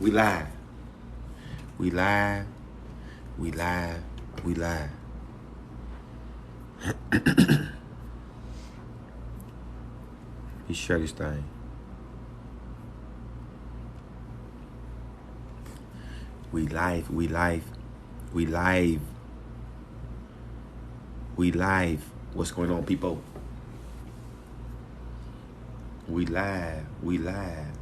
We live. We live. We live. We live. Let me share this thing. We live. We live. We live. We live. What's going on, people? We live. We live.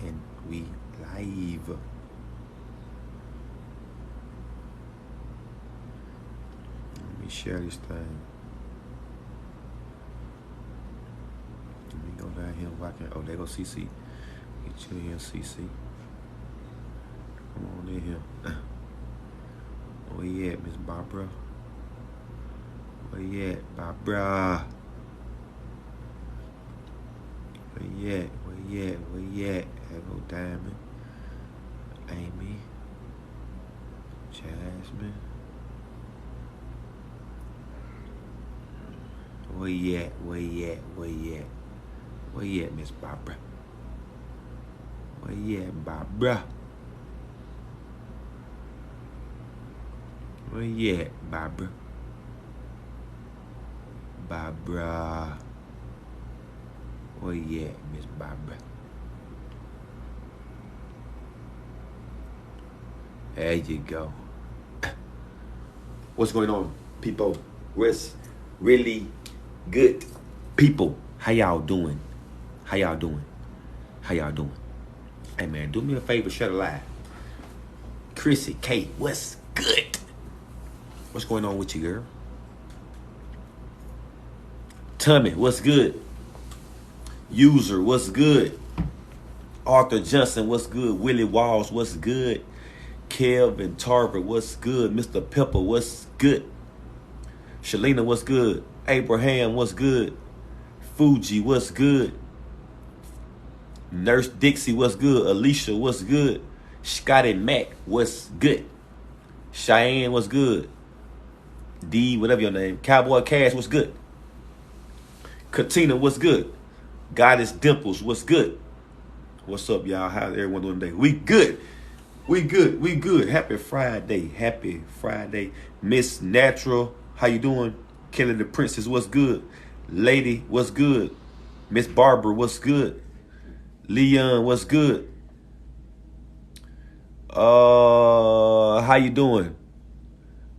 And we live. Let me share this thing. Let me go down here walking. Oh, there go CC. Get you here, CC. Come on in here. Where you at, Miss Barbara? Where you at, Barbara? Where you at? Where you at? Where you at? There go Diamond. Amy. Jasmine. Where you at? Where you at? Where you at? Where you at, Miss Barbara? Where you at, Barbara? Where you at, Barbara? Barbara. Where you at, Miss Barbara? There you go. What's going on, people? What's really good, people? How y'all doing? How y'all doing? How y'all doing? Hey, man, do me a favor, share the live. Chrissy, Kate, what's good? What's going on with you, girl? Tummy, what's good? User, what's good? Arthur Johnson, what's good? Willie Walls, what's good? Kelvin Tarver, what's good? Mr. Pepper, what's good? Shalina, what's good? Abraham, what's good? Fuji, what's good? Nurse Dixie, what's good? Alicia, what's good? Scotty Mac, what's good? Cheyenne, what's good? D, whatever your name. Cowboy Cash, what's good? Katina, what's good? Goddess Dimples, what's good? What's up, y'all? How's everyone doing today? We good. We good. We good. Happy Friday. Happy Friday. Miss Natural, how you doing? Kelly the Princess, what's good? Lady, what's good? Miss Barbara, what's good? Leon, what's good? How you doing?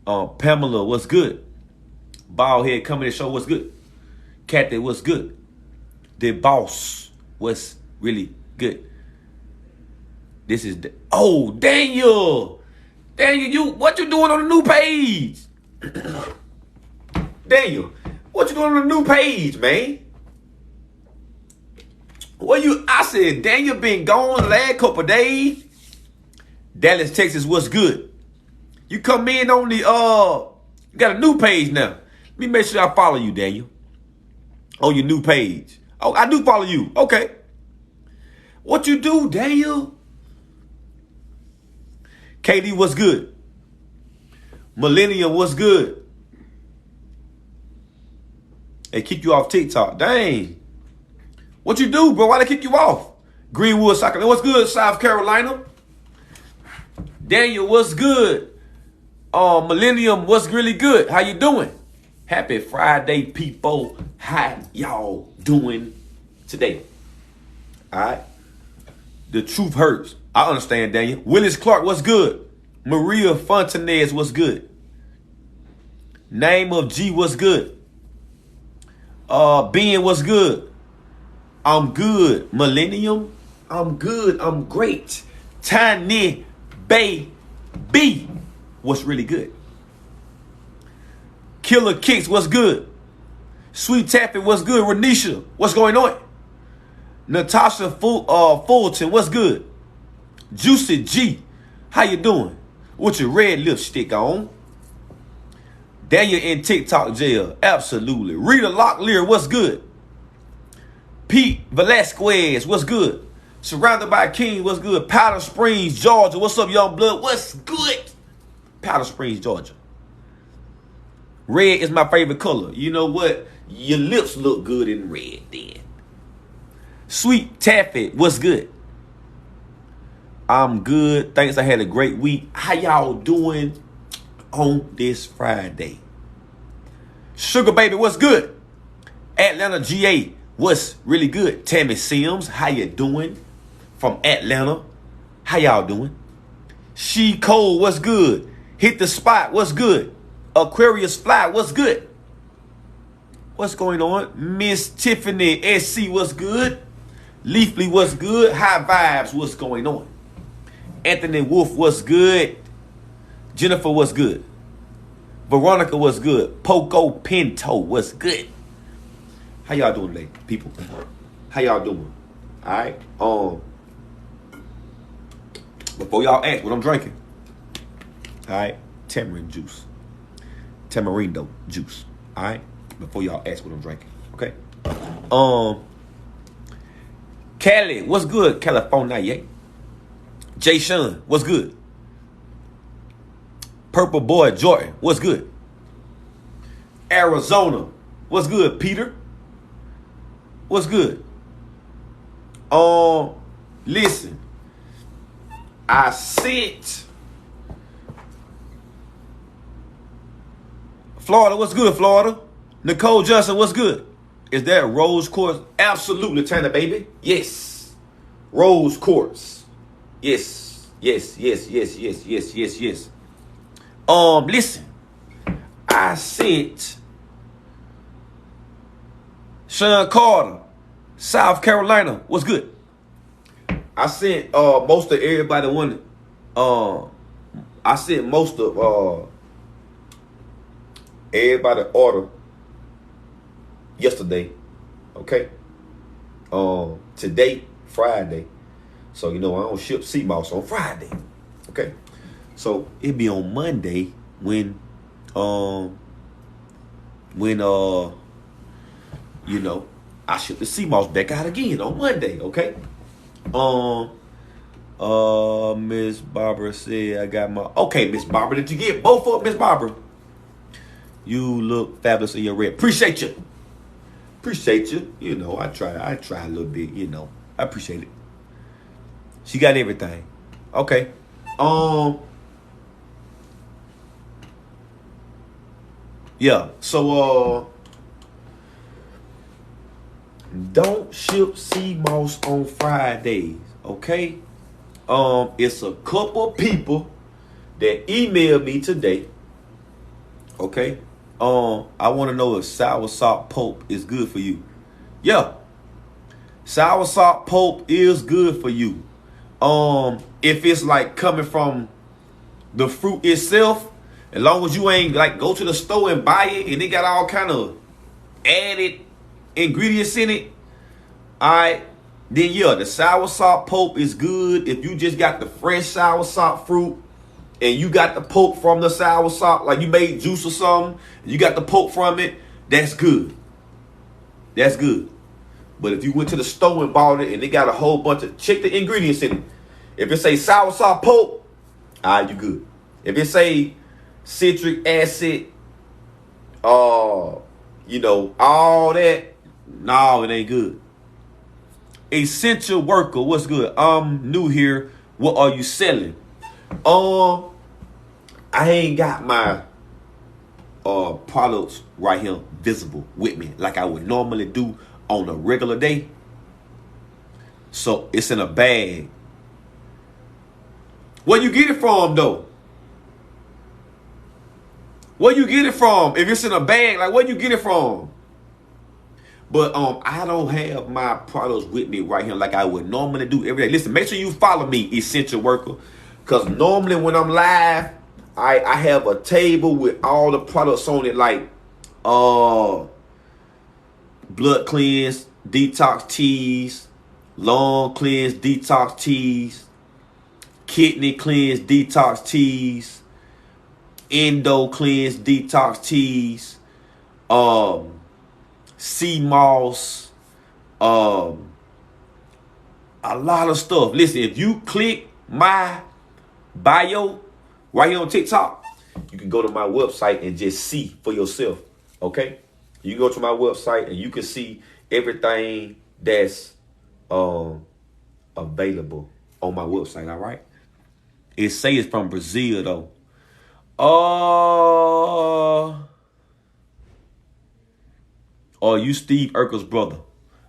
Pamela, what's good? Baldhead coming to show, what's good? Kathy, what's good? The boss, what's really good? This is Daniel, what you doing on the new page? Daniel, what you doing on the new page, man? I said Daniel been gone the last couple of days. Dallas, Texas, what's good? You come in on the you got a new page now. Let me make sure I follow you, Daniel. On your new page. Oh, I do follow you. Okay. What you do, Daniel? KD, what's good? Millennium, what's good? They kick you off TikTok. Dang. What you do, bro? Why they kick you off? Greenwood Soccer. What's good, South Carolina? Daniel, what's good? Millennium, what's really good? How you doing? Happy Friday, people. How y'all doing today? All right. The truth hurts. I understand, Daniel. Willis Clark, what's good? Maria Fontanez, what's good? Name of G, what's good? Ben, what's good? I'm good. Millennium, I'm good. I'm great. Tiny Baby, what's really good? Killer Kicks, what's good? Sweet Taffy, what's good? Renisha, what's going on? Natasha Fulton, what's good? Juicy G, how you doing? With your red lipstick on. Daniel in TikTok jail, absolutely. Rita Locklear, what's good? Pete Velasquez, what's good? Surrounded by King, what's good? Powder Springs, Georgia, what's up, young blood? What's good? Powder Springs, Georgia. Red is my favorite color. You know what? Your lips look good in red then. Sweet Taffy, what's good? I'm good. Thanks. I had a great week. How y'all doing on this Friday? Sugar Baby, what's good? Atlanta, GA, what's really good? Tammy Sims, how you doing? From Atlanta, how y'all doing? She Cole, what's good? Hit the Spot, what's good? Aquarius Fly, what's good? What's going on? Miss Tiffany SC, what's good? Leafly, what's good? High Vibes, what's going on? Anthony Wolf, what's good? Jennifer, what's good? Veronica, what's good? Poco Pinto, what's good? How y'all doing today, people? How y'all doing? All right. Before y'all ask what I'm drinking, all right, tamarindo juice. All right. Before y'all ask what I'm drinking, okay. Cali, what's good? California, yeah. Jay Sean, what's good? Purple Boy Jordan, what's good? Arizona, what's good? Peter, what's good? Listen, I sent Florida, what's good, Florida? Nicole Johnson, what's good? Is that Rose Quartz? Absolutely, Tanner, baby. Yes. Rose Quartz. Yes. Listen. I sent Sean Carter, South Carolina. What's good? I sent most of everybody wanted. I sent most of everybody order yesterday. Okay. Today, Friday. So I don't ship sea moss on Friday. Okay. So it'll be on Monday when I ship the sea moss back out again on Monday. Okay. Miss Barbara said I got my Miss Barbara, did you get both of them, Miss Barbara? You look fabulous in your red. Appreciate you. I try a little bit, I appreciate it. She got everything. Okay. Yeah. So don't ship sea moss on Fridays, okay? It's a couple people that emailed me today. Okay. I want to know if sour salt pulp is good for you. Yeah. Sour salt pulp is good for you. If it's like coming from the fruit itself, as long as you ain't like go to the store and buy it and they got all kind of added ingredients in it, all right, then yeah, the sour salt pulp is good. If you just got the fresh sour salt fruit and you got the pulp from the sour salt, like you made juice or something, and you got the pulp from it, that's good. That's good. But if you went to the store and bought it and they got a whole bunch of, check the ingredients in it. If it say sour salt pulp, all right, you good. If it say citric acid, all that, no, it ain't good. Essential worker, what's good? I'm new here. What are you selling? I ain't got my products right here visible with me like I would normally do on a regular day. So it's in a bag. Where you get it from though? Where you get it from? If it's in a bag, like where you get it from? But I don't have my products with me right here like I would normally do every day. Listen, make sure you follow me, Essential Worker. Because normally when I'm live, I have a table with all the products on it, like blood cleanse, detox teas, lung cleanse, detox teas, kidney cleanse, detox teas, endo cleanse, detox teas, sea moss, a lot of stuff. Listen, if you click my bio right here on TikTok, you can go to my website and just see for yourself. Okay, you go to my website and you can see everything that's available on my website. All right. It say it's from Brazil though. Or you Steve Urkel's brother.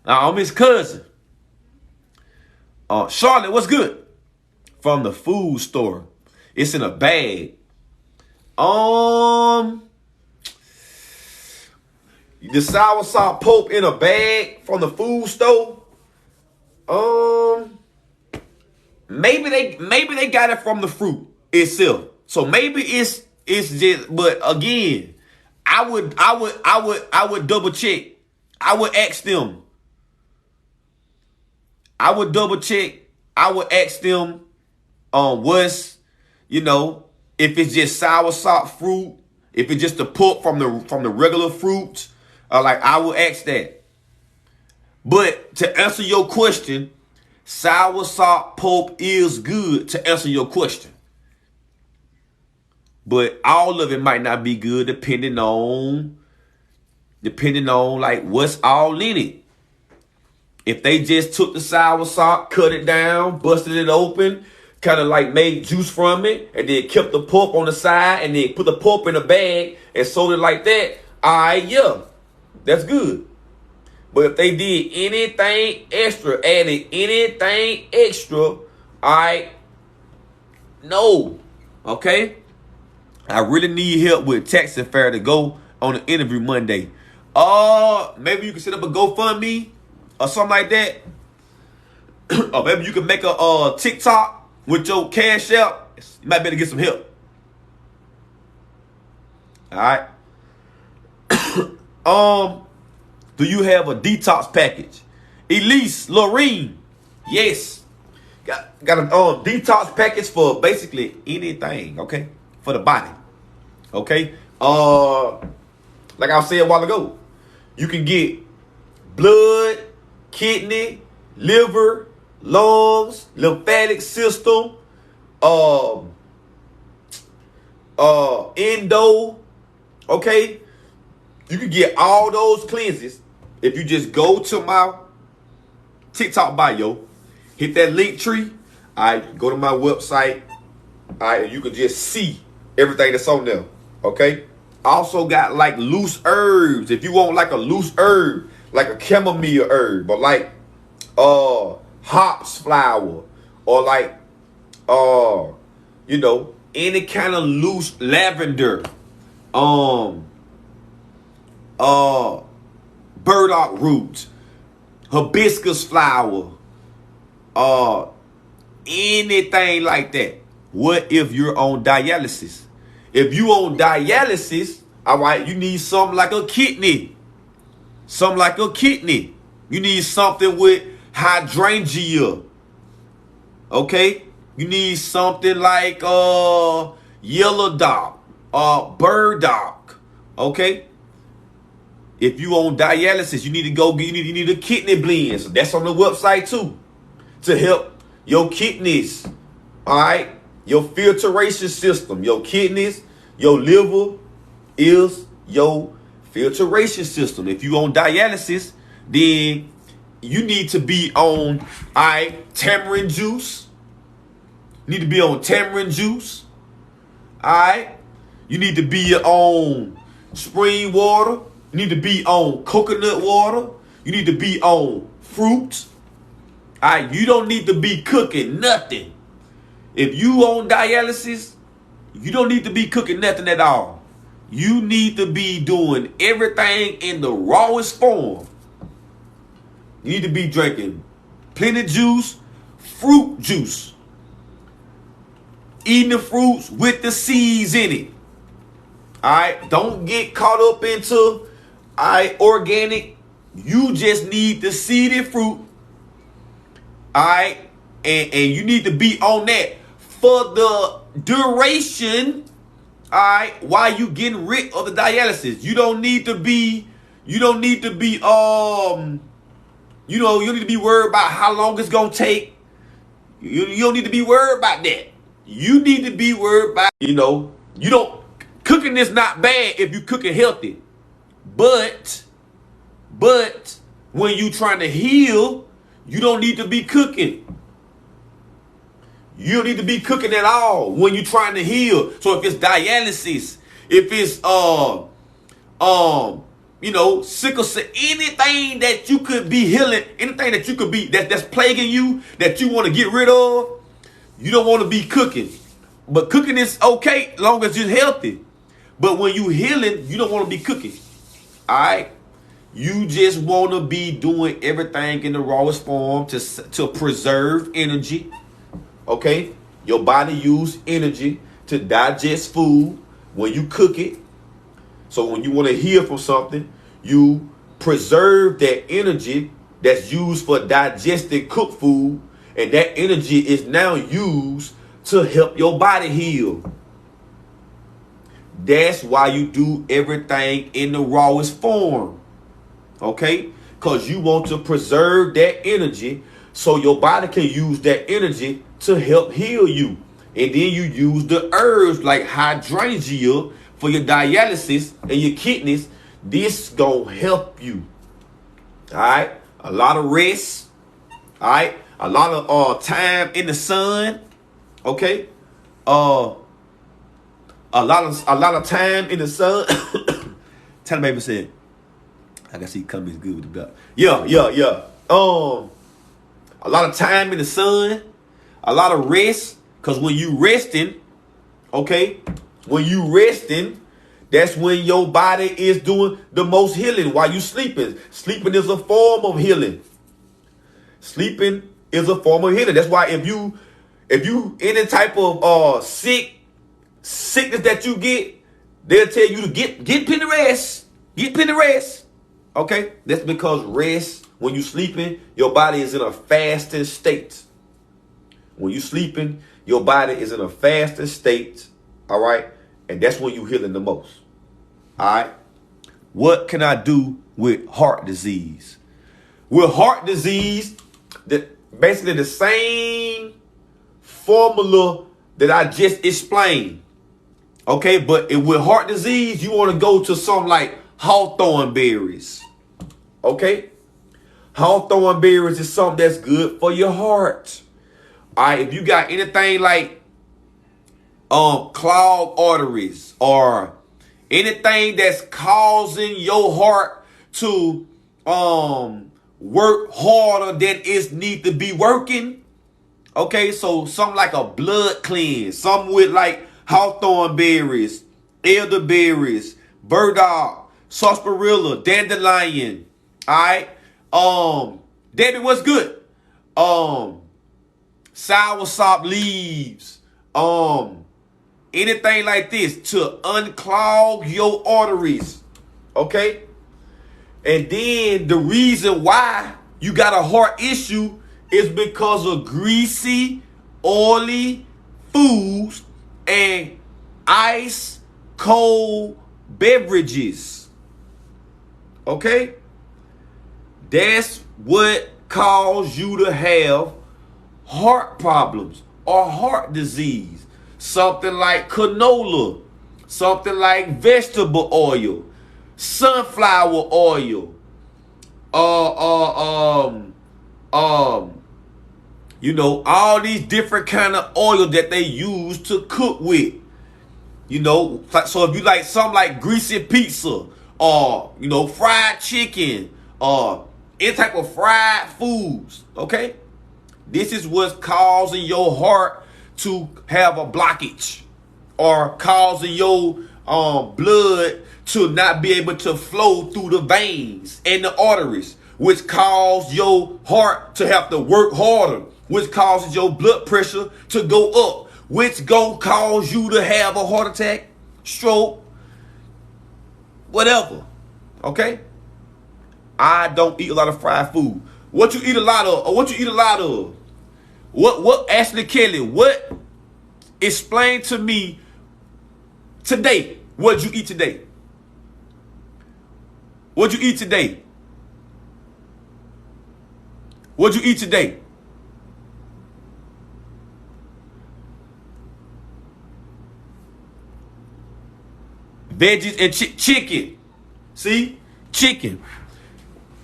Now I'm his cousin. Charlotte, what's good? From the food store. It's in a bag. The soursop pulp in a bag from the food store. Maybe they got it from the fruit itself. So maybe it's just, but again, I would double check. I would ask them. I would double check. I would ask them what's, if it's just soursop fruit, if it's just the pulp from the regular fruits, I would ask that. But to answer your question, soursop pulp is good to answer your question. But all of it might not be good depending on like what's all in it. If they just took the soursop, cut it down, busted it open, kind of like made juice from it, and then kept the pulp on the side, and then put the pulp in a bag and sold it like that, yeah, that's good. But if they did anything extra, added anything extra, no. Okay? I really need help with taxi fare to go on an interview Monday. Maybe you can set up a GoFundMe or something like that. Or maybe you can make a TikTok with your cash out. You might better get some help. All right. Do you have a detox package? Elise, Lorene, yes. Got a detox package for basically anything, okay? For the body, okay? Like I said a while ago, you can get blood, kidney, liver, lungs, lymphatic system, endo, okay? You can get all those cleanses if you just go to my TikTok bio, hit that link tree, all right, go to my website, all right, and you can just see everything that's on there, okay? Also got like loose herbs. If you want like a loose herb, like a chamomile herb, or like hops flower, or like any kind of loose lavender, burdock root, hibiscus flower, anything like that. What if you're on dialysis? If you on dialysis, all right, you need something like a kidney. Something like a kidney. You need something with hydrangea. Okay? You need something like yellow dock, burdock. Okay? If you on dialysis, you need to go get you need a kidney blend. So that's on the website too. To help your kidneys. All right? Your filtration system, your kidneys, your liver is your filtration system. If you on dialysis, then you need to be on tamarind juice. You need to be on tamarind juice. All right? You need to be on spring water. You need to be on coconut water. You need to be on fruit. All right? You don't need to be cooking nothing. If you on dialysis, you don't need to be cooking nothing at all. You need to be doing everything in the rawest form. You need to be drinking plenty juice, fruit juice. Eating the fruits with the seeds in it. Alright, don't get caught up into organic. You just need the seeded fruit. Alright, and you need to be on that for the duration, all right, while you getting rid of the dialysis. You don't need to be you don't need to be worried about how long it's gonna take. You don't need to be worried about that. You need to be worried about, cooking is not bad if you cooking healthy. But when you trying to heal, you don't need to be cooking. You don't need to be cooking at all when you're trying to heal. So if it's dialysis, if it's sickle cell, anything that you could be healing, anything that you could be that's plaguing you, that you want to get rid of, you don't want to be cooking. But cooking is okay as long as you're healthy. But when you healing, you don't want to be cooking. All right? You just want to be doing everything in the rawest form to preserve energy. Okay? Your body use energy to digest food when you cook it. So when you want to heal from something, you preserve that energy that's used for digesting cooked food, and that energy is now used to help your body heal. That's why you do everything in the rawest form. Okay? Because you want to preserve that energy so your body can use that energy to help heal you. And then you use the herbs like hydrangea for your dialysis and your kidneys. This gonna help you. All right? A lot of rest. All right? A lot of time in the sun. Okay? A lot of time in the sun. Tell the baby said, I can see coming is good with the belt. Yeah. A lot of time in the sun. A lot of rest. Because when you resting, okay, that's when your body is doing the most healing while you sleeping. Sleeping is a form of healing. Sleeping is a form of healing. That's why if you any type of sickness that you get, they'll tell you to get plenty rest. Get plenty rest. Okay? That's because rest, when you sleeping, your body is in a fasting state. When you sleeping, your body is in a fasting state. All right? And that's when you healing the most. All right? What can I do with heart disease? With heart disease, basically the same formula that I just explained. Okay? But with heart disease, you want to go to something like hawthorn berries. Okay? Hawthorn berries is something that's good for your heart. All right? If you got anything like clogged arteries or anything that's causing your heart to work harder than it need to be working. Okay, so something like a blood cleanse, something with like hawthorn berries, elderberries, burdock, sarsaparilla, dandelion. All right, Debbie, what's good? Soursop leaves, anything like this to unclog your arteries. Okay? And then the reason why you got a heart issue is because of greasy, oily foods and ice cold beverages. Okay? That's what caused you to have heart problems or heart disease. Something like canola, something like vegetable oil, sunflower oil, all these different kind of oil that they use to cook with. So if you like something like greasy pizza or, fried chicken or any type of fried foods, okay? This is what's causing your heart to have a blockage or causing your blood to not be able to flow through the veins and the arteries, which cause your heart to have to work harder, which causes your blood pressure to go up, which gonna cause you to have a heart attack, stroke, whatever. Okay? I don't eat a lot of fried food. What you eat a lot of? What Ashley Kelly, what explain to me today? What'd you eat today? What'd you eat today? What'd you eat today? Veggies and chicken. See? Chicken.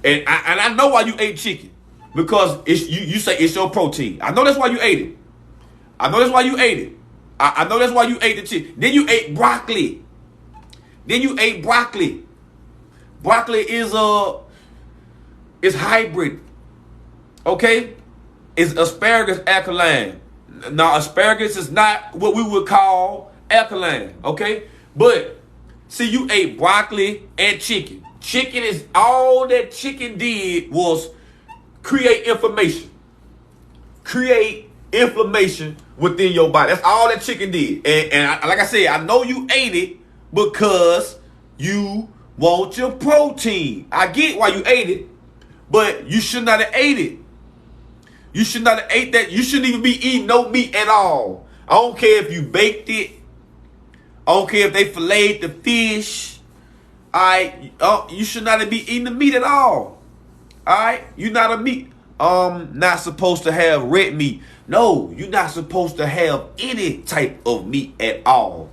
And I know why you ate chicken. Because you say it's your protein. I know that's why you ate it. I know that's why you ate it. I know that's why you ate the chicken. Then you ate broccoli. Broccoli is hybrid. Okay? It's asparagus alkaline. Now, asparagus is not what we would call alkaline. Okay? But, see, you ate broccoli and chicken. Chicken is, all that chicken did was create inflammation. Create inflammation within your body. That's all that chicken did. And like I said, I know you ate it because you want your protein. I get why you ate it, but you should not have ate it. You should not have ate that. You shouldn't even be eating no meat at all. I don't care if you baked it. I don't care if they filleted the fish. You should not be eating the meat at all. Alright? You're not a meat. Not supposed to have red meat. No, you're not supposed to have any type of meat at all.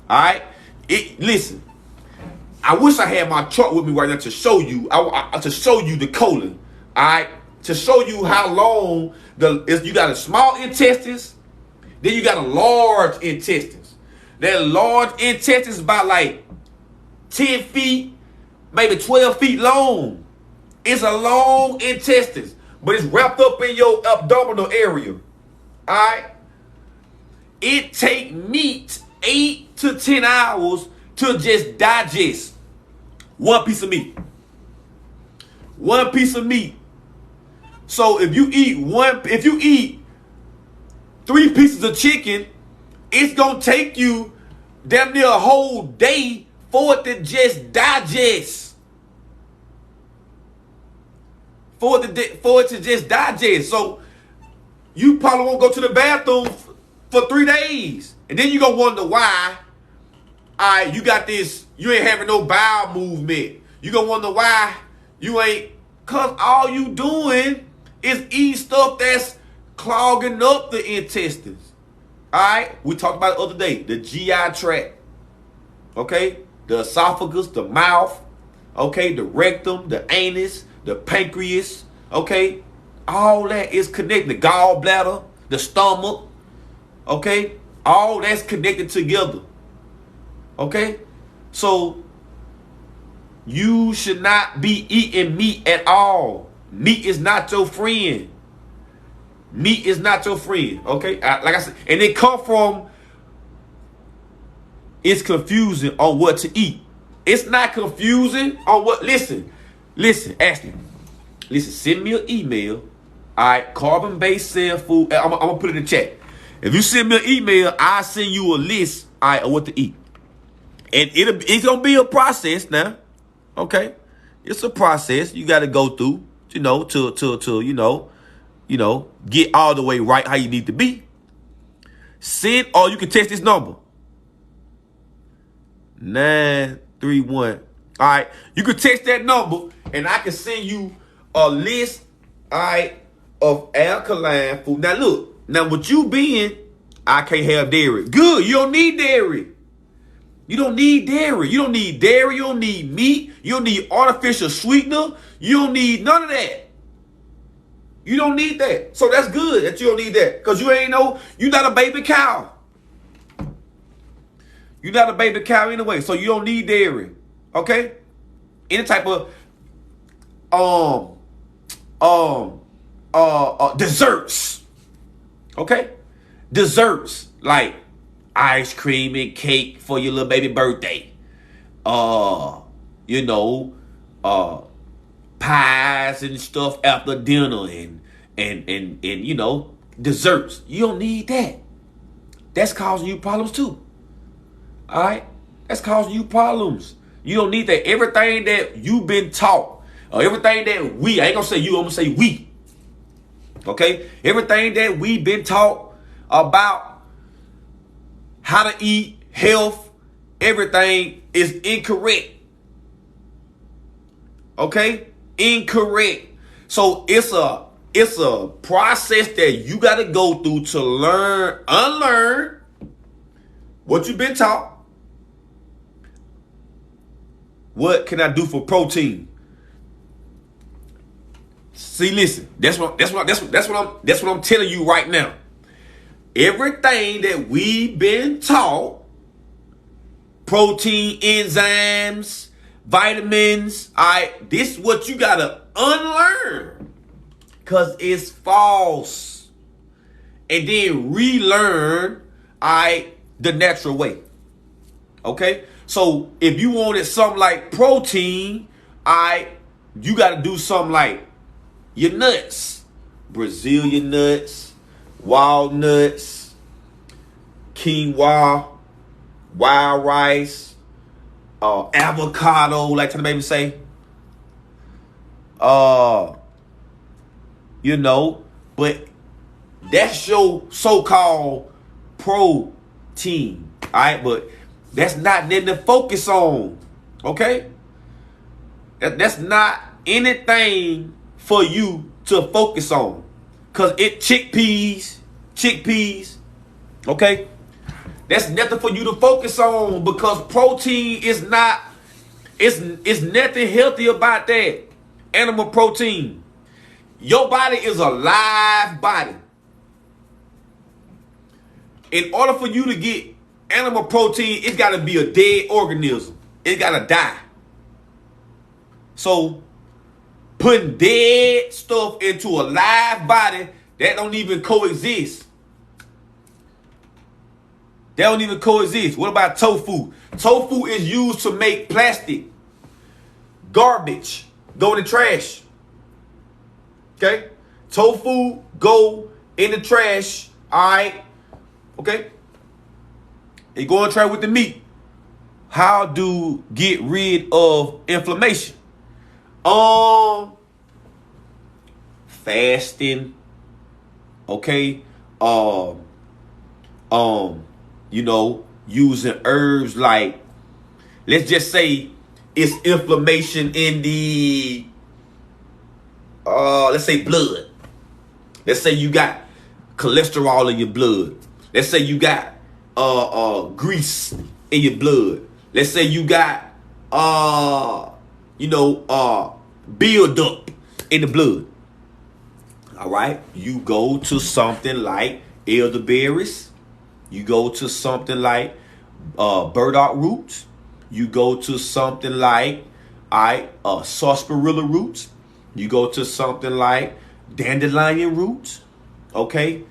Alright? Listen, I wish I had my chart with me right now to show you. To show you the colon. Alright? To show you how long you got a small intestines, then you got a large intestines. That large intestines about like 10 feet, maybe 12 feet long. It's a long intestines, but it's wrapped up in your abdominal area. Alright? It take meat 8 to 10 hours to just digest one piece of meat. One piece of meat. So if you eat 3 pieces of chicken, it's gonna take you damn near a whole day for it to just digest. For it to just digest. So you probably won't go to the bathroom for 3 days. And then you're going to wonder why you got this, you ain't having no bowel movement. You're going to wonder why you ain't, because all you doing is eating stuff that's clogging up the intestines. All right? We talked about it the other day, the GI tract. Okay? The esophagus, the mouth. Okay? The rectum, the anus, the pancreas, okay? All that is connected. The gallbladder, the stomach, okay? All that's connected together, okay? So, you should not be eating meat at all. Meat is not your friend. Meat is not your friend, okay? Like I said, and it come from, it's confusing on what to eat. It's not confusing on what, listen, Ashley. Listen, send me an email. All right, carbon-based cell food. I'm going to put it in the chat. If you send me an email, I'll send you a list, all right, of what to eat. And it's going to be a process now. Okay? It's a process you got to go through, to get all the way right how you need to be. Send, or you can text this number. 931. All right, you can text that number, and I can send you a list, all right, of alkaline food. Now look, with you being, I can't have dairy. Good, you don't need dairy. You don't need dairy. You don't need dairy. You don't need meat. You don't need artificial sweetener. You don't need none of that. You don't need that. So that's good that you don't need that, because you're not a baby cow. You're not a baby cow anyway, so you don't need dairy. Okay? Any type of desserts. Okay? Desserts like ice cream and cake for your little baby birthday. Pies and stuff after dinner and desserts. You don't need that. That's causing you problems too. All right? That's causing you problems. You don't need that. Everything that you've been taught, or everything that I ain't gonna say you, I'm gonna say we. Okay? Everything that we've been taught about how to eat, health, everything is incorrect. Okay? Incorrect. So it's a process that you gotta go through to unlearn what you've been taught. What can I do for protein? See, listen. That's what I'm telling you right now. everything that we've been taught, protein, enzymes, vitamins, all right, this is what you got to unlearn because it's false. And then relearn, all right, the natural way. Okay? So if you wanted something like protein, all right, you got to do something like your nuts, Brazilian nuts, walnuts, quinoa, wild rice, avocado, like to the baby say. You know, but that's your so-called protein. All right, but that's not nothing to focus on. Okay? That's not anything for you to focus on. Cause it chickpeas, okay? That's nothing for you to focus on because protein is not, it's nothing healthy about that. Animal protein. Your body is a live body. In order for you to get animal protein, it's got to be a dead organism. It got to die. So, putting dead stuff into a live body, that don't even coexist. They don't even coexist. What about tofu? Tofu is used to make plastic. Garbage. Go in the trash. Okay? Tofu go in the trash. Alright. Okay? It go in the trash with the meat. How do get rid of inflammation? Fasting. Okay? You know, using herbs like, let's just say it's inflammation in the, let's say blood. Let's say you got cholesterol in your blood. Let's say you got grease in your blood. Let's say you got buildup in the blood. All right, you go to something like elderberries. You go to something like burdock roots. You go to something like sarsaparilla roots. You go to something like dandelion roots. Okay,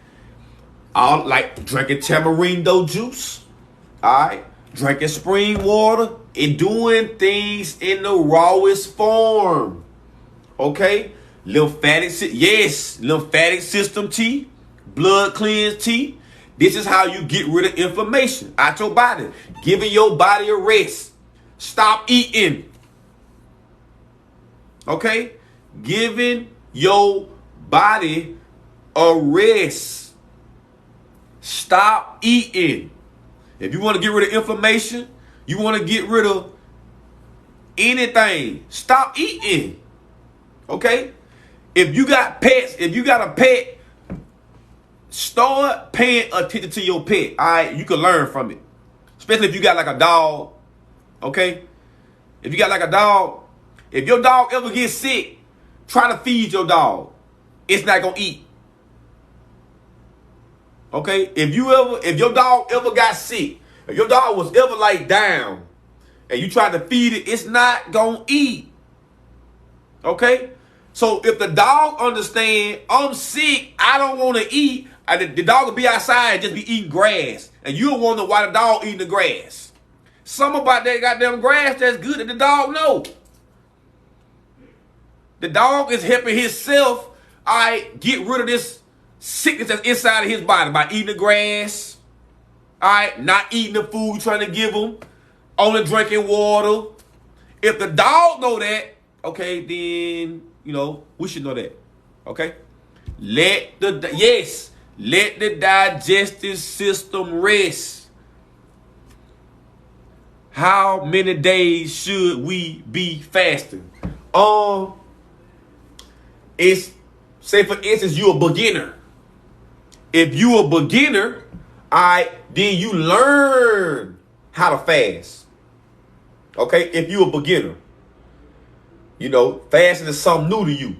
I like drinking tamarindo juice. All right, drinking spring water and doing things in the rawest form. Okay, lymphatic system tea, blood cleanse tea. This is how you get rid of inflammation out your body. Giving your body a rest. Stop eating. Okay? Giving your body a rest. Stop eating. If you want to get rid of inflammation, you want to get rid of anything, stop eating. Okay? If you got pets, if you got a pet, start paying attention to your pet. All right, you can learn from it. Especially if you got like a dog. Okay? If you got like a dog, if your dog ever gets sick, try to feed your dog. It's not gonna eat. Okay? If your dog ever got sick, if your dog was ever like down, and you try to feed it, it's not gonna eat. Okay? So if the dog understand, I'm sick, I don't want to eat, the dog will be outside and just be eating grass. And you'll wonder why the dog eating the grass. Something about that goddamn grass that's good that the dog know. The dog is helping himself, get rid of this sickness that's inside of his body by eating the grass. Not eating the food you're trying to give him. Only drinking water. If the dog know that, okay, then, we should know that. Okay? Let the digestive system rest. How many days should we be fasting? It's, say for instance, you're a beginner. If you're a beginner, then you learn how to fast. Okay? If you're a beginner. Fasting is something new to you.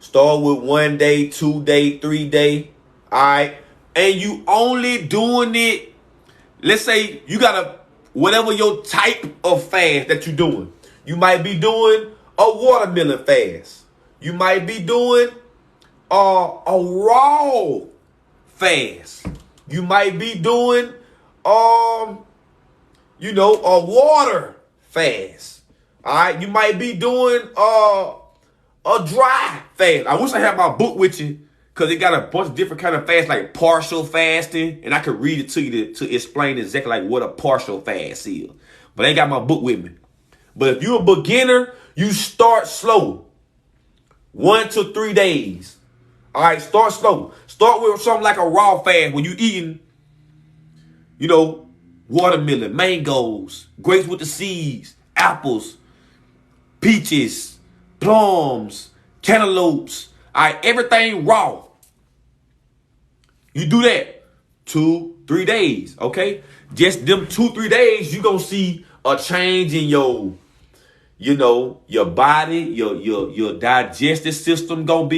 Start with 1 day, 2 day, 3 day. and you only doing it, let's say you got whatever your type of fast that you're doing. You might be doing a watermelon fast. You might be doing a raw fast. You might be doing a water fast. All right, you might be doing a dry fast. I wish I had my book with you, because it got a bunch of different kind of fasts, like partial fasting, and I could read it to you to explain exactly like what a partial fast is. But I ain't got my book with me. But if you're a beginner, you start slow. 1 to 3 days. All right, start slow. Start with something like a raw fast when you eating, watermelon, mangoes, grapes with the seeds, apples, peaches, plums, cantaloupes. All right, everything raw. You do that 2-3 days, okay? Just them 2-3 days, you gonna see a change in your body, your digestive system gonna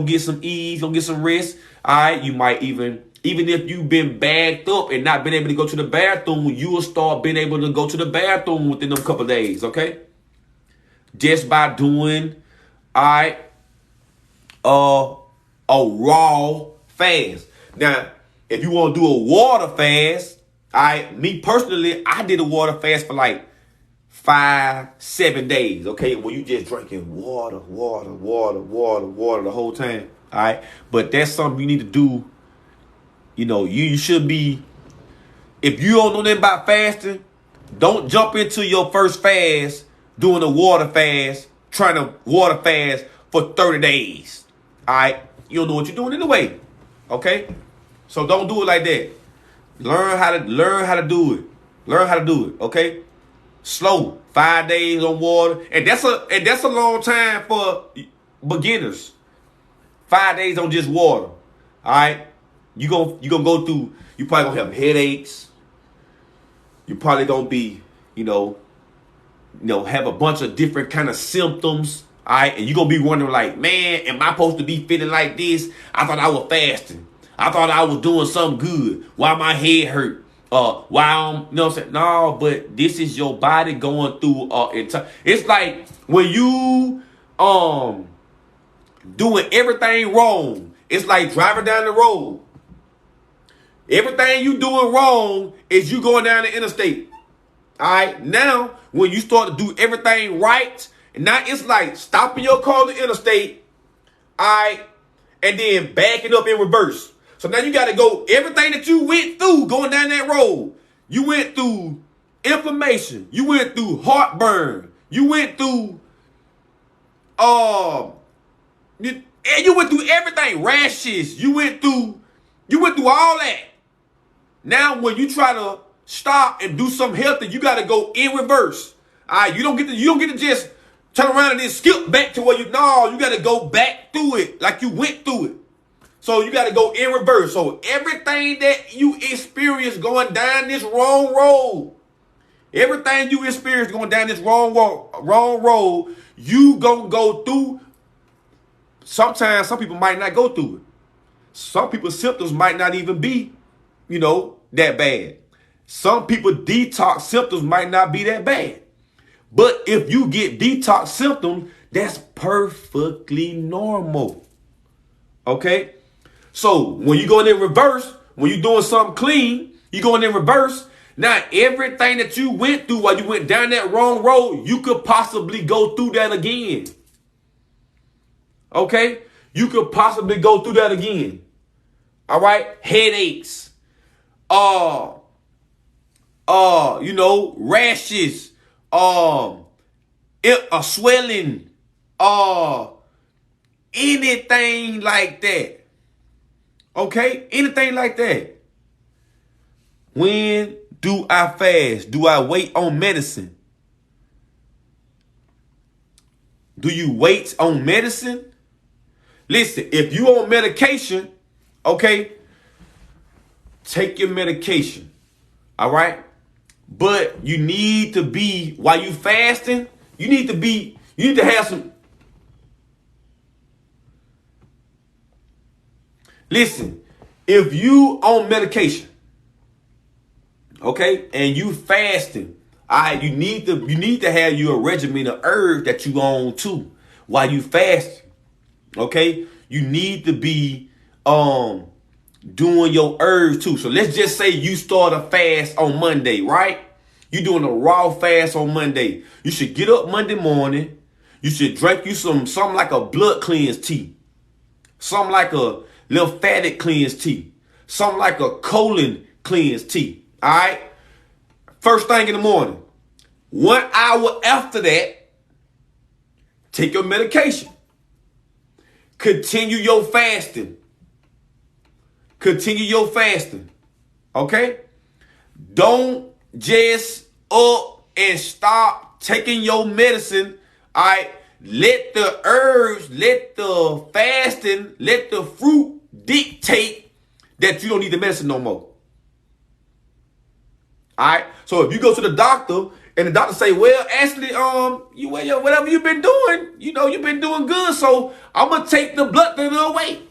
get some ease, gonna get some rest. All right, you might even if you've been bagged up and not been able to go to the bathroom, you will start being able to go to the bathroom within them couple days, okay? Just by doing, all right, a raw fast. Now, if you want to do a water fast, me personally, I did a water fast for like 5-7 days, okay? Where you just drinking water the whole time, all right? But that's something you need to do. You should be, if you don't know nothing about fasting, don't jump into your first fast doing a water fast, trying to water fast for 30 days, all right? You don't know what you're doing anyway, okay? So don't do it like that. Learn how to do it. Learn how to do it, okay? Slow, 5 days on water, and that's a long time for beginners. 5 days on just water. All right, you gonna go through. You probably gonna have headaches. You probably gonna be, have a bunch of different kind of symptoms. All right, and you gonna be wondering like, man, am I supposed to be feeling like this? I thought I was fasting. I thought I was doing something good. Why my head hurt? Why I'm, what I'm saying? No, but this is your body going through it's like when you doing everything wrong. It's like driving down the road. Everything you doing wrong is you going down the interstate. All right. Now, when you start to do everything right, and now it's like stopping your car on the interstate, all right, and then backing up in reverse. So now you got to go, everything that you went through going down that road. You went through inflammation. You went through heartburn. You went through, you went through everything, rashes. You went through all that. Now when you try to stop and do something healthy, you got to go in reverse. All right, you don't get to just turn around and then skip back to where you got to go back through it like you went through it. So you got to go in reverse. So everything that you experience going down this wrong road, everything you experience going down this wrong road, you gonna go through. Sometimes some people might not go through it. Some people's symptoms might not even be, that bad. Some people detox symptoms might not be that bad. But if you get detox symptoms, that's perfectly normal. Okay? So when you going in reverse, when you're doing something clean, you going in reverse. Now everything that you went through while you went down that wrong road, you could possibly go through that again. Okay? You could possibly go through that again. All right? Headaches. Rashes. Swelling. Anything like that. Okay? Anything like that. When do I fast? Do I wait on medicine? Do you wait on medicine? Listen, if you on medication, okay, take your medication. All right? But you need to be, while you fasting, you need to have some. Listen, If you on medication, okay, and you fasting, all right, you need to have your regimen of herbs that you on too while you fast. Okay, you need to be doing your herbs too. So let's just say you start a fast on Monday, right? You doing a raw fast on Monday. You should get up Monday morning. You should drink you something like a blood cleanse tea, something like a lymphatic cleanse tea, something like a colon cleanse tea. All right. First thing in the morning. 1 hour after that, take your medication. Continue your fasting. Continue your fasting. Okay? Don't just up and stop taking your medicine. All right? Let the herbs, let the fasting, let the fruit dictate that you don't need the medicine no more. All right? So if you go to the doctor and the doctor say, well, Ashley, whatever you've been doing, you've been doing good, so I'm going to take the blood thinner away.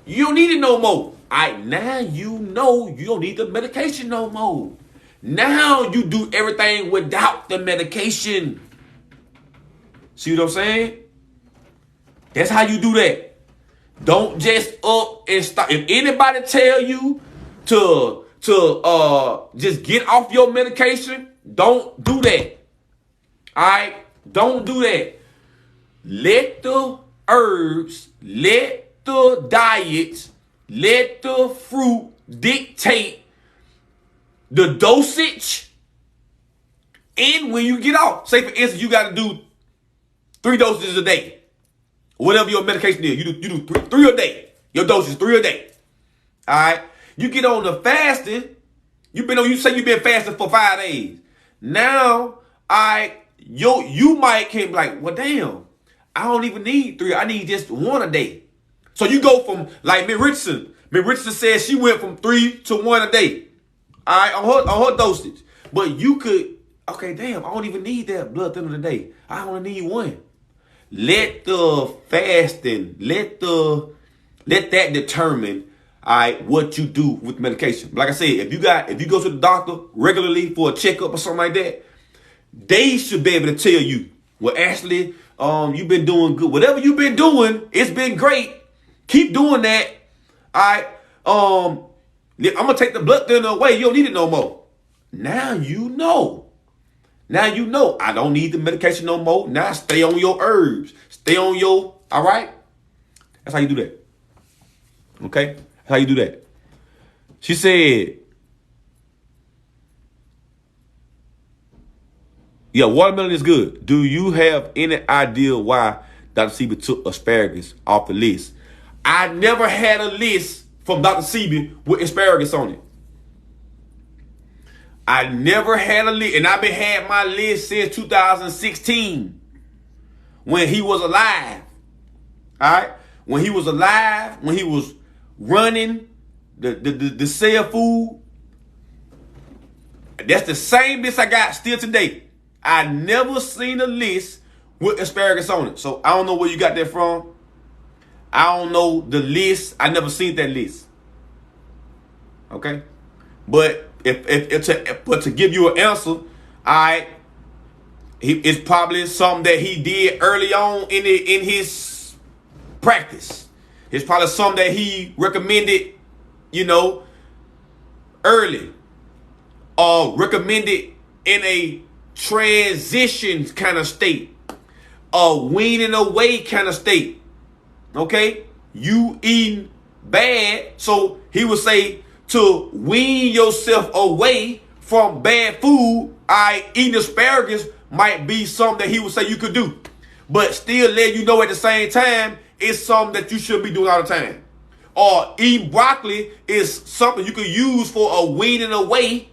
You don't need it no more. All right, now you know you don't need the medication no more. Now you do everything without the medication. See what I'm saying? That's how you do that. Don't just up and stop. If anybody tell you to just get off your medication, don't do that. All right? Don't do that. Let the herbs, let the diets, let the fruit dictate the dosage and when you get off. Say, for instance, you got to do 3 doses a day. Whatever your medication is, you do three a day. Your dose is 3 a day. All right? You get on the fasting. You say you've been fasting for 5 days. Now, you might can be like, well, damn, I don't even need 3. I need just 1 a day. So you go from, like Miss Richardson. Miss Richardson said she went from 3 to 1 a day. All right, on her dosage. But you could, okay, damn, I don't even need that blood thinner today. I only need 1. Let the fasting, let that determine, all right, what you do with medication. Like I said, if you go to the doctor regularly for a checkup or something like that, they should be able to tell you, well, Ashley, you've been doing good. Whatever you've been doing, it's been great. Keep doing that. All right. I'm gonna take the blood thinner away. You don't need it no more. Now you know. I don't need the medication no more. Now stay on your herbs. Stay on your, all right? That's how you do that. Okay? That's how you do that. She said, yeah, watermelon is good. Do you have any idea why Dr. Seba took asparagus off the list? I never had a list from Dr. Seba with asparagus on it. I never had a list, and I've been had my list since 2016 when he was alive. All right? When he was alive, when he was running the sale food, that's the same list I got still today. I never seen a list with asparagus on it. So I don't know where you got that from. I don't know the list. I never seen that list. Okay? But to give you an answer, it's probably something that he did early on in his practice. It's probably something that he recommended, early, or recommended in a transition kind of state, a weaning away kind of state. Okay, you eating bad, so he would say, to wean yourself away from bad food, eating asparagus might be something that he would say you could do. But still let you know at the same time, it's something that you should be doing all the time. Or eating broccoli is something you could use for a weaning away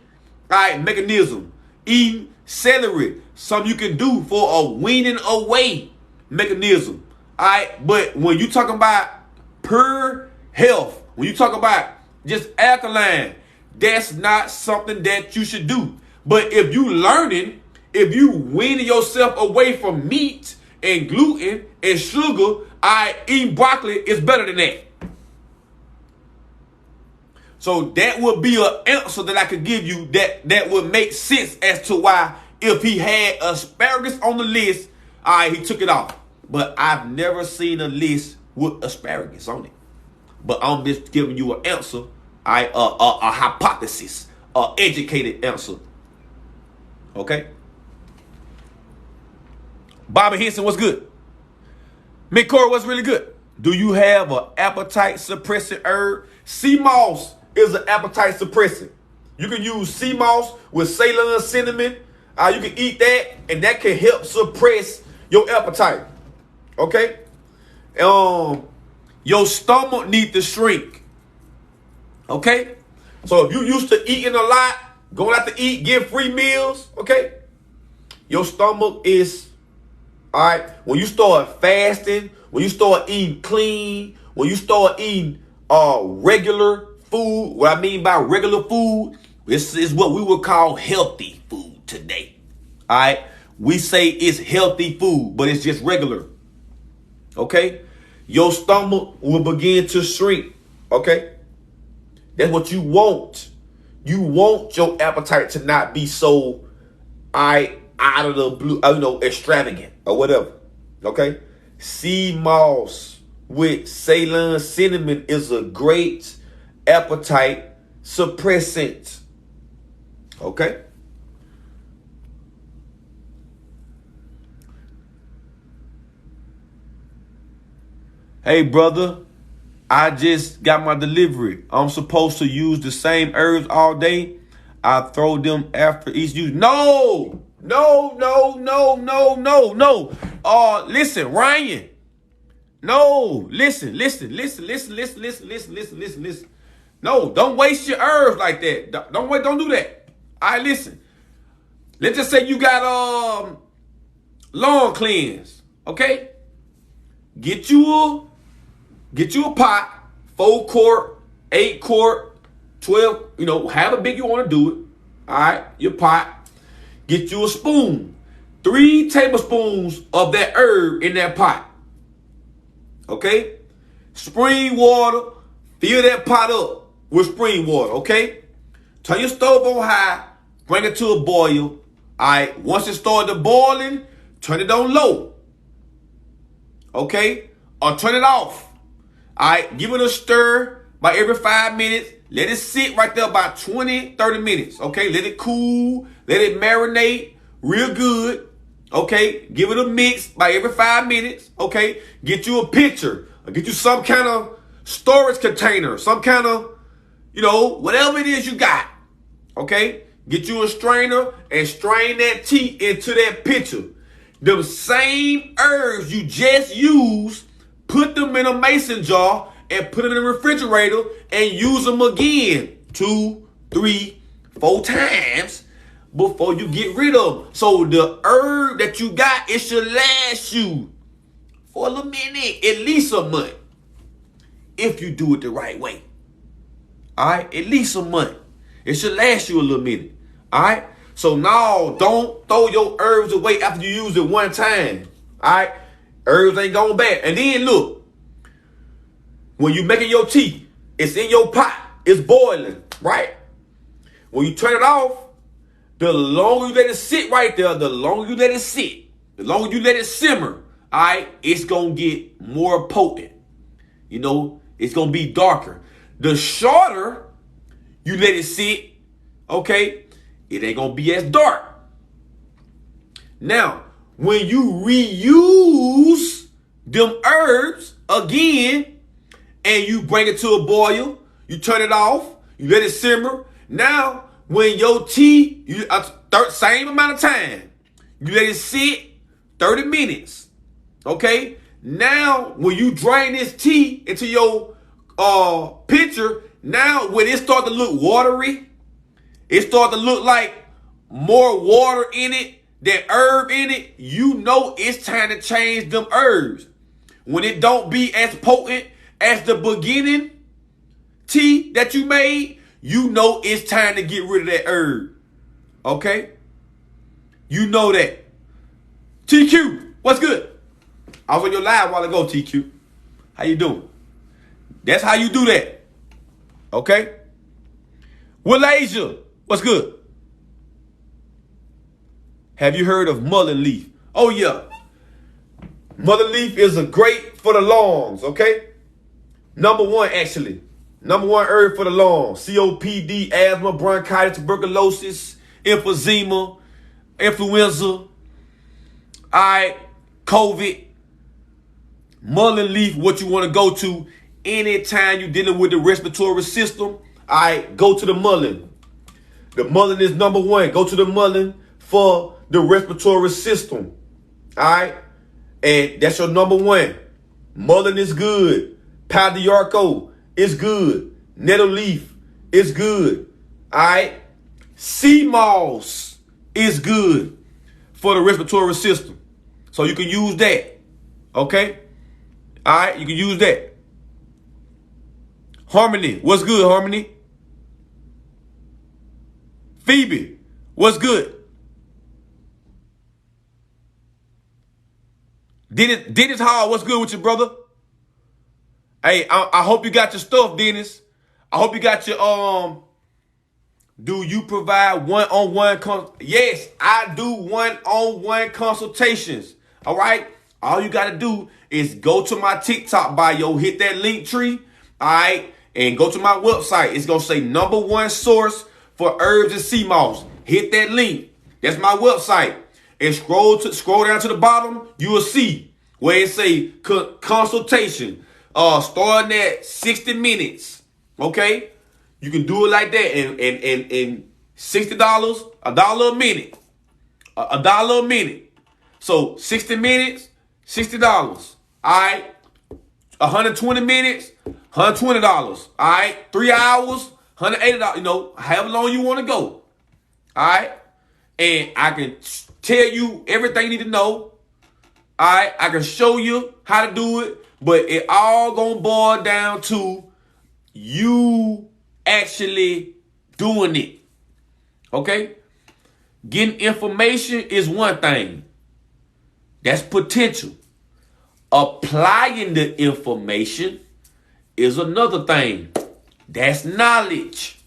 mechanism. Eating celery, something you can do for a weaning away mechanism. But when you talk about pure health, when you talk about just alkaline, that's not something that you should do. But if you weaning yourself away from meat and gluten and sugar, eating broccoli is better than that. So that would be an answer that I could give you that would make sense as to why if he had asparagus on the list, all right, he took it off. But I've never seen a list with asparagus on it. But I'm just giving you an answer, a hypothesis, an educated answer. Okay? Bobby Henson, what's good? McCoy, what's really good? Do you have an appetite suppressant herb? Sea moss is an appetite suppressant. You can use sea moss with Ceylon cinnamon. You can eat that, and that can help suppress your appetite. Okay? Your stomach needs to shrink. Okay? So if you used to eating a lot, going out to eat, get free meals, okay? Your stomach is, all right, when you start fasting, when you start eating clean, when you start eating regular food, what I mean by regular food, this is what we would call healthy food today. All right? We say it's healthy food, but it's just regular. Okay? Your stomach will begin to shrink. Okay? That's what you want. You want your appetite to not be so out of the blue, extravagant or whatever. Okay? Sea moss with Ceylon cinnamon is a great appetite suppressant. Okay? Hey, brother, I just got my delivery. I'm supposed to use the same herbs all day. I throw them after each use. No. Listen, Ryan. No, listen. No, don't waste your herbs like that. Don't do that. All right, listen. Let's just say you got lawn cleanse, okay? Get you a pot, 4 quart, 8 quart, 12, however big you want to do it. All right, your pot. Get you a spoon, 3 tablespoons of that herb in that pot. Okay? Spring water, fill that pot up with spring water, okay? Turn your stove on high, bring it to a boil. All right, once it started boiling, turn it on low. Okay? Or turn it off. All right, give it a stir by every 5 minutes. Let it sit right there about 20, 30 minutes. Okay, let it cool. Let it marinate real good. Okay, give it a mix by every 5 minutes. Okay, get you a pitcher. Or get you some kind of storage container. Some kind of, whatever it is you got. Okay, get you a strainer and strain that tea into that pitcher. The same herbs you just used, put them in a mason jar and put it in the refrigerator and use them again 2, 3, 4 times before you get rid of them. So the herb that you got, it should last you for a little minute, at least a month, if you do it the right way. All right, at least a month. It should last you a little minute. All right. So now don't throw your herbs away after you use it one time. All right. Herbs ain't going bad. And then look, when you making your tea, it's in your pot. It's boiling, right? When you turn it off, the longer you let it sit right there, the longer you let it sit, the longer you let it simmer, all right, it's going to get more potent. It's going to be darker. The shorter you let it sit, okay, it ain't going to be as dark. Now, when you reuse them herbs again and you bring it to a boil, you turn it off, you let it simmer. Now, when your tea, same amount of time, you let it sit 30 minutes. Okay? Now, when you drain this tea into your pitcher, now when it start to look watery, it start to look like more water in it, that herb in it, it's time to change them herbs. When it don't be as potent as the beginning tea that you made, it's time to get rid of that herb. Okay? You know that. TQ, what's good? I was on your live a while ago, TQ. How you doing? That's how you do that. Okay? Malaysia, what's good? Have you heard of mullein leaf? Oh, yeah. Mullein leaf is a great for the lungs, okay? Number one herb for the lungs. COPD, asthma, bronchitis, tuberculosis, emphysema, influenza, all right, COVID. Mullein leaf, what you want to go to anytime you're dealing with the respiratory system. All right, go to the mullein. The mullein is number one. Go to the mullein for the respiratory system. All right, and that's your number one. Mullein is good. Powder yarko is good. Nettle leaf is good. All right, sea moss is good for the respiratory system, so you can use that. Okay. All right, you can use that. Harmony, what's good, Harmony? Phoebe, what's good? Dennis Hall, what's good with you, brother? Hey, I hope you got your stuff, Dennis. I hope you got your do you provide one-on-one yes, I do one-on-one consultations. All right? All you got to do is go to my TikTok bio, hit that link tree, all right, and go to my website. It's going to say #1 source for herbs and sea moss. Hit that link. That's my website. And scroll down to the bottom, you will see where it say consultation, starting at 60 minutes, okay? You can do it like that, and $60, $1 a minute, $1 a minute. So 60 minutes, $60. All right. 120 minutes, $120. All right. 3 hours, $180. You know, however long you want to go. All right. And I can tell you everything you need to know. All right. I can show you how to do it, but it all gonna boil down to you actually doing it. Okay. Getting information is one thing. That's potential. Applying the information is another thing. That's knowledge.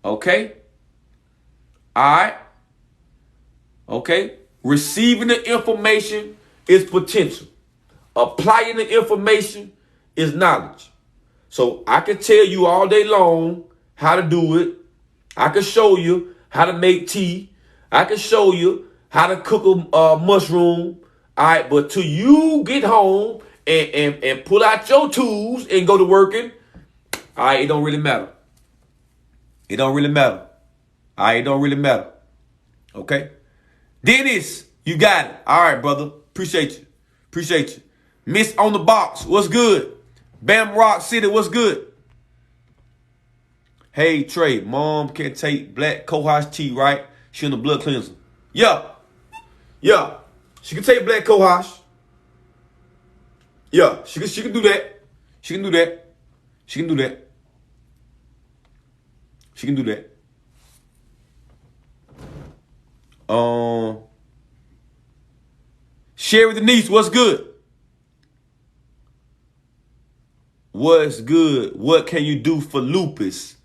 Okay? All right? Okay? Receiving the information is potential. Applying the information is knowledge. So I can tell you all day long how to do it. I can show you how to make tea. I can show you how to cook a mushroom. All right, but till you get home and pull out your tools and go to working, all right, it don't really matter. It don't really matter. All right, it don't really matter. Okay? Dennis, you got it. All right, brother. Appreciate you. Appreciate you. Miss on the box, what's good? Bam Rock City, what's good? Hey, Trey, mom can take black cohosh tea, right? She on the blood cleanser. Yeah. Yeah. She can take black cohosh. Yeah, she can do that. She can do that. She can do that. She can do that. Sherry Denise, what's good? What's good? What can you do for lupus?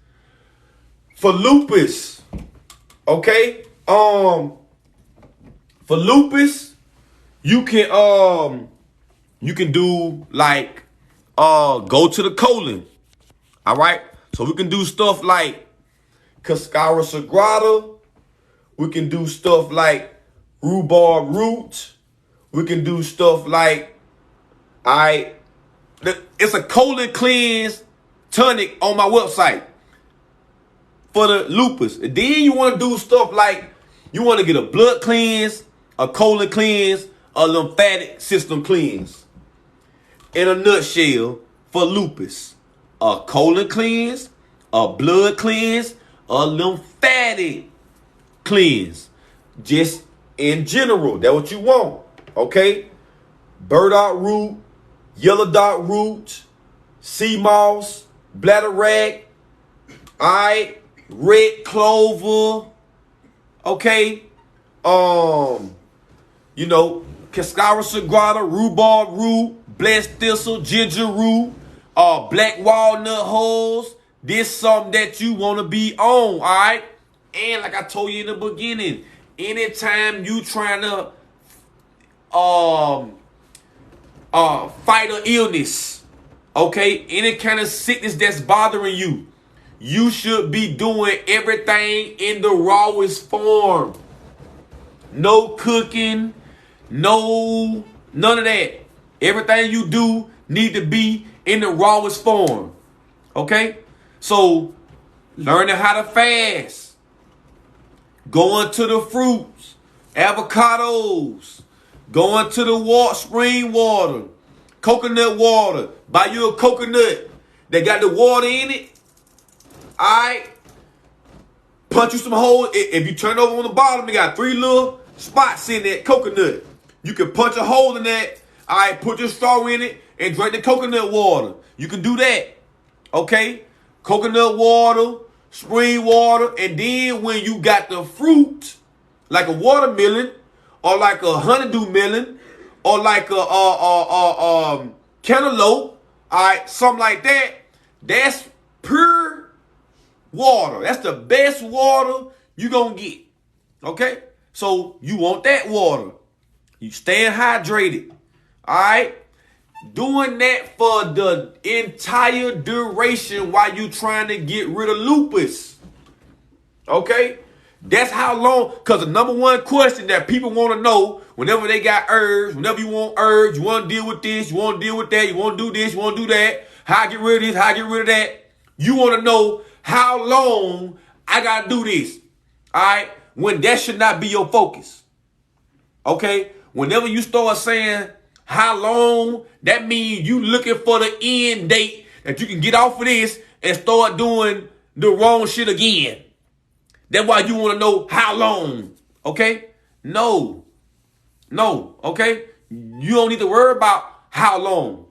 For lupus, okay? For lupus, you can do like go to the colon. All right? So we can do stuff like Cascara sagrada. We can do stuff like rhubarb root. We can do stuff like it's a colon cleanse tonic on my website for the lupus. And then you want to do stuff like you want to get a blood cleanse, a colon cleanse, a lymphatic system cleanse. In a nutshell, for lupus, a colon cleanse, a blood cleanse, a lymphatic cleanse. Just in general, that's what you want. Okay? Burdock root, yellow dot root, sea moss, bladderwrack, alright, red clover, okay, Cascara sagrada, rhubarb root, blessed thistle, ginger root, black walnut hulls, This something that you want to be on, all right? And like I told you in the beginning, anytime you trying to fight an illness, okay, any kind of sickness that's bothering you, you should be doing everything in the rawest form. No cooking, none of that. Everything you do need to be in the rawest form. Okay? So, learning how to fast. Going to the fruits, avocados, going to the spring water, coconut water. Buy you a coconut that got the water in it. Alright? Punch you some holes. If you turn over on the bottom, it got 3 little spots in that coconut. You can punch a hole in that. Alright, put your straw in it and drink the coconut water. You can do that. Okay? Coconut water, spring water, and then when you got the fruit, like a watermelon, or like a honeydew melon, or like a cantaloupe, alright, something like that, that's pure water. That's the best water you gonna get. Okay? So you want that water. You staying hydrated. Alright? Doing that for the entire duration while you trying to get rid of lupus. Okay? That's how long, because the number one question that people want to know whenever they got herbs, whenever you want herbs, you want to deal with this, you want to deal with that, you want to do this, you want to do that, how I get rid of this, how I get rid of that. You want to know how long I got to do this. All right? When that should not be your focus. Okay? Whenever you start saying how long, that means you looking for the end date that you can get off of this and start doing the wrong shit again. That's why you want to know how long. Okay? No, okay? You don't need to worry about how long.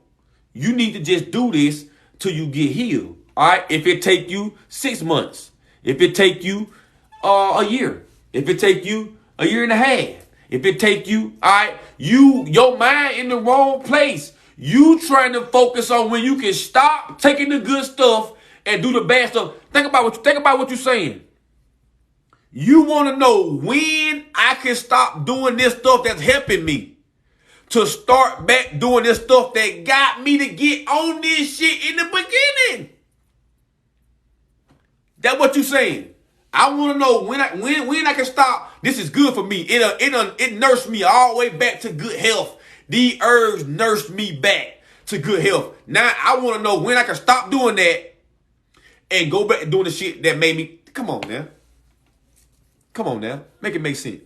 You need to just do this till you get healed. All right? If it take you 6 months, if it take you a year, if it take you a year and a half, if it take you, all right, your mind in the wrong place. You trying to focus on when you can stop taking the good stuff and do the bad stuff. Think about what you're saying. You want to know when I can stop doing this stuff that's helping me to start back doing this stuff that got me to get on this shit in the beginning. That's what you're saying. I want to know when I can stop. This is good for me. It nursed me all the way back to good health. These herbs nursed me back to good health. Now I want to know when I can stop doing that and go back to doing the shit that made me. Come on now. Make it make sense.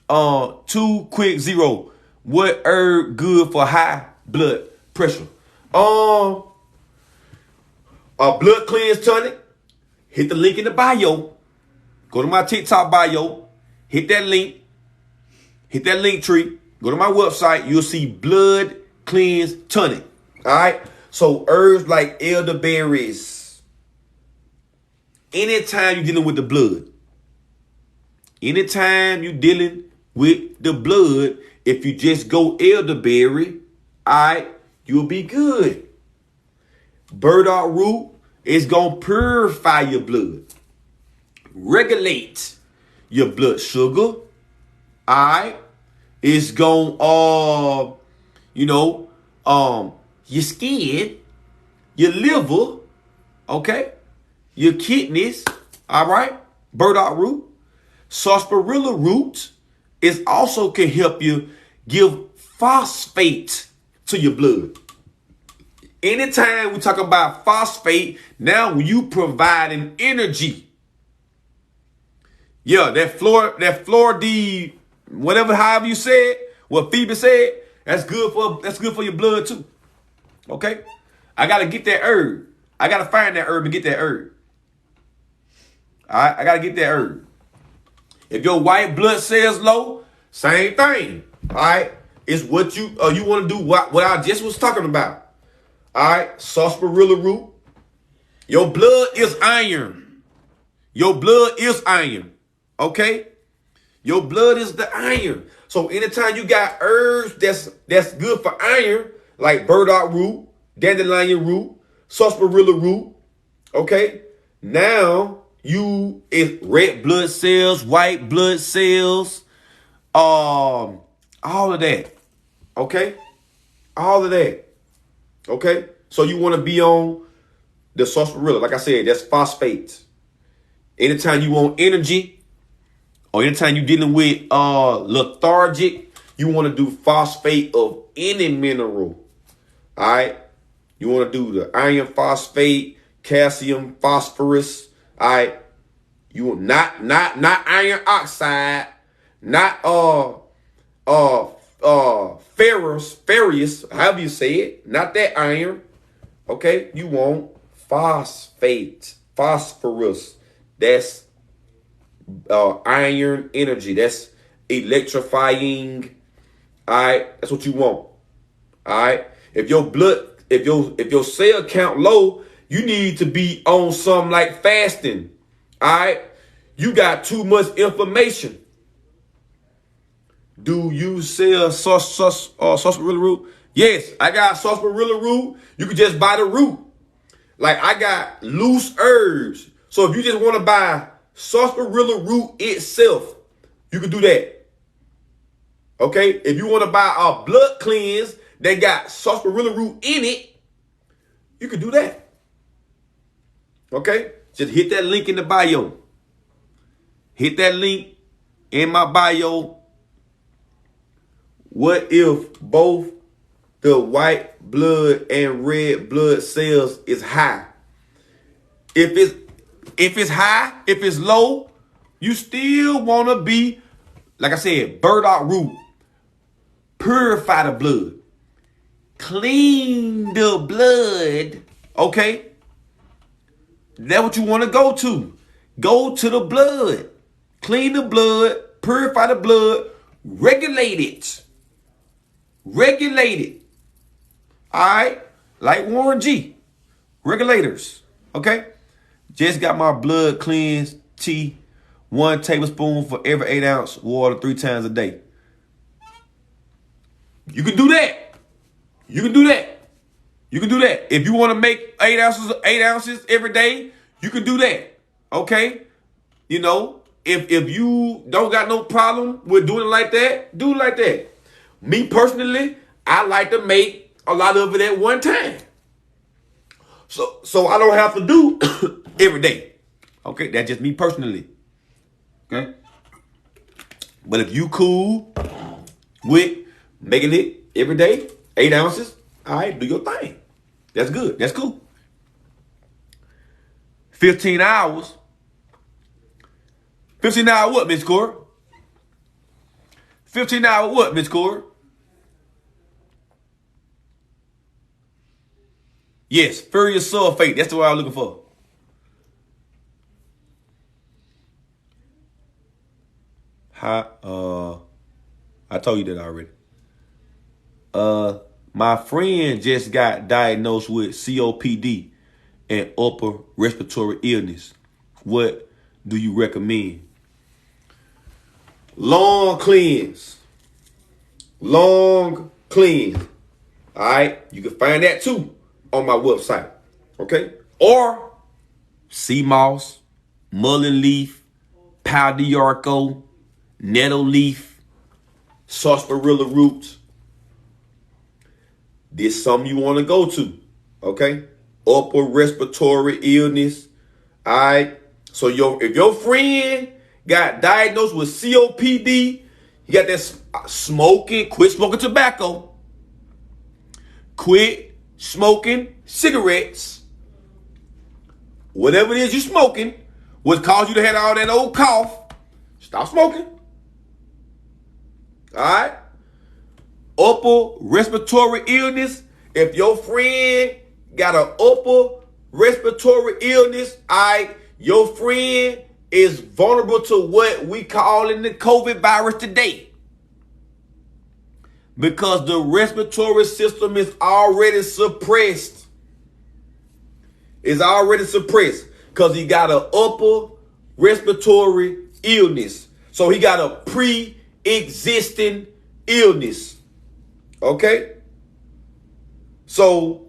2 quick 0. What herb good for high blood pressure? A blood cleanse tonic. Hit the link in the bio. Go to my TikTok bio. Hit that link. Hit that link tree. Go to my website. You'll see blood cleanse tonic. All right. So herbs like elderberries. Anytime you're dealing with the blood. Anytime you're dealing with the blood, if you just go elderberry, all right, you'll be good. Burdock root is going to purify your blood. Regulate your blood sugar. All right. It's going your skin, your liver, okay, your kidneys, all right, burdock root. Sarsaparilla root is also can help you give phosphate to your blood. Anytime we talk about phosphate, now when you providing energy. Yeah, that Flor-D, whatever, however you said, what Phoebe said, that's good for your blood too. Okay? I gotta get that herb. I gotta find that herb and get that herb. Alright, I gotta get that herb. If your white blood cells low, same thing. Alright? It's what you want to do what I just was talking about. Alright, sarsaparilla root. Your blood is iron. Your blood is iron. Okay? Your blood is the iron. So anytime you got herbs that's good for iron, like burdock root, dandelion root, sarsaparilla root. Okay. Now it's red blood cells, white blood cells, all of that. Okay. All of that. Okay. So you want to be on the sarsaparilla. Like I said, that's phosphates. Anytime you want energy or anytime you're dealing with lethargic, you want to do phosphate of any mineral. All right. You want to do the iron phosphate, calcium, phosphorus. All right. You will not iron oxide, not ferrous, however you say it, not that iron. Okay. You want phosphate, phosphorus. That's iron energy. That's electrifying. All right. That's what you want. All right. If your cell count low, you need to be on something like fasting. All right. You got too much information. Do you sell sarsaparilla root? Yes, I got sarsaparilla root. You can just buy the root. Like I got loose herbs. So if you just want to buy sarsaparilla root itself, you can do that. Okay? If you want to buy a blood cleanse that got sarsaparilla root in it, you can do that. Okay? Just hit that link in the bio. Hit that link in my bio. What if both the white blood and red blood cells is high? If it's high, if it's low, you still want to be, like I said, burdock root. Purify the blood. Clean the blood. Okay? That's what you want to go to. Go to the blood. Clean the blood. Purify the blood. Regulate it. Regulate it. All right? Like Warren G. Regulators. Okay? Just got my blood cleansed tea. 1 tablespoon for every 8 ounce water 3 times a day. You can do that. You can do that. You can do that. If you want to make 8 ounces every day, you can do that. Okay? You know, if you don't got no problem with doing it like that, do it like that. Me personally, I like to make a lot of it at one time. So I don't have to do every day. Okay? That's just me personally. Okay? But if you cool with making it every day, 8 ounces, all right, do your thing. That's good. That's cool. 15 hours. 15 hour what, Miss Cora? 15 hour what, Miss Cora? Yes, ferrous sulfate. That's the word I'm looking for. I told you that already. My friend just got diagnosed with COPD and upper respiratory illness. What do you recommend? Long cleanse. Long cleanse. All right. You can find that too on my website. Okay. Or sea moss, mullein leaf, pau d'arco, nettle leaf, sarsaparilla roots. This is something you want to go to. Okay. Upper respiratory illness. All right. So if your friend got diagnosed with COPD, you got that smoking, quit smoking tobacco. Quit smoking cigarettes. Whatever it is you smoking, what caused you to have all that old cough, stop smoking. All right? Upper respiratory illness. If your friend got an upper respiratory illness, all right, your friend is vulnerable to what we call in the COVID virus today. Because the respiratory system is already suppressed. It's already suppressed because he got an upper respiratory illness. So he got a pre-existing illness. Okay? So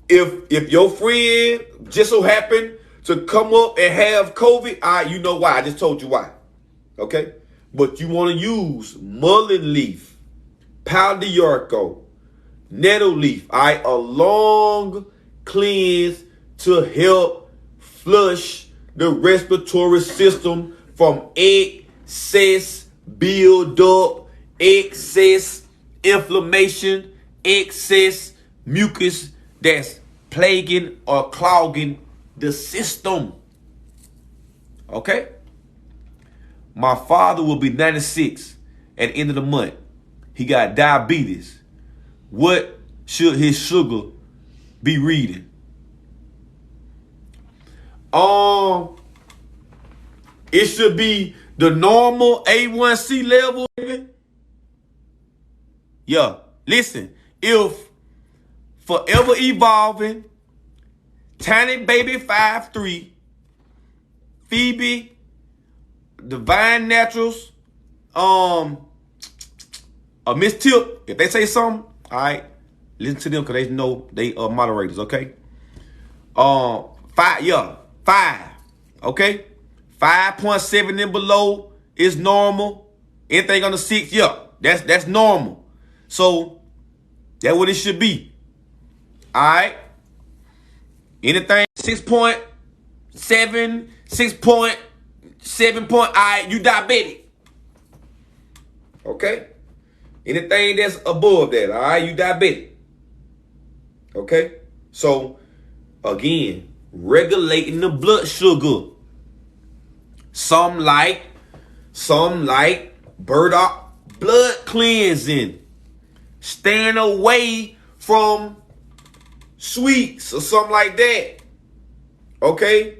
If your friend just so happened to come up and have COVID, you know why. I just told you why. Okay? But you want to use mullein leaf, pau d'arco, nettle leaf, a long cleanse to help flush the respiratory system from excess buildup, excess inflammation, excess mucus that's plaguing or clogging the system. Okay? My father will be 96 at the end of the month. He got diabetes. What should his sugar be reading? It should be the normal A1C level. Yeah, listen. If Forever Evolving, Tiny Baby 5'3", Phoebe, Divine Naturals, Miss Tip, if they say something, all right, listen to them because they know they are moderators, okay? 5, okay? 5.7 and below is normal. Anything under 6, that's normal. So that's what it should be. All right? Anything 6.7, 6.7 all right, you diabetic. Okay? Anything that's above that, all right, you diabetic. Okay? So, again, regulating the blood sugar. Some like burdock blood cleansing. Staying away from sweets or something like that. Okay?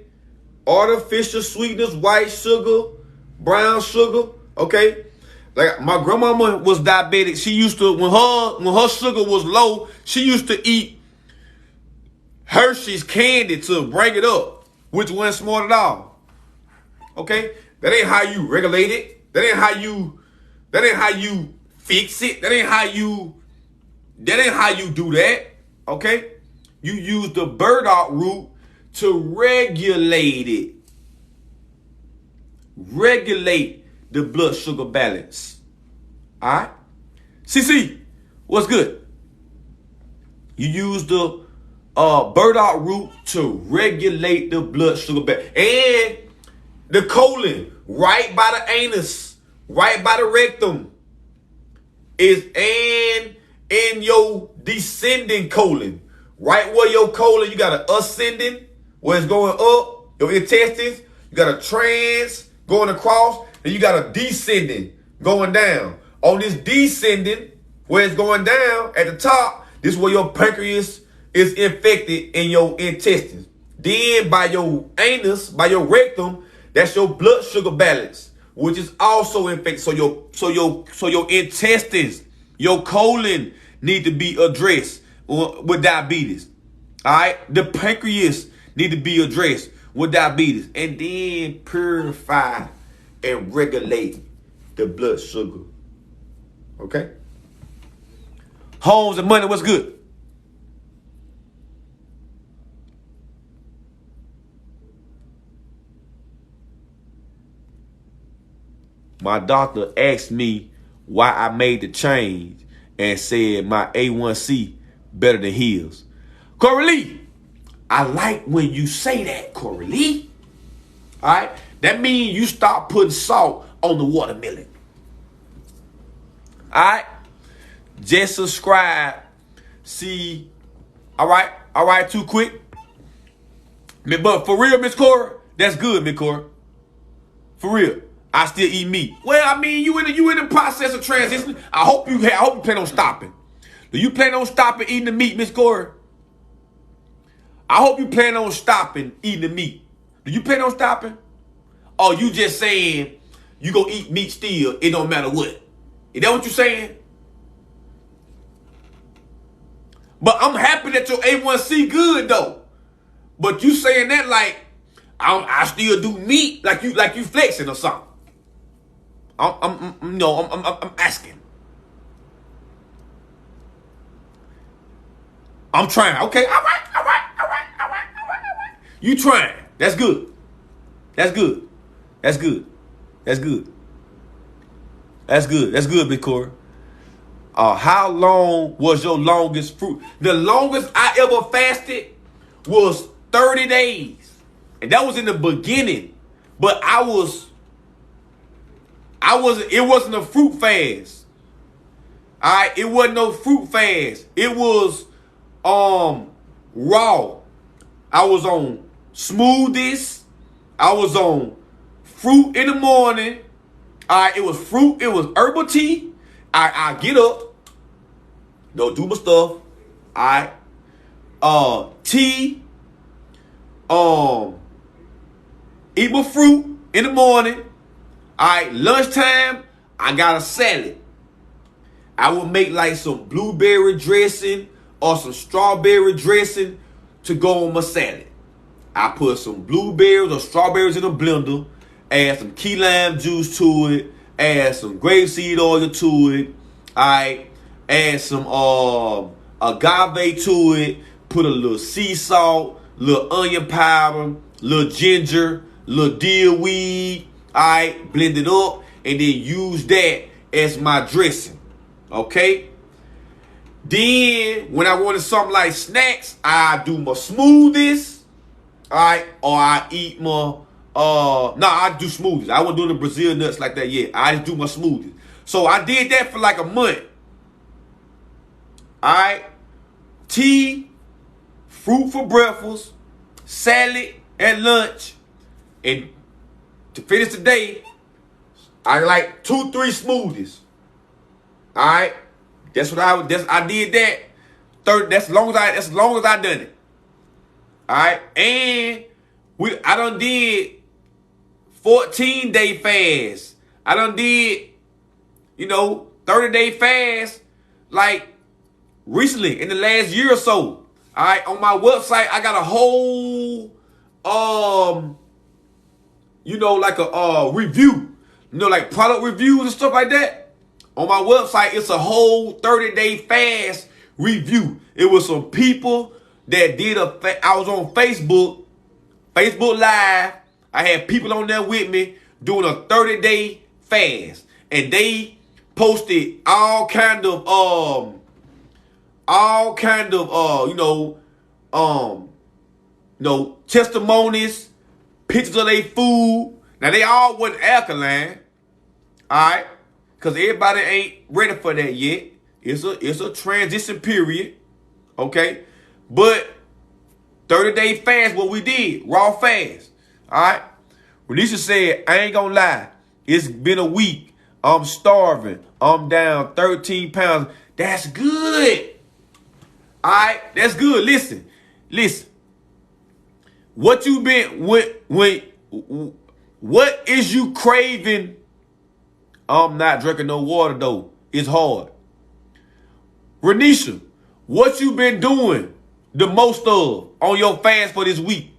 Artificial sweetness, white sugar, brown sugar. Okay? Like my grandmama was diabetic. She used to, when her sugar was low, she used to eat Hershey's candy to bring it up, which wasn't smart at all. Okay? That ain't how you regulate it. That ain't how you fix it. That ain't how you do that. Okay? You use the burdock root to regulate it. Regulate the blood sugar balance. All right? CC, what's good? You use the burdock root to regulate the blood sugar balance. And the colon, right by the anus, right by the rectum, is in your descending colon. Right where your colon, you got an ascending, where it's going up, your intestines. You got a trans going across, and you got a descending going down. On this descending, where it's going down at the top, this is where your pancreas is infected in your intestines. Then by your anus, by your rectum, that's your blood sugar balance, which is also infected. So your intestines, your colon need to be addressed with diabetes. All right? The pancreas need to be addressed with diabetes. And then purify and regulate the blood sugar. Okay? Homes and money, what's good? My doctor asked me why I made the change and said my A1C better than his. Corey Lee, I like when you say that, Corey Lee. All right? That means you stop putting salt on the watermelon. All right? Just subscribe. See, all right, too quick. But for real, Miss Cora, that's good, Miss Cora. For real. I still eat meat. Well, I mean, you in the process of transition. I hope you plan on stopping. Do you plan on stopping eating the meat, Miss Cora? I hope you plan on stopping eating the meat. Do you plan on stopping? Or you just saying you gonna eat meat still, it don't matter what? Is that what you saying? But I'm happy that your A1C good though. But you saying that like I still do meat, like you flexing or something. I'm asking. I'm trying. Okay, all right. You trying. That's good. That's good. That's good. That's good. That's good. That's good, Big Corey. How long was your longest fruit? The longest I ever fasted was 30 days. And that was in the beginning. But it wasn't a fruit fast. Alright, it wasn't no fruit fast. It was raw. I was on smoothies. I was on fruit in the morning. Alright, it was fruit, it was herbal tea. I get up, go do my stuff. Alright. Tea. Eat my fruit in the morning. Alright, lunchtime, I got a salad. I would make like some blueberry dressing or some strawberry dressing to go on my salad. I put some blueberries or strawberries in a blender, add some key lime juice to it, add some grapeseed oil to it. Alright, add some agave to it, put a little sea salt, little onion powder, little ginger, little dill weed. Alright, blend it up and then use that as my dressing. Okay? Then when I wanted something like snacks, I do my smoothies. Alright, or I eat my I do smoothies. I wasn't doing the Brazil nuts like that yet. I just do my smoothies. So I did that for like a month. Alright. Tea, fruit for breakfast, salad at lunch. And to finish the day, I like 2-3 smoothies. Alright. That's what I did that. That's as long as I done it. Alright. And I done did 14-day fast. I done did, 30-day fast, like recently in the last year or so. Alright, on my website, I got a whole, like a review, like product reviews and stuff like that. On my website, it's a whole 30-day fast review. It was some people that did I was on Facebook Live. I had people on there with me doing a 30-day fast. And they posted all kind of testimonies, pictures of their food. Now they all wasn't alkaline. Alright? Because everybody ain't ready for that yet. It's a transition period. Okay? But 30-day fast, what we did, raw fast. Alright? Renisha said, I ain't gonna lie. It's been a week. I'm starving. I'm down 13 pounds. That's good. Alright? That's good. Listen. What you been what is you craving? I'm not drinking no water though. It's hard. Renisha, what you been doing the most of on your fast for this week?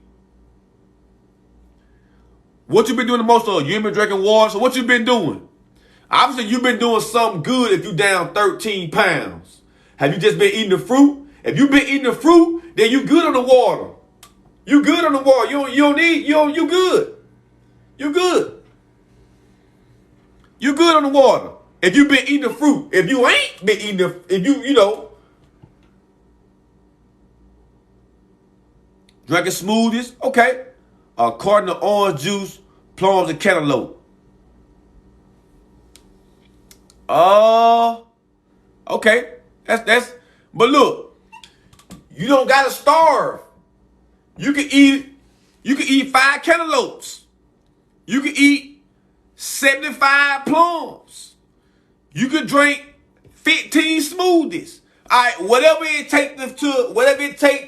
What you been doing the most of? You ain't been drinking water, so what you been doing? Obviously, you been doing something good if you down 13 pounds. Have you just been eating the fruit? If you been eating the fruit, then you good on the water. You good on the water. You good. You good. You good on the water. If you been eating the fruit. If you ain't been eating drinking smoothies, okay. A carton of orange juice, plums, and cantaloupe. Okay. But look, you don't gotta starve. You can eat 5 cantaloupes. You can eat 75 plums. You can drink 15 smoothies. All right, whatever it take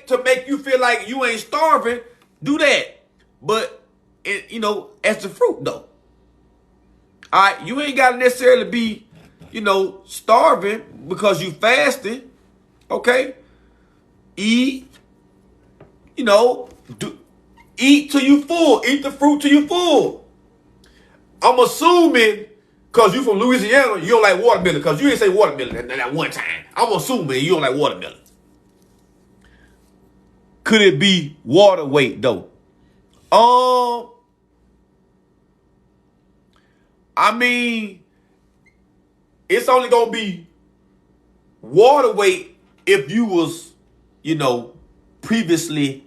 to make you feel like you ain't starving, do that. But as the fruit though. All right, you ain't gotta necessarily be, starving because you fasting. Okay, eat. Eat till you full. Eat the fruit till you full. I'm assuming, because you from Louisiana, you don't like watermelon, because you didn't say watermelon that one time. I'm assuming you don't like watermelon. Could it be water weight, though? I mean, it's only gonna be water weight if you was, previously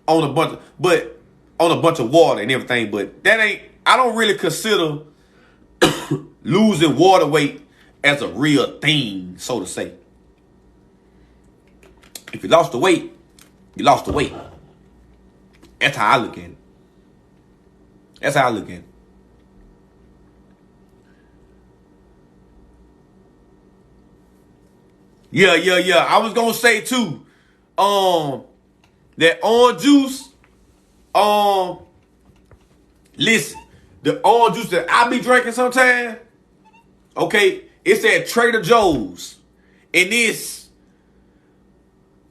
on a bunch of water and everything. But that ain't. I don't really consider losing water weight as a real thing, so to say. If you lost the weight, you lost the weight. That's how I look at it. That's how I look at it. Yeah. I was gonna say too, that orange juice, listen, the orange juice that I be drinking sometimes, okay, it's at Trader Joe's, and it's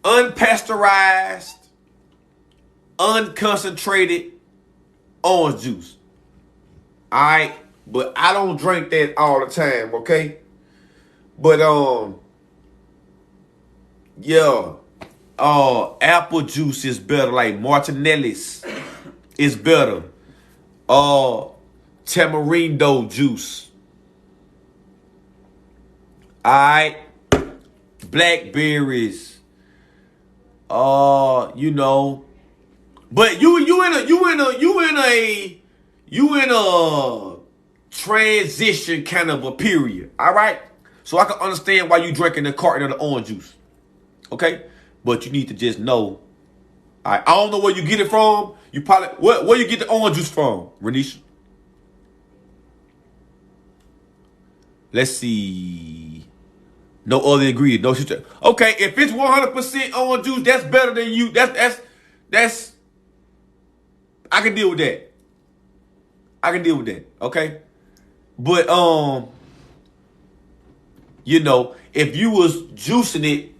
unpasteurized, unconcentrated orange juice. All right, but I don't drink that all the time, okay? But yeah, apple juice is better. Like Martinelli's is better. Tamarindo juice. Alright. Blackberries. But you in a transition kind of a period. Alright? So I can understand why you drinking a carton of the orange juice. Okay? But you need to just know. I don't know where you get it from. You probably where you get the orange juice from, Renisha? Let's see. No other ingredient, no sugar. Okay, if it's 100% orange juice, that's better than you. That's I can deal with that. Okay? But if you was juicing it,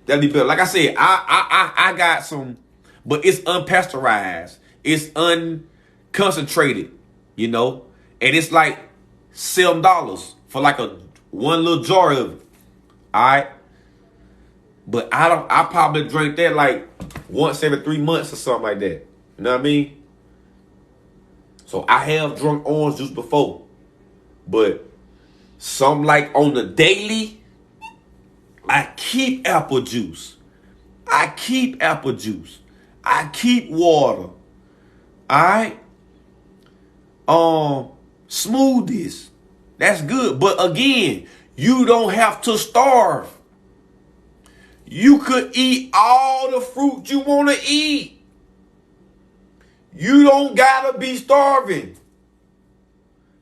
that'd be better. Like I said, I got some, but it's unpasteurized. It's unconcentrated, and it's like $7 for like one little jar of it. Alright. But I probably drink that like once every 3 months or something like that. You know what I mean? So I have drunk orange juice before. But something like on the daily, I keep apple juice. I keep water. Alright? Smoothies. That's good. But again, you don't have to starve. You could eat all the fruit you want to eat. You don't gotta be starving.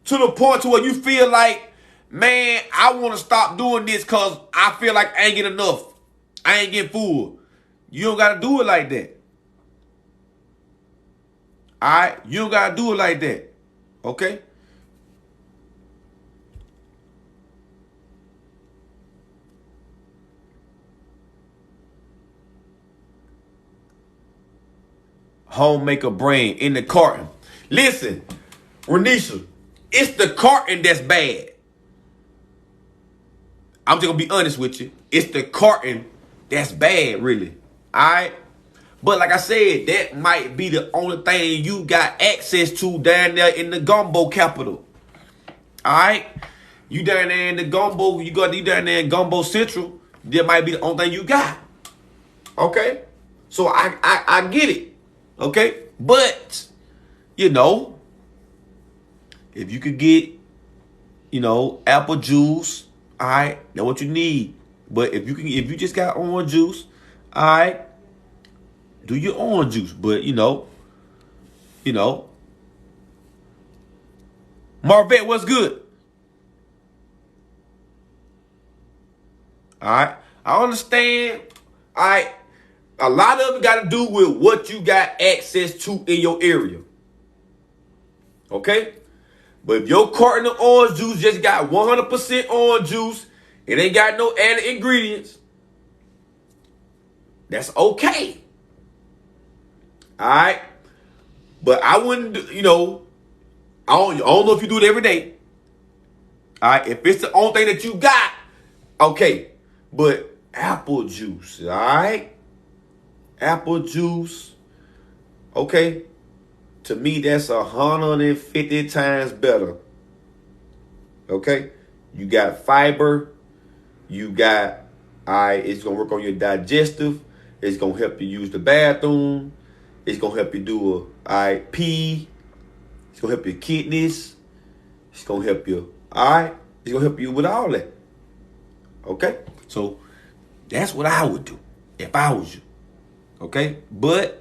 To the point to where you feel like, man, I want to stop doing this because I feel like I ain't getting enough. I ain't getting full. You don't got to do it like that. All right? You don't got to do it like that. Okay? Homemaker brand in the carton. Listen, Renisha, it's the carton that's bad. I'm just going to be honest with you. It's the carton that's bad, really. All right? But like I said, that might be the only thing you got access to down there in the gumbo capital. All right? You down there in the gumbo, you down there in Gumbo Central, that might be the only thing you got. Okay? So I get it. Okay? But, if you could get, apple juice, all right, that's what you need. But if you just got orange juice, all right, do your orange juice. But Marvette, what's good? All right, I understand. All right, a lot of it got to do with what you got access to in your area. Okay? But if your carton of orange juice just got 100% orange juice, it ain't got no added ingredients, that's okay. Alright? But I wouldn't, I don't know if you do it every day. Alright? If it's the only thing that you got, okay. But apple juice, alright? Apple juice, okay? To me, that's 150 times better. Okay? You got fiber. You got, it's going to work on your digestive. It's going to help you use the bathroom. It's going to help you do pee. It's going to help your kidneys. It's going to help you, It's going to help you with all that. Okay? So, that's what I would do if I was you. Okay? But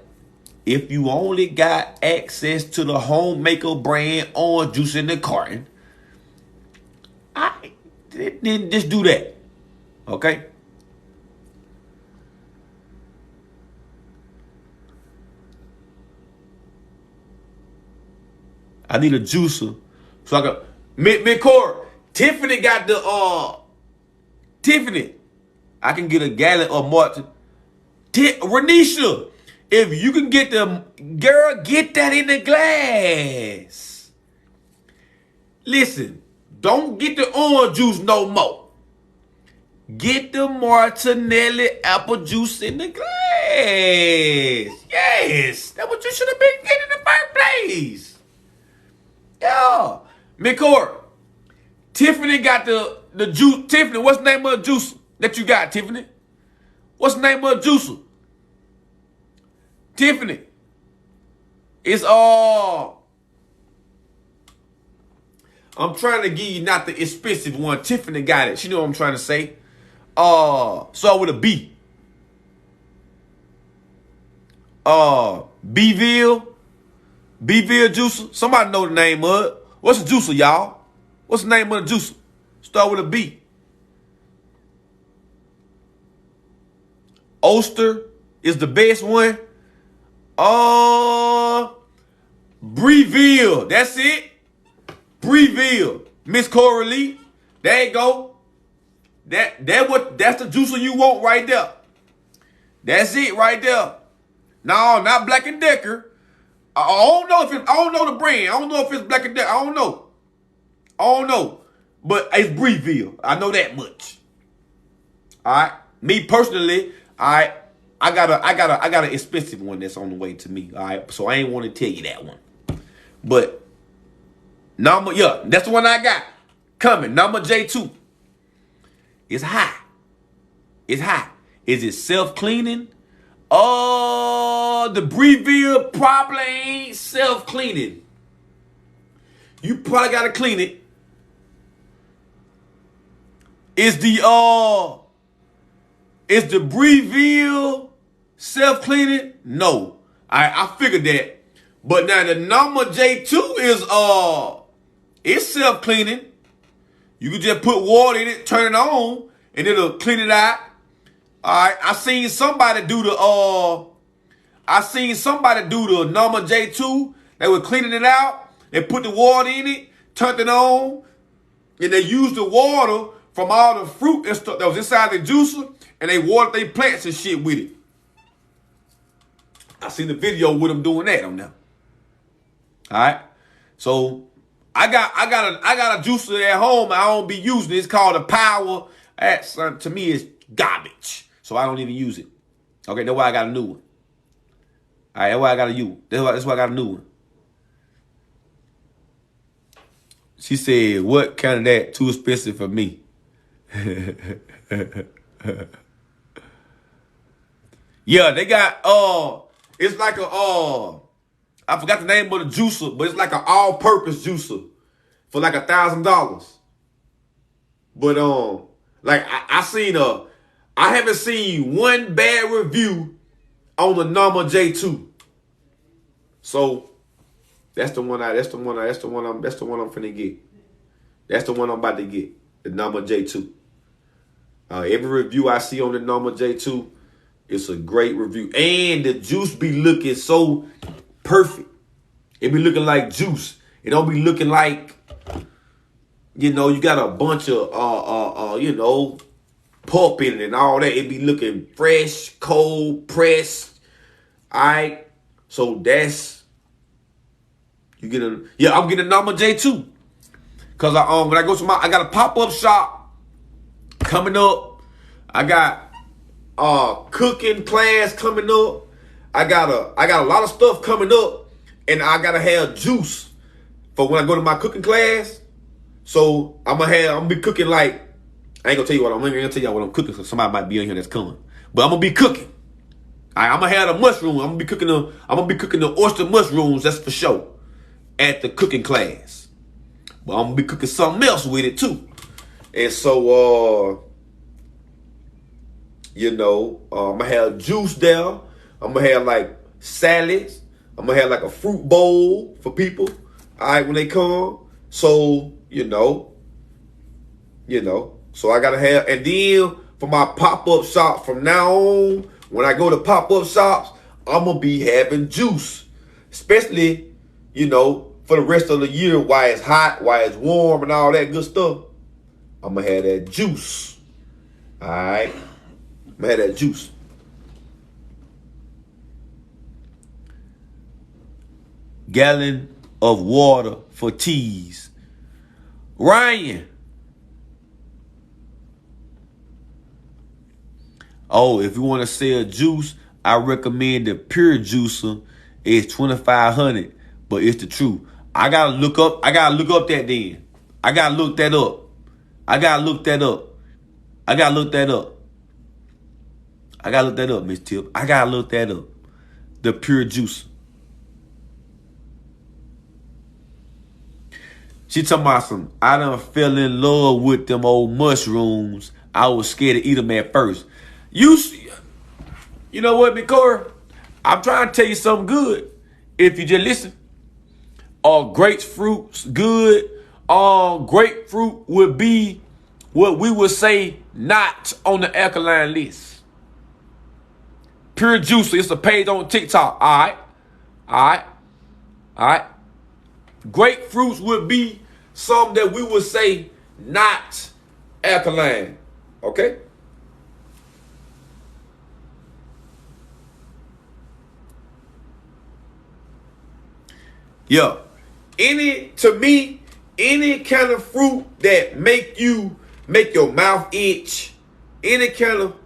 if you only got access to the Homemaker brand orange juice in the carton, then just do that. Okay? I need a juicer so I can. McCord, Tiffany got the Tiffany. I can get a gallon of Martin. Renisha, if you can get them, girl, get that in the glass. Listen, don't get the orange juice no more. Get the Martinelli apple juice in the glass. Yes, that's what you should have been getting in the first place. Yeah. McCord, Tiffany got the juice. Tiffany, what's the name of the juice that you got, Tiffany? What's the name of the juicer? Tiffany. It's I'm trying to give you not the expensive one. Tiffany got it. She know what I'm trying to say. Start with a B. Bville juicer. Somebody know the name of it. What's the juicer, y'all? What's the name of the juicer? Start with a B. Oster is the best one. Breville. That's it. Breville. Miss Coralie. There you go. That's the juicer you want right there. That's it right there. No, not Black and Decker. I don't know the brand. I don't know if it's Black and Decker. I don't know. But it's Breville. I know that much. All right. Me personally, I got an expensive one that's on the way to me. All right. So I ain't want to tell you that one. But that's the one I got coming. Number J2. It's high. It's high. Is it self-cleaning? The Breville probably ain't self-cleaning. You probably gotta clean it. Is the Breville self-cleaning? No. I figured that. But now the number J2 is it's self-cleaning. You can just put water in it, turn it on, and it'll clean it out. All right. I seen somebody do the number J2. They were cleaning it out. They put the water in it, turned it on, and they used the water from all the fruit and stuff that was inside the juicer, and they watered their plants and shit with it. I seen the video with them doing that on them. All right. So I got a juicer at home. I don't be using it. It's called a Power. To me, it's garbage. So I don't even use it. Okay, that's why I got a new one. All right, that's why I got a new. That's why I got a new one. She said, "What kind of that too expensive for me?" Yeah, they got it's like I forgot the name of the juicer, but it's like an all-purpose juicer for like $1,000. But like I haven't seen one bad review on the number J2. So that's the one I'm finna get. That's the one I'm about to get. The number J2. Every review I see on the number J2, it's a great review. And the juice be looking so perfect. It be looking like juice. It don't be looking like, you got a bunch of pulp in it and all that. It be looking fresh, cold, pressed. Alright. So that's I'm getting a number J2. Cause when I go to I got a pop-up shop coming up. I got cooking class coming up. I got a lot of stuff coming up. and I gotta have juice for when I go to my cooking class. So I'm gonna be cooking like, I ain't gonna tell you what I'm gonna tell y'all what I'm cooking, so somebody might be in here that's coming. But I'm gonna be cooking. I'm gonna have the mushroom. I'm gonna be cooking the oyster mushrooms. That's for sure at the cooking class. But I'm gonna be cooking something else with it too. And so, I'm gonna have juice there. I'm gonna have like salads. I'm gonna have like a fruit bowl for people. All right, when they come. So so I gotta have, and then for my pop-up shop from now on, when I go to pop-up shops, I'm gonna be having juice, especially for the rest of the year, while it's hot, while it's warm, and all that good stuff. I'm gonna have that juice. All right, I'm gonna have that juice. Gallon of water for teas. Ryan. Oh, if you want to sell juice, I recommend the Pure Juicer. It's $2,500, but it's the truth. I gotta look up that then. I gotta look that up. Miss Tip. I gotta look that up. The Pure Juicer. She talking about some, I done fell in love with them old mushrooms. I was scared to eat them at first. You know what, McCoy? I'm trying to tell you something good. If you just listen. Grapefruit's good. Grapefruit would be what we would say not on the alkaline list. Pure Juicer, it's a page on TikTok. All right. Grapefruits would be something that we would say not alkaline. Okay? Yeah. Any kind of fruit that make your mouth itch, any kind of,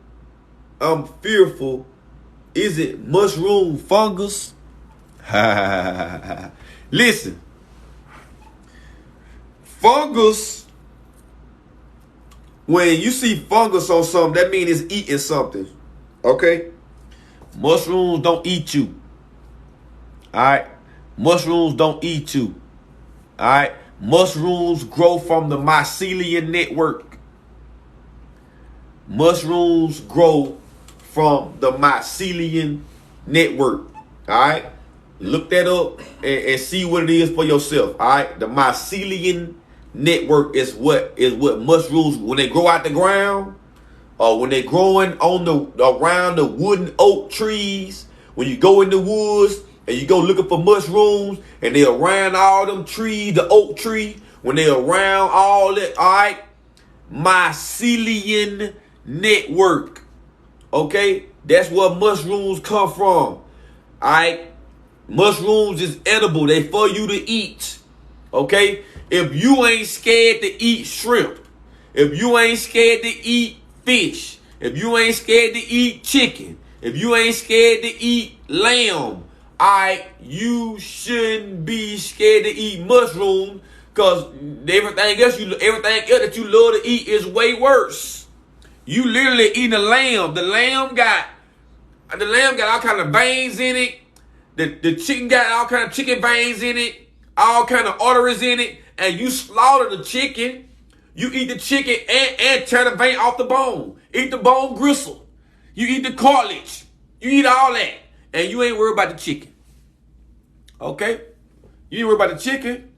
I'm fearful, is it mushroom fungus? Listen. Fungus, when you see fungus on something, that means it's eating something. Okay? Mushrooms don't eat you. Alright? Mushrooms don't eat you. Alright? Mushrooms grow from the mycelium network. Mushrooms grow from the mycelium network. Alright? Look that up and see what it is for yourself. Alright? The mycelium network is what mushrooms, when they grow out the ground, or when they're growing around the wooden oak trees, when you go in the woods and you go looking for mushrooms and they're around all them trees, the oak tree, when they're around all that, all right, mycelium network. Okay? That's where mushrooms come from. All right? Mushrooms is edible. They for you to eat. Okay? If you ain't scared to eat shrimp, if you ain't scared to eat fish, if you ain't scared to eat chicken, if you ain't scared to eat lamb, you shouldn't be scared to eat mushrooms, because everything else that you love to eat is way worse. You literally eating a lamb. The lamb got all kind of veins in it. The chicken got all kind of chicken veins in it, all kind of arteries in it. And you slaughter the chicken, you eat the chicken and tear the vein off the bone. Eat the bone gristle. You eat the cartilage. You eat all that. And you ain't worried about the chicken. Okay? You ain't worried about the chicken.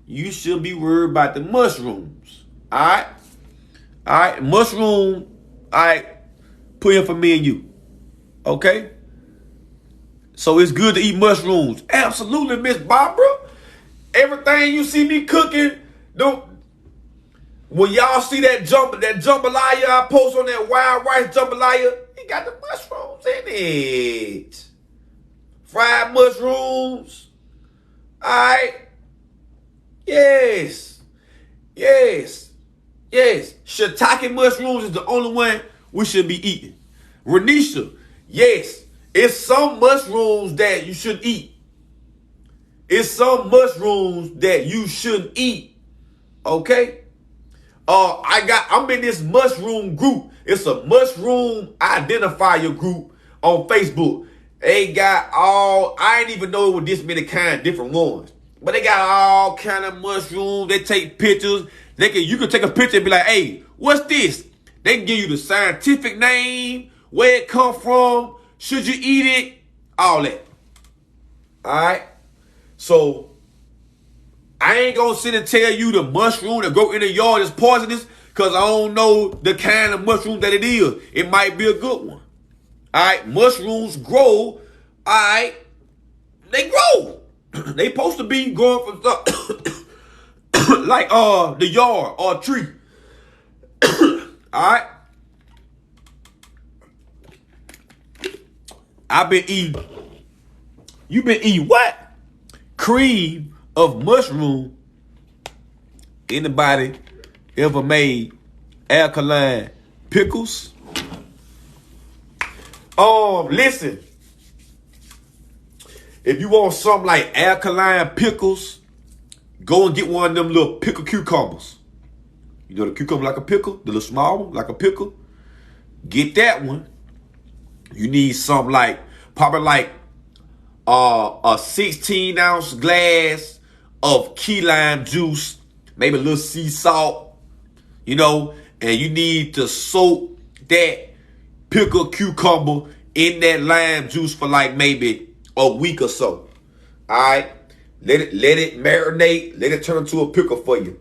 You should be worried about the mushrooms. Alright? Alright? Mushroom, alright, put in for me and you. Okay? So it's good to eat mushrooms. Absolutely, Miss Barbara. Everything you see me cooking, when y'all see that jambalaya I post on that wild rice jambalaya, it got the mushrooms in it. Fried mushrooms. Alright. Yes. Shiitake mushrooms is the only one we should be eating. Renisha, yes. It's some mushrooms that you should eat. it's some mushrooms that you shouldn't eat. Okay? I'm in this mushroom group. It's a mushroom identifier group on Facebook. They got I ain't even know it was this many kind of different ones. But they got all kind of mushrooms. They take pictures. You can take a picture and be like, hey, what's this? They can give you the scientific name, where it come from, should you eat it, all that. All right? So, I ain't gonna sit and tell you the mushroom that grow in the yard is poisonous because I don't know the kind of mushroom that it is. It might be a good one. All right? Mushrooms grow. All right? They grow. They supposed to be growing from stuff like the yard or a tree. All right? You been eating what? Cream of mushroom. Anybody ever made alkaline pickles? Listen. If you want something like alkaline pickles, go and get one of them little pickle cucumbers. You know the cucumber like a pickle? The little small one like a pickle? Get that one. You need something like, probably like a 16-ounce glass of key lime juice, maybe a little sea salt, and you need to soak that pickle cucumber in that lime juice for like maybe a week or so. All right? Let it marinate. Let it turn into a pickle for you.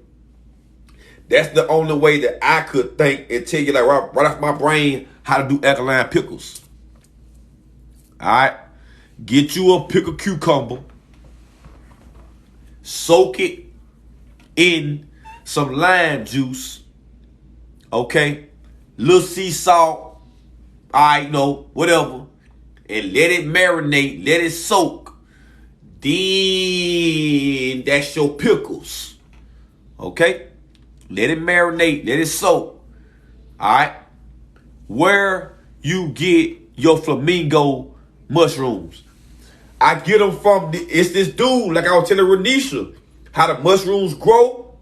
That's the only way that I could think and tell you, like, right off my brain, how to do alkaline pickles. All right? Get you a pickle cucumber. Soak it in some lime juice. Okay? Little sea salt. All right, whatever. And let it marinate. Let it soak. Then that's your pickles. Okay? Let it marinate. Let it soak. All right? Where you get your Flamingo mushrooms. I get them from, it's this dude, like I was telling Renisha, how the mushrooms grow.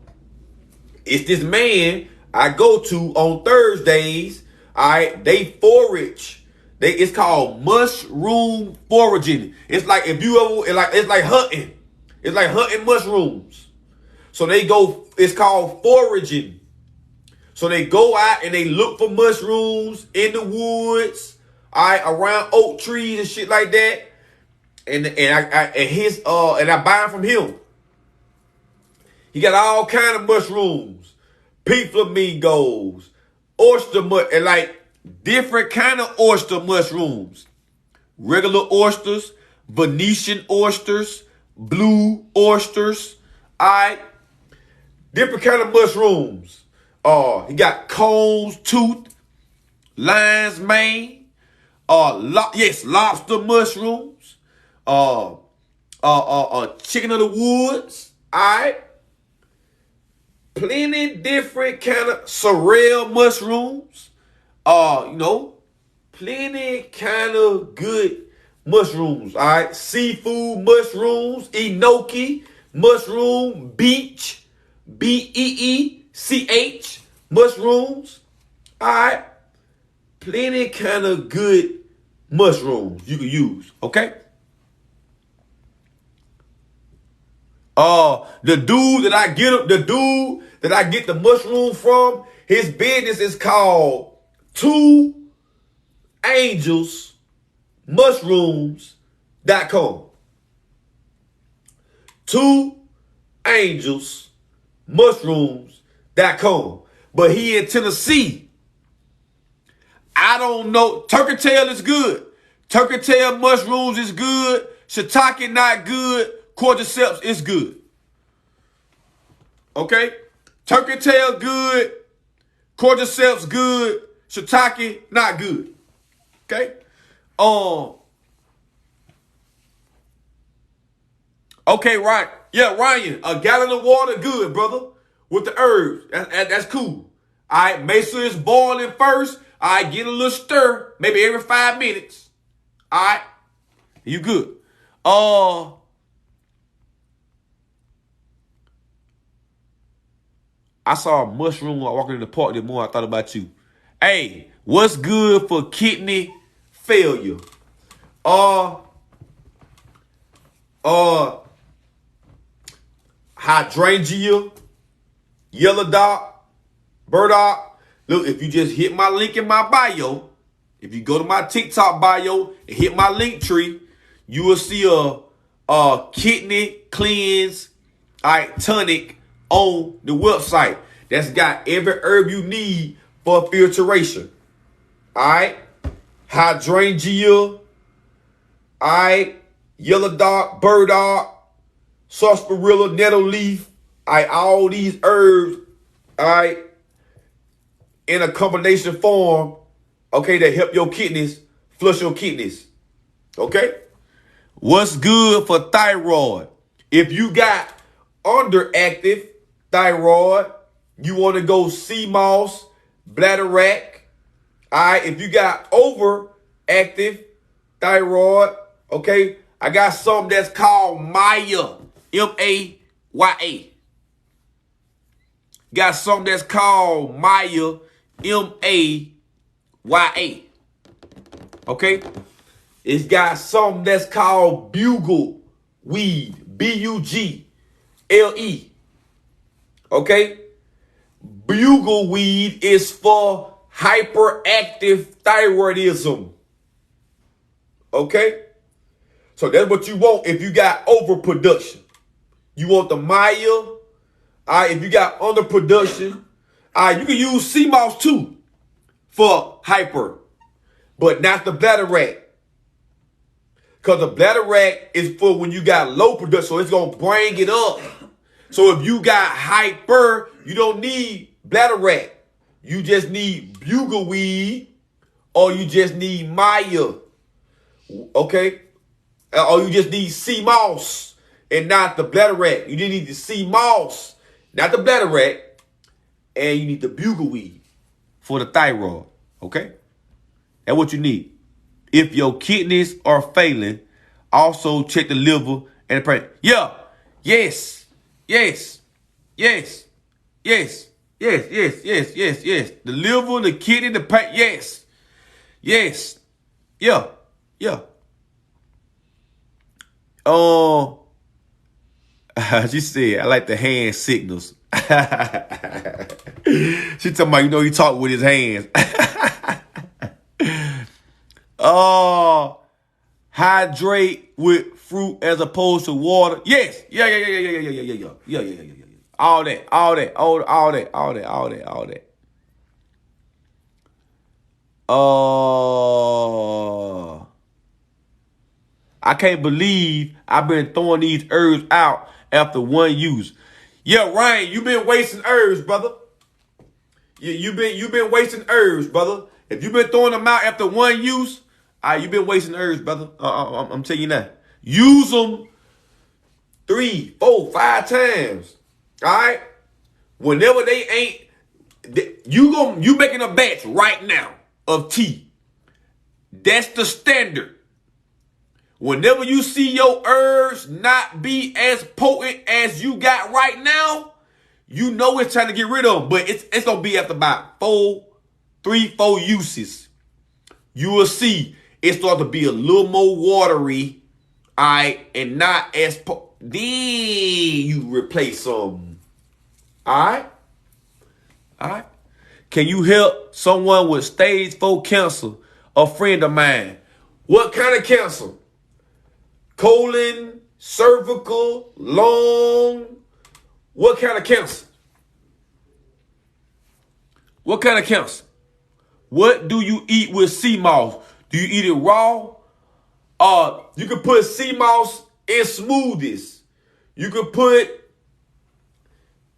It's this man I go to on Thursdays. All right? They forage. It's called mushroom foraging. It's like if you ever, it's like hunting. It's like hunting mushrooms. So it's called foraging. So they go out and they look for mushrooms in the woods, all right, around oak trees and shit like that. And I buy them from him. He got all kind of mushrooms, pink flamingos, and like different kind of oyster mushrooms. Regular oysters, Venetian oysters, blue oysters, all right? Different kind of mushrooms. He got Cole's tooth, lion's mane, lobster mushrooms, chicken of the woods, all right? Plenty different kind of sorrel mushrooms. Plenty kind of good mushrooms, all right? Seafood mushrooms, enoki mushroom, beech, BEECH mushrooms, all right? Plenty kind of good mushrooms you can use, okay? The dude that I get the mushroom from, his business is called 2 Angels Mushrooms.com. 2 Angels Mushrooms.com. But he in Tennessee. I don't know. Turkey tail is good. Turkey tail mushrooms is good. Shiitake not good. Cordyceps is good. Okay? Turkey tail good. Cordyceps good. Shiitake not good. Okay? Okay, right. Yeah, Ryan, a gallon of water, good, brother. With the herbs. That's cool. All right, make sure it's boiling first. All right, get a little stir, maybe every 5 minutes. All right, you good. I saw a mushroom while walking in the park this morning. I thought about you. Hey, what's good for kidney failure? Hydrangea, yellow dot, burdock. Look, if you just hit my link in my bio, if you go to my TikTok bio and hit my link tree, you will see a kidney cleanse, tonic on the website that's got every herb you need for filtration. All right, hydrangea, all right, yellow dot, burdock, sarsaparilla, nettle leaf, all these herbs, all right, in a combination form, okay, that help your kidneys, flush your kidneys, okay? What's good for thyroid? If you got underactive thyroid, you want to go sea moss, bladderwrack, all right? If you got overactive thyroid, okay, I got something that's called Maya, M-A-Y-A. Got something that's called Maya, M-A-Y-A. Okay? It's got something that's called bugle weed, B-U-G-L-E. Okay? Bugle weed is for hyperactive thyroidism. Okay? So that's what you want if you got overproduction. You want the Maya. All right, if you got underproduction, all right, you can use sea moss too for hyper, but not the bladderwrack. Because the bladderwrack is for when you got low production, so it's going to bring it up. So if you got hyper, you don't need bladderwrack. You just need bugleweed, or you just need Maya. Okay? Or you just need sea moss and not the bladderwrack. You need the sea moss, not the bladderwrack, and you need the bugleweed for the thyroid. Okay? That's what you need. If your kidneys are failing, also check the liver and the brain. Yeah. Yes. Yes. Yes. Yes. Yes. Yes. Yes. Yes. Yes. The liver, the kidney, the pancreas. Yes. Yes. Yeah. Yeah. She said, I like the hand signals. She talking about, he talk with his hands. Hydrate with fruit as opposed to water. Yes. Yeah. All that. I can't believe I've been throwing these herbs out after one use. Yeah, Ryan, you've been wasting herbs, brother. You've been wasting herbs, brother. If you've been throwing them out after one use, you've been wasting herbs, brother. I'm telling you now. Use them 3, 4, 5 times. All right? Whenever they ain't, you making a batch right now of tea. That's the standard. Whenever you see your herbs not be as potent as you got right now, you know it's trying to get rid of them. But it's going to be after about 3, 4 uses. You will see it start to be a little more watery, all right, and not as then you replace them. All right? All right? Can you help someone with stage 4 cancer? A friend of mine. What kind of cancer? Colon, cervical, lung. What kind of cancer? What kind of cancer? What do you eat with sea moss? Do you eat it raw? You can put sea moss in smoothies. You can put,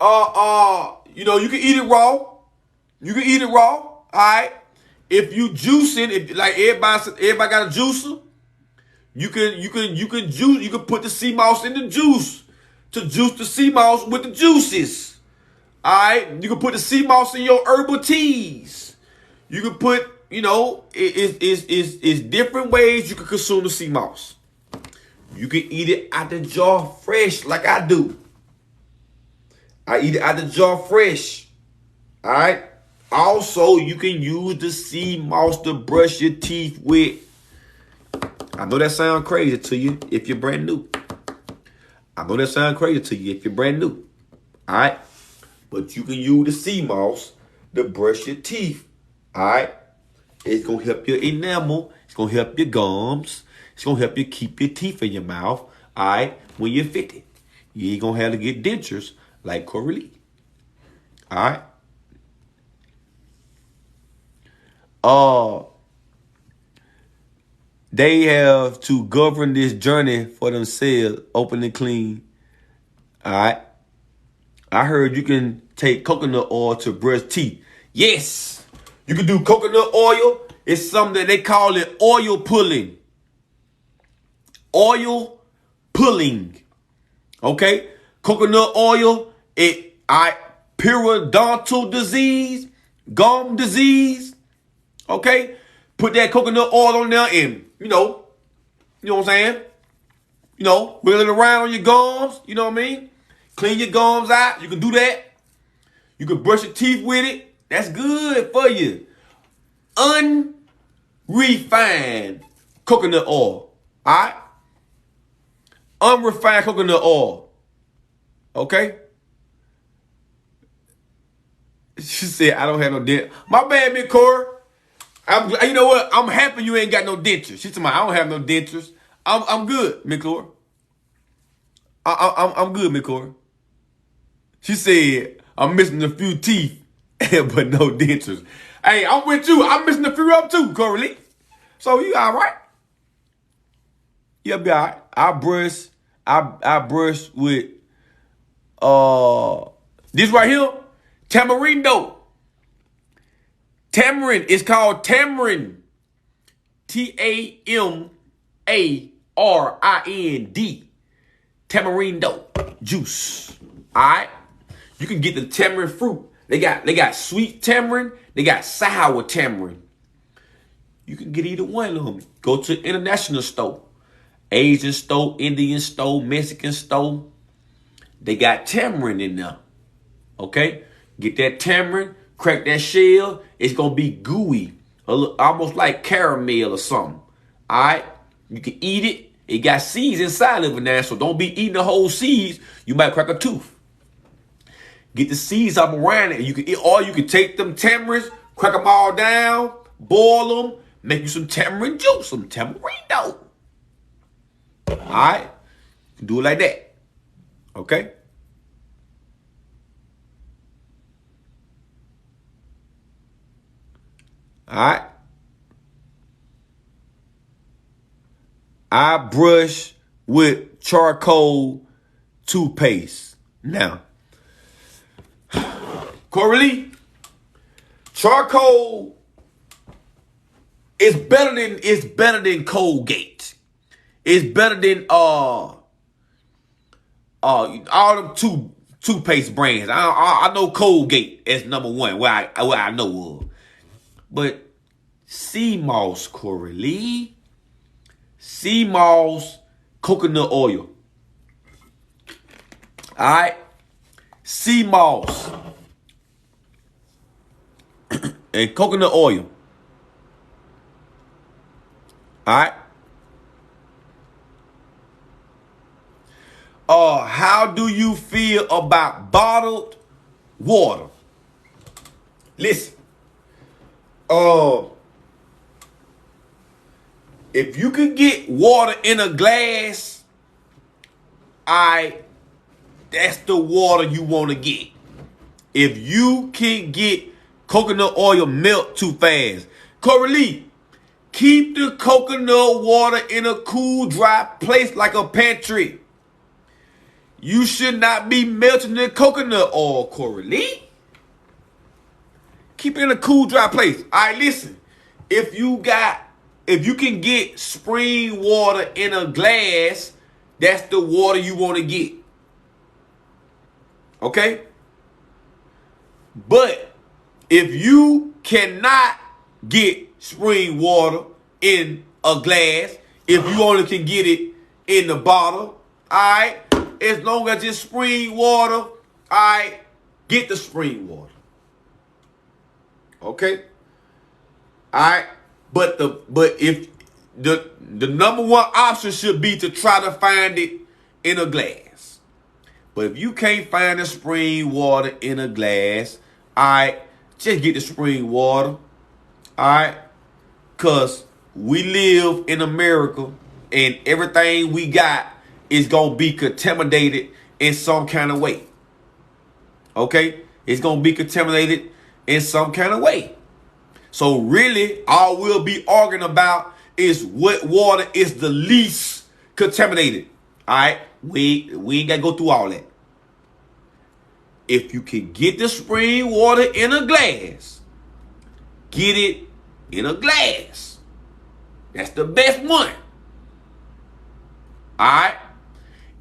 you can eat it raw. You can eat it raw. All right. If you juice it, if like everybody got a juicer, you can juice. You can put the sea moss in the juice to juice the sea moss with the juices. All right. You can put the sea moss in your herbal teas. You can put, it's different ways you can consume the sea moss. You can eat it out the jar fresh like I do. I eat it out the jar fresh. All right. Also, you can use the sea moss to brush your teeth with. I know that sounds crazy to you if you're brand new. I know that sounds crazy to you if you're brand new. All right. But you can use the sea moss to brush your teeth. All right. It's going to help your enamel. It's going to help your gums. It's going to help you keep your teeth in your mouth. All right. When you're 50. You ain't going to have to get dentures like Coralie. All right. They have to govern this journey for themselves, open and clean. All right. I heard you can take coconut oil to brush teeth. Yes. You can do coconut oil. It's something that they call it oil pulling. Oil pulling. Okay. Coconut oil. Periodontal disease. Gum disease. Okay. Put that coconut oil on there and, you know what I'm saying? Wiggle it around on your gums. You know what I mean? Clean your gums out. You can do that. You can brush your teeth with it. That's good for you. Unrefined coconut oil. All right? Unrefined coconut oil. Okay? She said, I don't have no dent. My bad, Miss Cora. You know what? I'm happy you ain't got no dentures. She said, I don't have no dentures. I'm good, Miss Cora. I'm good, Miss Cora. She said, I'm missing a few teeth, but no dentures. Hey, I'm with you. I'm missing a few up too, Coralie. So you all right? You'll be all right. I brush with this right here, tamarindo. Tamarind is called tamarind. Tamarind. Tamarindo juice. All right. You can get the tamarind fruit. They got sweet tamarind. They got sour tamarind. You can get either one of them. Go to international store, Asian store, Indian store, Mexican store. They got tamarind in there. Okay. Get that tamarind. Crack that shell. It's going to be gooey. Almost like caramel or something. All right. You can eat it. It got seeds inside of it now. So don't be eating the whole seeds. You might crack a tooth. Get the seeds up around it. You can eat, or you can take them tamarinds, crack them all down, boil them, make you some tamarind juice, some tamarindo. All right. Do it like that. Okay. All right. I brush with charcoal toothpaste. Now, Coralie, charcoal is better than Colgate. It's better than all them toothpaste brands. I know Colgate is number one where I know of. But sea moss, Coralie. Sea moss coconut oil. All right. Sea moss and coconut oil. All right. How do you feel about bottled water? Listen. If you could get water in a glass, that's the water you want to get. If you can get coconut oil melt too fast. Coralie, keep the coconut water in a cool, dry place like a pantry. You should not be melting the coconut oil, Coralie. Keep it in a cool, dry place. All right, listen. If you can get spring water in a glass, that's the water you want to get. Okay? But if you cannot get spring water in a glass, if you only can get it in the bottle, all right, as long as it's spring water, all right, get the spring water. Okay? All right? But if the number one option should be to try to find it in a glass. But if you can't find the spring water in a glass, all right, just get the spring water. All right? Because we live in America and everything we got is going to be contaminated in some kind of way. Okay? It's going to be contaminated in some kind of way. So really, all we'll be arguing about is what water is the least contaminated. All right? We ain't got to go through all that. If you can get the spring water in a glass, get it in a glass. That's the best one. All right?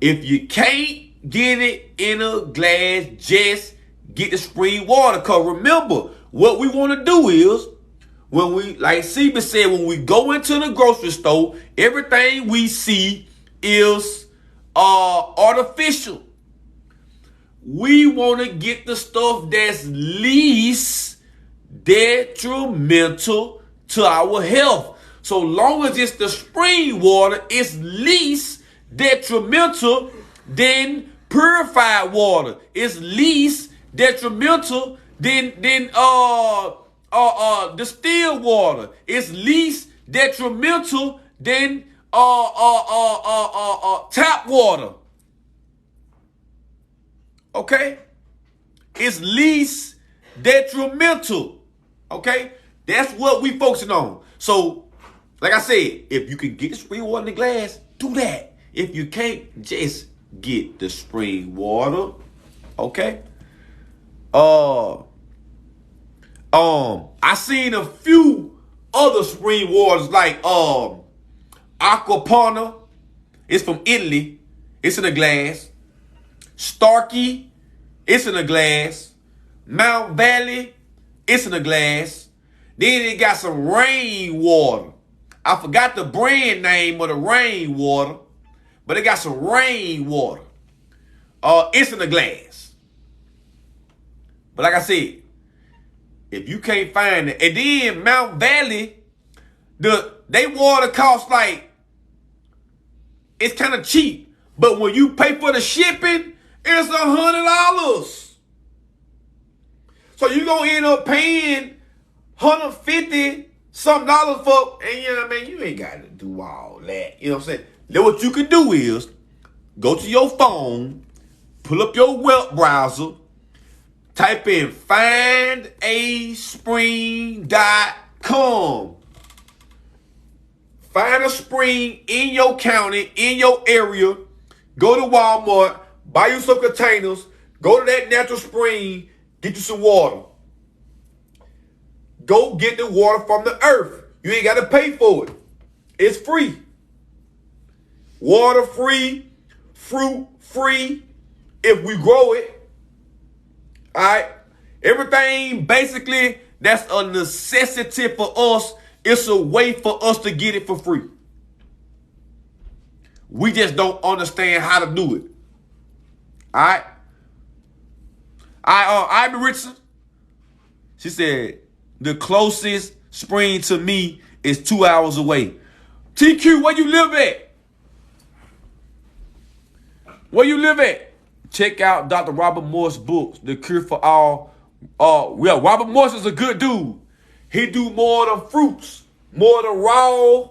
If you can't get it in a glass, just get the spring water. Because remember, what we want to do is, when we, like Seba said, when we go into the grocery store, everything we see is artificial. We want to get the stuff that's least detrimental to our health. So long as it's the spring water, it's least detrimental than purified water. It's least detrimental than distilled water. It's least detrimental than tap water. Okay? It's least detrimental. Okay? That's what we focusing on. So, like I said, if you can get the spring water in the glass, do that. If you can't, just get the spring water. Okay? I seen a few other spring waters like Aquapana. It's from Italy. It's in a glass. Starkey, it's in a glass. Mount Valley, it's in a glass. Then it got some rainwater. I forgot the brand name of the rainwater, but it got some rainwater. It's in a glass. But like I said, if you can't find it, and then Mount Valley, they water costs like, it's kind of cheap. But when you pay for the shipping, it's $100. So you're going to end up paying $150 something for, and you know what I mean? You ain't got to do all that. You know what I'm saying? Then what you can do is go to your phone, pull up your web browser, type in findaspring.com. Find a spring in your county, in your area. Go to Walmart, buy you some containers, go to that natural spring, get you some water. Go get the water from the earth. You ain't got to pay for it. It's free. Water free, fruit free, if we grow it. All right? Everything basically that's a necessity for us, it's a way for us to get it for free. We just don't understand how to do it. All right? Ivy Richardson, she said, the closest spring to me is 2 hours away. TQ, where you live at? Where you live at? Check out Dr. Robert Morse's books, The Cure for All. Robert Morse is a good dude. He do more of the fruits, more of the raw,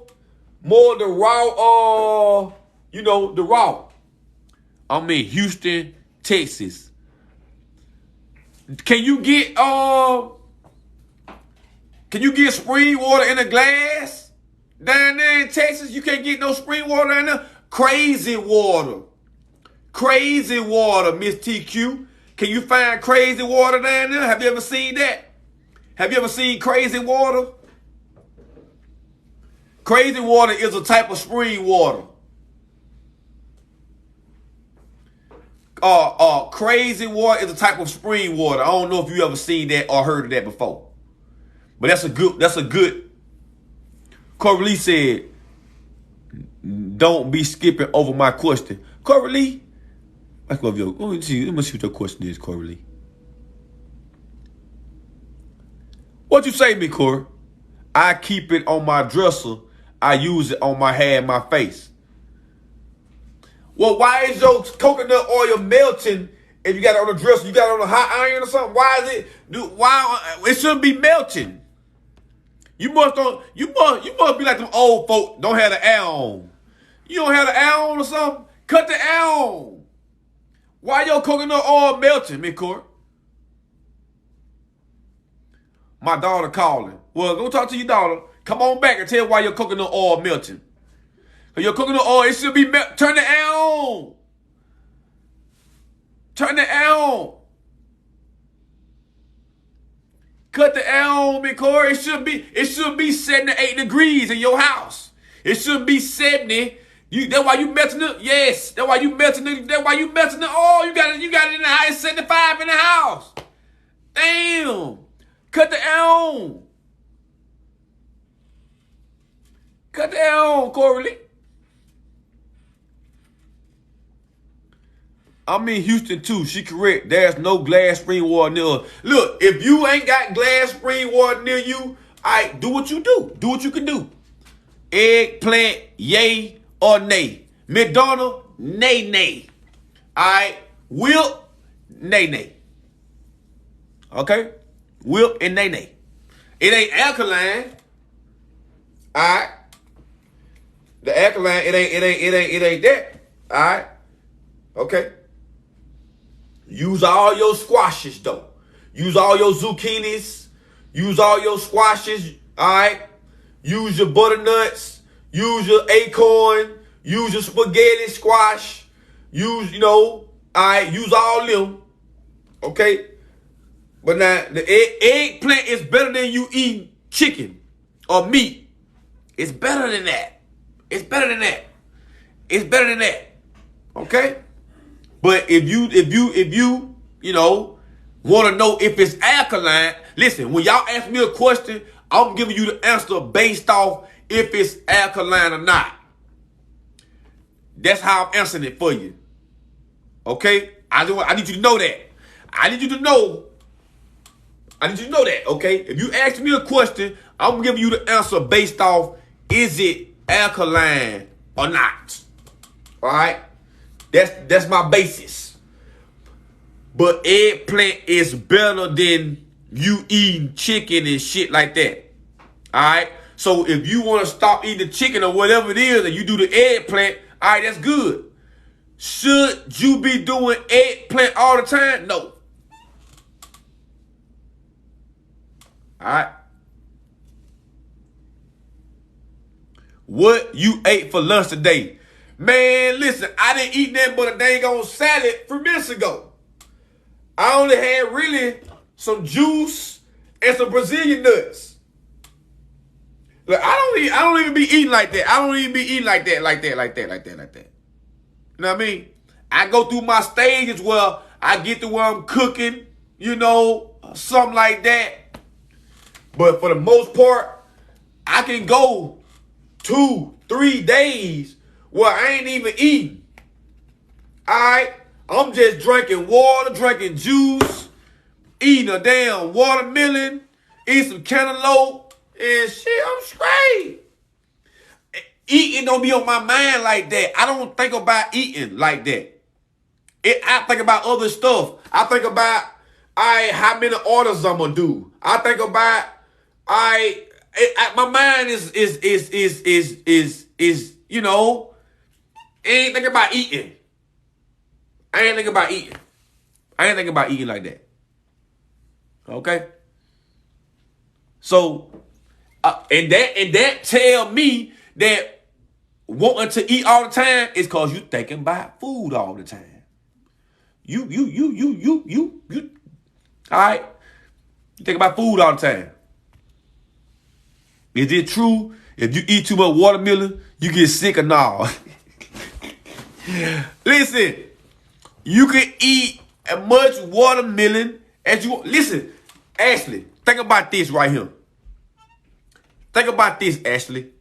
the raw. I'm in Houston, Texas. Can you get spring water in a glass down there in Texas? You can't get no spring water down there. Crazy water, Miss TQ. Can you find crazy water down there? Have you ever seen that? Have you ever seen crazy water? Crazy water is a type of spring water. Crazy water is a type of spring water. I don't know if you ever seen that or heard of that before. But that's a good. Corey Lee said, don't be skipping over my question. Corey Lee, Let me see what your question is, Corey Lee. What you say to me, Corey? I keep it on my dresser. I use it on my hand, my face. Well, why is your coconut oil melting if you got it on the dresser? You got it on a hot iron or something? Why is it? Why it shouldn't be melting? You must be like them old folk. Don't have the air on. You don't have the air on or something? Cut the air on. Why your coconut oil melting, Miss Corey? My daughter calling. Well, go talk to your daughter. Come on back and tell why your coconut oil melting. Cause your coconut oil, it should be turn the air on. Turn the air on. Cut the air on, Miss Corey. It should be 78 degrees in your house. It shouldn't be 70. That's why you melting it. Yes, that's why you melting it. That's why you melting it. Oh, you got it in the house. It's 75 in the house. Damn. Cut the air on. Cut the air on, Corey Lee. I'm in Houston too. She correct. There's no glass spring water near us. Look, if you ain't got glass spring water near you, do what you do. Do what you can do. Eggplant, yay or nay. McDonald, nay, nay. Whip, nay, nay. Okay? Whip and nay, nay. It ain't alkaline. The alkaline, it ain't that. Alright? Okay? Use all your squashes though. Use all your zucchinis. Use all your squashes. Alright? Use your butternuts. Use your acorn. Use your spaghetti squash. Use, use all them. Okay? But now, the eggplant is better than you eating chicken or meat. It's better than that. It's better than that. It's better than that. Okay? But if you want to know if it's alkaline, listen, when y'all ask me a question, I'm giving you the answer based off if it's alkaline or not. That's how I'm answering it for you. Okay? I need you to know that. I need you to know that, okay? If you ask me a question, I'm giving you the answer based off is it alkaline or not. All right? That's my basis. But eggplant is better than you eating chicken and shit like that. All right? So if you want to stop eating the chicken or whatever it is and you do the eggplant, all right, that's good. Should you be doing eggplant all the time? No. All right. What you ate for lunch today? Man, listen, I didn't eat nothing but a dang on salad 3 minutes ago. I only had really some juice and some Brazilian nuts. Look, I don't even be eating like that. I don't even be eating like that. You know what I mean? I go through my stages where I get to where I'm cooking, something like that. But for the most part, I can go 2-3 days where I ain't even eating. All right? I'm just drinking water, drinking juice, eating a damn watermelon, eating some cantaloupe, and shit, I'm straight. Eating don't be on my mind like that. I don't think about eating like that. I think about other stuff. I think about how many orders I'm gonna do. I think about my mind is ain't thinking about eating. I ain't thinking about eating like that. Okay? So, and that tell me that wanting to eat all the time is cause you thinking about food all the time. You. All right? You think about food all the time. Is it true if you eat too much watermelon, you get sick or not? Listen, you can eat as much watermelon as you want. Listen, Ashley, think about this right here. Think about this, Ashley.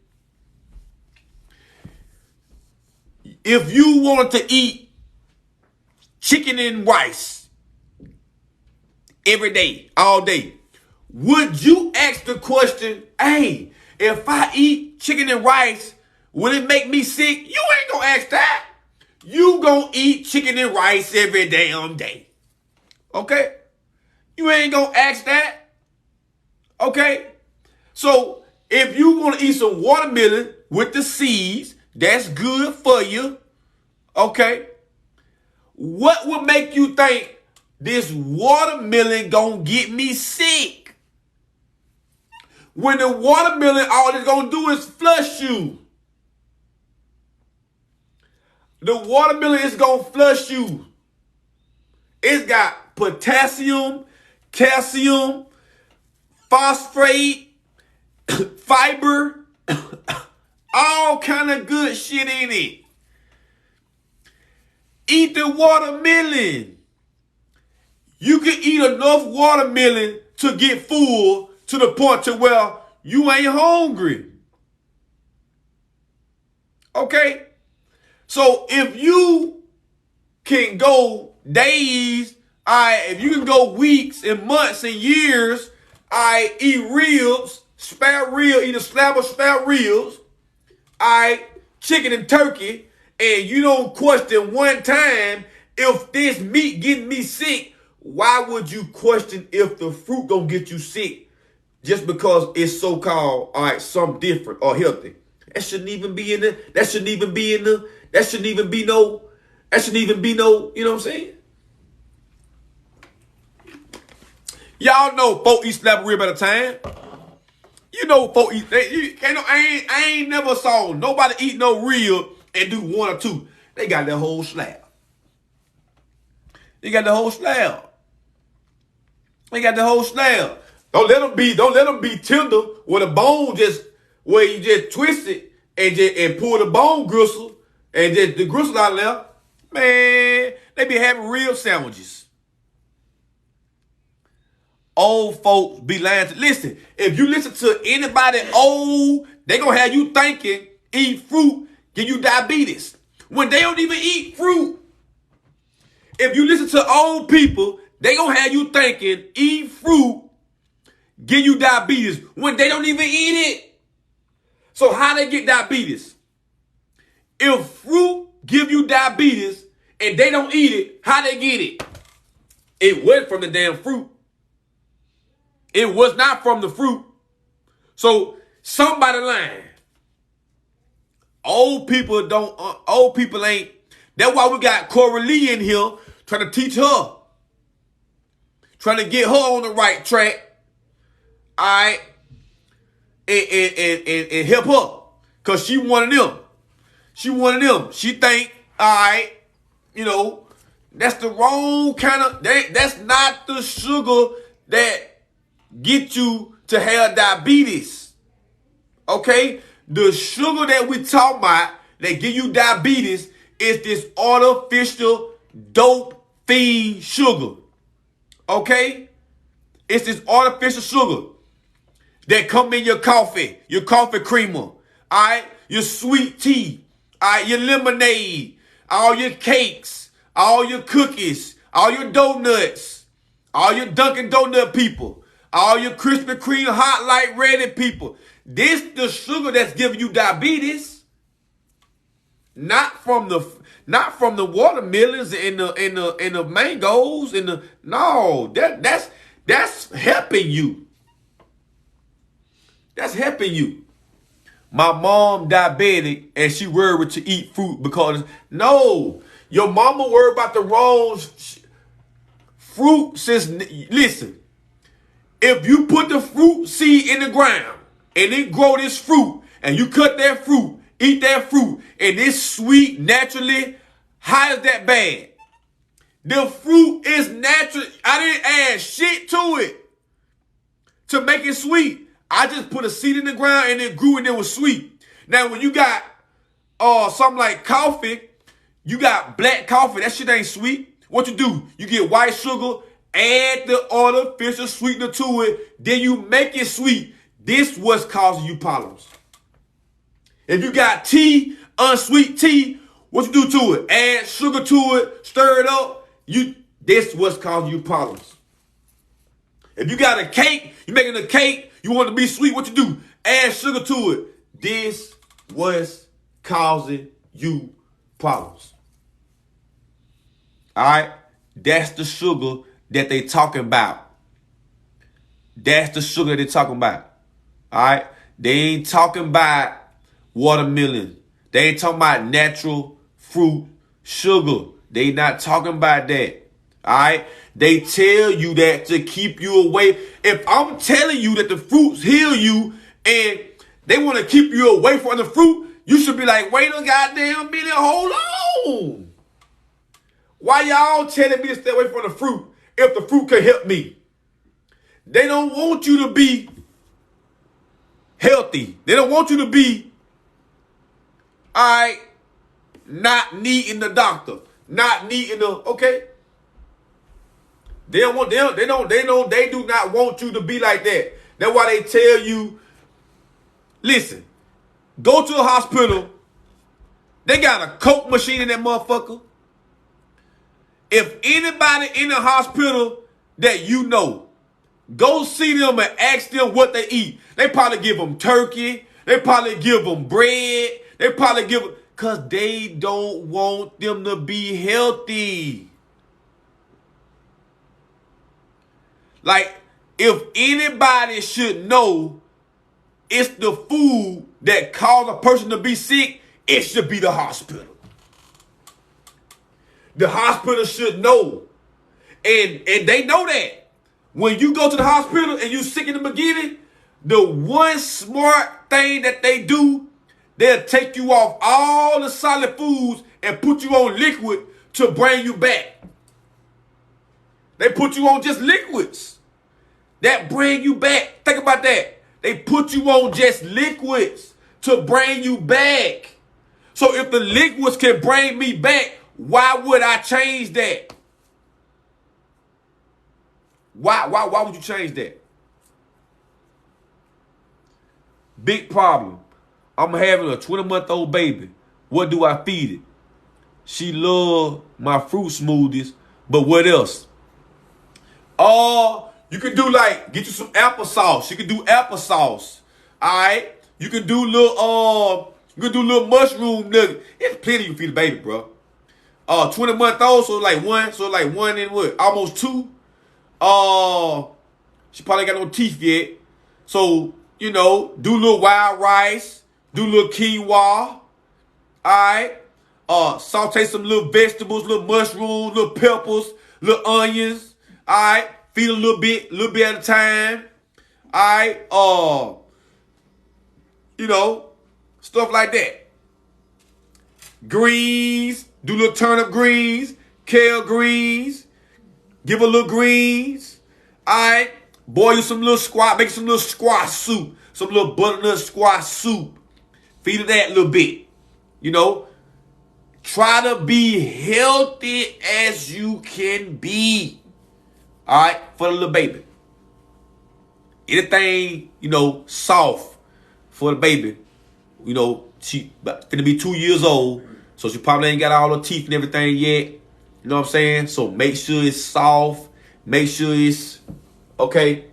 If you wanted to eat chicken and rice every day, all day, would you ask the question, hey, if I eat chicken and rice, will it make me sick? You ain't gonna ask that. You gonna eat chicken and rice every damn day. Okay? You ain't gonna ask that. Okay? So, if you want to eat some watermelon with the seeds, that's good for you. Okay? What would make you think this watermelon gonna get me sick? When the watermelon, all it's gonna do is flush you. The watermelon is gonna flush you. It's got potassium, calcium, phosphate, fiber, all kind of good shit in it. Eat the watermelon. You can eat enough watermelon to get full to the point to where you ain't hungry. Okay? So if you can go days, if you can go weeks and months and years, eat ribs, spare rib, eat a slab of spare ribs, chicken and turkey, and you don't question one time if this meat getting me sick, why would you question if the fruit gonna get you sick just because it's so-called, something different or healthy? That shouldn't even be in the, that shouldn't even be, you know what I'm saying? Y'all know folk eat slab of rib at a time. You know folk eat, I ain't never saw nobody eat no rib and do one or two. They got the whole slab. They got the whole slab. Don't let them be tender where the bone where you just twist it and pull the bone gristle and just the gristle out there. Man, they be having rib sandwiches. Old folks be lying to, listen, if you listen to anybody old, they gonna have you thinking eat fruit give you diabetes when they don't even eat fruit. If you listen to old people, they gonna have you thinking eat fruit give you diabetes when they don't even eat it. So how they get diabetes? If fruit give you diabetes and they don't eat it, how they get it? It went from the damn fruit. It was not from the fruit. So somebody lying. Old people ain't. That's why we got Coralie in here trying to teach her. Trying to get her on the right track. All right. And help her. Because she one of them. She think, all right, that's the wrong kind of, that's not the sugar that get you to have diabetes. Okay? The sugar that we talk about that give you diabetes is this artificial dope fiend sugar. Okay? It's this artificial sugar that come in your coffee creamer, all right? Your sweet tea, all right? Your lemonade, all your cakes, all your cookies, all your donuts, all your Dunkin' Donut people, all your Krispy Kreme hot light ready people. This the sugar that's giving you diabetes, not from the watermelons and the mangoes and that's helping you. That's helping you. My mom diabetic and she worried to eat fruit because no, your mama worried about the wrong fruit. Listen, if you put the fruit seed in the ground and it grow this fruit and you cut that fruit, eat that fruit, and it's sweet naturally, how is that bad? The fruit is natural. I didn't add shit to it to make it sweet. I just put a seed in the ground and it grew and it was sweet. Now, when you got something like coffee, you got black coffee. That shit ain't sweet. What you do? You get white sugar, add the artificial sweetener to it, then you make it sweet. This what's causing you problems. If you got tea, unsweet tea, what you do to it? Add sugar to it, stir it up. This what's causing you problems. If you got a cake, you making a cake, you want it to be sweet, what you do? Add sugar to it. This what's causing you problems. All right? That's the sugar that they talking about. That's the sugar they're talking about. All right? They ain't talking about watermelon. They ain't talking about natural fruit sugar. They not talking about that. All right? They tell you that to keep you away. If I'm telling you that the fruits heal you and they want to keep you away from the fruit, you should be like, wait a goddamn minute, hold on. Why y'all telling me to stay away from the fruit if the fruit can help me? They don't want you to be healthy. They don't want you to be, all right, not needing the doctor, not needing the, okay? They do not want you to be like that. That's why they tell you, listen, go to a hospital. They got a Coke machine in that motherfucker. If anybody in the hospital that you know, go see them and ask them what they eat. They probably give them turkey. They probably give them bread. They probably give them, because they don't want them to be healthy. Like, if anybody should know it's the food that causes a person to be sick, it should be the hospital. The hospital should know. And they know that. When you go to the hospital and you sick in the beginning, the one smart thing that they do, they'll take you off all the solid foods and put you on liquid to bring you back. They put you on just liquids that bring you back. Think about that. They put you on just liquids to bring you back. So if the liquids can bring me back, why would I change that? Why would you change that? Big problem. I'm having a 20-month-old baby. What do I feed it? She love my fruit smoothies, but what else? You can do like, get you some applesauce. You can do applesauce. Alright? You can do little mushroom nugget. It's plenty you feed the baby, bro. 20-month-old, so like one and what? Almost two. She probably got no teeth yet. So, do little wild rice, do little quinoa. Alright? Saute some little vegetables, little mushrooms, little peppers, little onions. Alright? Feed a little bit at a time. Alright? Stuff like that. Greens, do little turnip greens, kale greens. Give her little greens. Alright? Boil some little squash, make some little squash soup. Some little butternut squash soup. Feed her that a little bit. Try to be healthy as you can be. Alright? For the little baby. Anything, soft for the baby. She finna be 2 years old. So she probably ain't got all her teeth and everything yet. You know what I'm saying? So make sure it's soft. Make sure it's okay.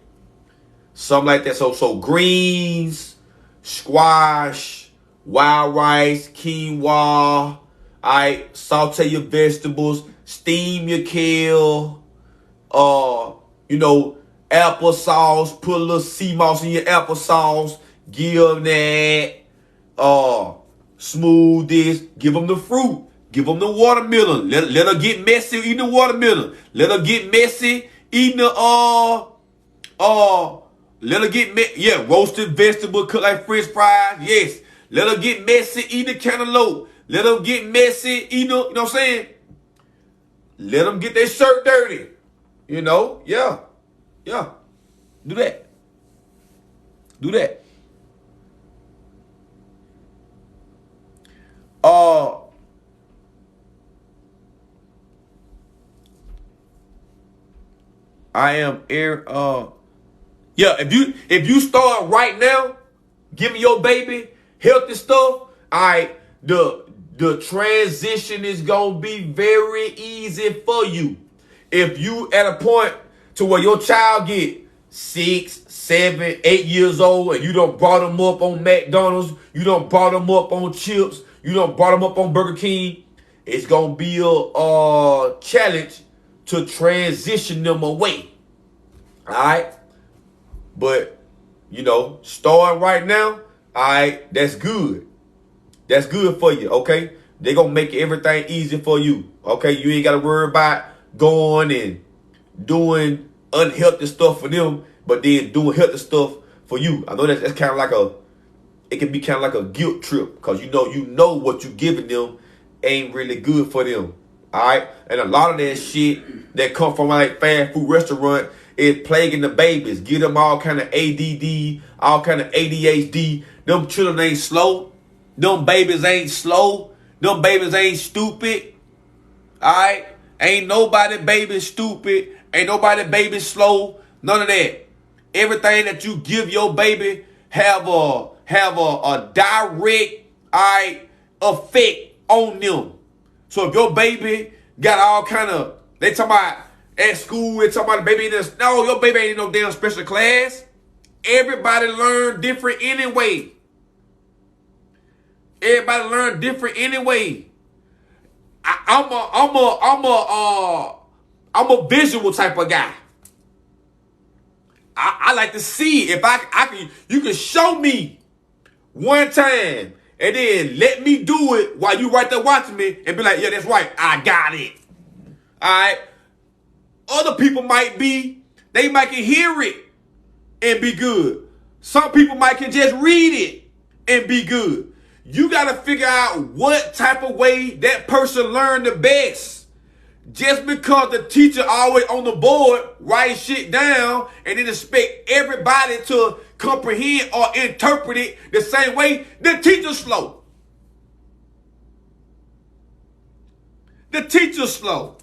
Something like that. So greens, squash, wild rice, quinoa. Alright, saute your vegetables, steam your kale. Applesauce. Put a little sea moss in your applesauce. Give them that. Smoothies. Give them the fruit. Give them the watermelon. Let her get messy eating the watermelon. Let her get messy eating the roasted vegetable cooked like French fries. Yes. Let her get messy eating the cantaloupe. Let her get messy eating, you know what I'm saying? Let them get their shirt dirty. Yeah. Do that. I am air. If you start right now, giving your baby healthy stuff, the the transition is going to be very easy for you. If you at a point to where your child get 6, 7, 8 years old and you done brought them up on McDonald's, you done brought them up on chips, you done brought them up on Burger King, it's going to be a challenge to transition them away. All right? But, you know, starting right now, all right, that's good. That's good for you, okay? They're going to make everything easy for you, okay? You ain't got to worry about going and doing unhealthy stuff for them, but then doing healthy stuff for you. I know that's kind of like it can be kind of like a guilt trip because you know what you're giving them ain't really good for them, all right? And a lot of that shit that come from like fast food restaurant is plaguing the babies. Give them all kind of ADD, all kind of ADHD. Them children ain't slow. Them babies ain't slow. Them babies ain't stupid. All right? Ain't nobody baby stupid. Ain't nobody baby slow. None of that. Everything that you give your baby have a direct, all right, effect on them. So if your baby got all kind of, they talking about at school, they talking about the baby in this. No, your baby ain't in no damn special class. Everybody learn different anyway. Everybody learn different anyway. I'm a visual type of guy. I like to see if I can. You can show me one time and then let me do it while you right there watching me and be like, yeah, that's right, I got it. All right. Other people might can hear it and be good. Some people can just read it and be good. You got to figure out what type of way that person learned the best. Just because the teacher always on the board write shit down and then expect everybody to comprehend or interpret it the same way, the teacher's slow. The teacher's slow.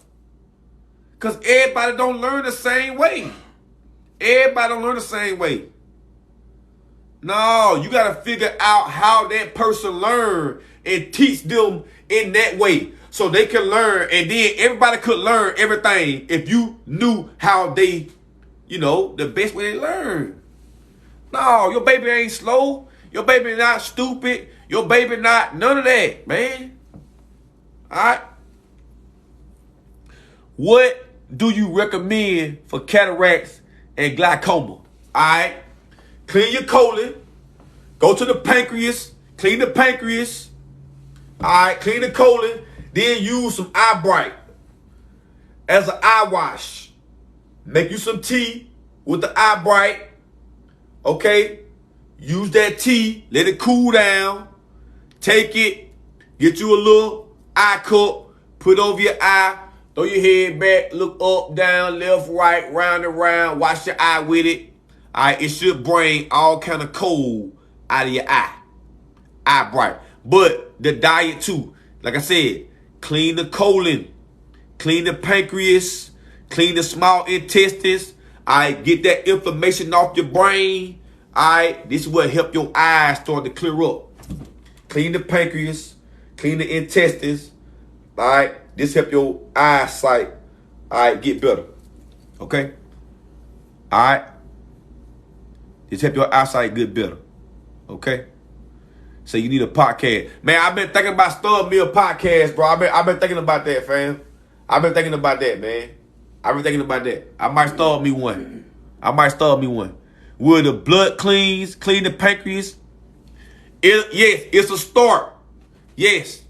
Because everybody don't learn the same way. Everybody don't learn the same way. No, you got to figure out how that person learn and teach them in that way so they can learn. And then everybody could learn everything if you knew how they, the best way they learn. No, your baby ain't slow. Your baby not stupid. Your baby not none of that, man. All right. What do you recommend for cataracts and glaucoma? All right. Clean your colon. Go to the pancreas. Clean the pancreas. All right. Clean the colon. Then use some eye bright as an eye wash. Make you some tea with the eye bright. Okay. Use that tea. Let it cool down. Take it. Get you a little eye cup. Put over your eye. Throw your head back. Look up, down, left, right, round and round. Wash your eye with it. All right, it should bring all kind of cold out of your eye. Eye bright. But the diet too. Like I said, clean the colon. Clean the pancreas. Clean the small intestines. All right, get that inflammation off your brain. All right, this is what help your eyes start to clear up. Clean the pancreas. Clean the intestines. All right, this help your eyesight. All right, get better. Okay? All right? This help your eyesight get better. Okay? So you need a podcast. Man, I've been thinking about starting me a podcast, bro. I've been thinking about that, fam. I've been thinking about that, man. I've been thinking about that. I might start me one. Where the blood clean the pancreas. Yes, it's a start. Yes.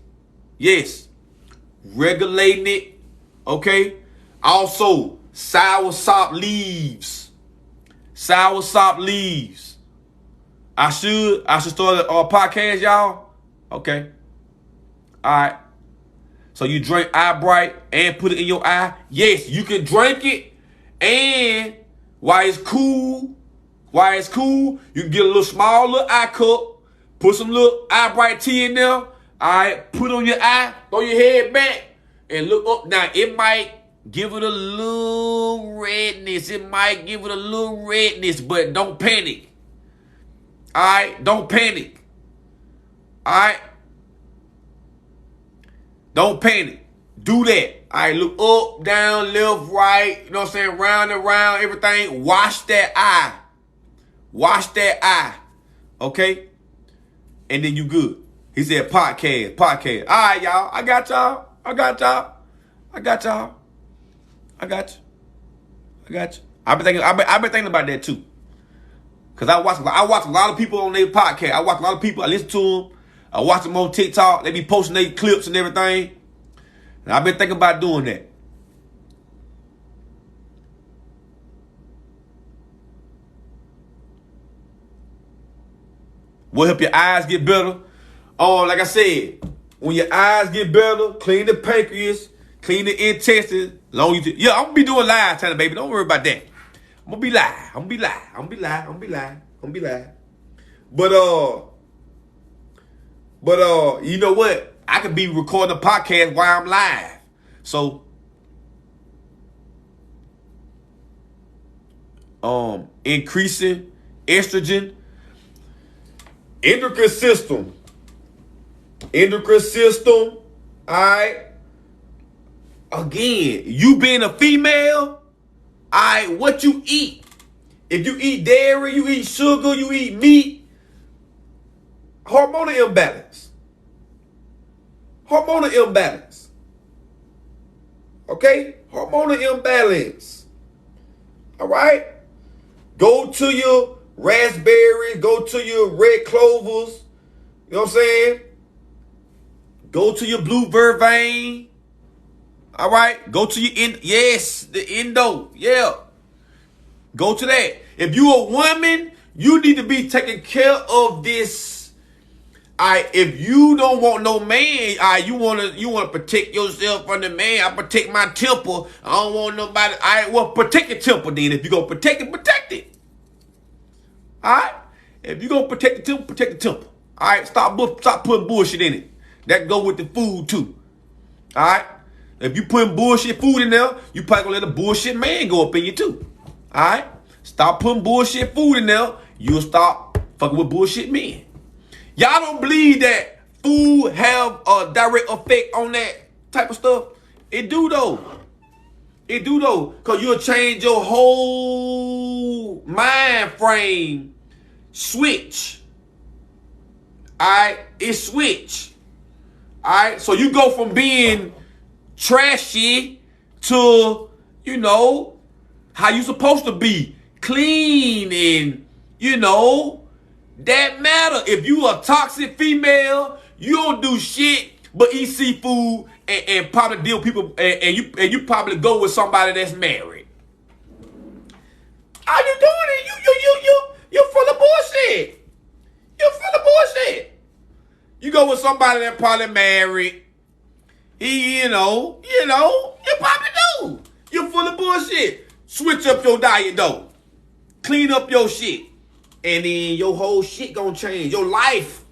Regulating it. Okay? Also, soursop leaves. I should start a podcast, y'all. Okay. All right. So you drink Eye Bright and put it in your eye. Yes, you can drink it. And while it's cool, you can get a little small little eye cup. Put some little Eye Bright tea in there. All right. Put it on your eye. Throw your head back. And look up. Now, it might give it a little redness. But don't panic. All right? Don't panic. All right? Don't panic. Do that. All right, look up, down, left, right. You know what I'm saying? Round and round, everything. Wash that eye. Wash that eye. Okay? And then you good. He said podcast. All right, y'all. I got y'all. I've been thinking about that too. Cause I watch a lot of people on their podcast. I watch a lot of people. I listen to them. I watch them on TikTok. They be posting their clips and everything. And I've been thinking about doing that. Will help your eyes get better. Like I said, when your eyes get better, clean the pancreas, clean the intestines. I'm gonna be doing live tonight, baby. Don't worry about that. I'm gonna be live. But you know what? I could be recording a podcast while I'm live. So increasing estrogen, endocrine system. All right. Again, you being a female, all right, what you eat. If you eat dairy, you eat sugar, you eat meat, hormonal imbalance. Okay? Hormonal imbalance. All right? Go to your raspberries, go to your red clovers. You know what I'm saying? Go to your blue vervain. All right? Go to your the endo. Yeah. Go to that. If you a woman, you need to be taking care of this. All right, if you don't want no man, all right, you wanna protect yourself from the man. I protect my temple. I don't want nobody. All right, well, protect your temple then. If you gonna protect it, protect it. All right, if you gonna protect the temple, protect the temple. All right, stop putting bullshit in it. That go with the food too. All right, if you putting bullshit food in there, you probably gonna let a bullshit man go up in you too. All right, stop putting bullshit food in there. You'll stop fucking with bullshit men. Y'all don't believe that food have a direct effect on that type of stuff? It do though. Because you'll change your whole mind frame. Switch. Alright? It switch. Alright? So you go from being trashy to, how you supposed to be. Clean and, that matter. If you a toxic female, you don't do shit but eat seafood and probably deal with people and you probably go with somebody that's married. How you doing it? You're full of bullshit. You go with somebody that probably married. You probably do. You're full of bullshit. Switch up your diet though. Clean up your shit. And then your whole shit gonna change. Your life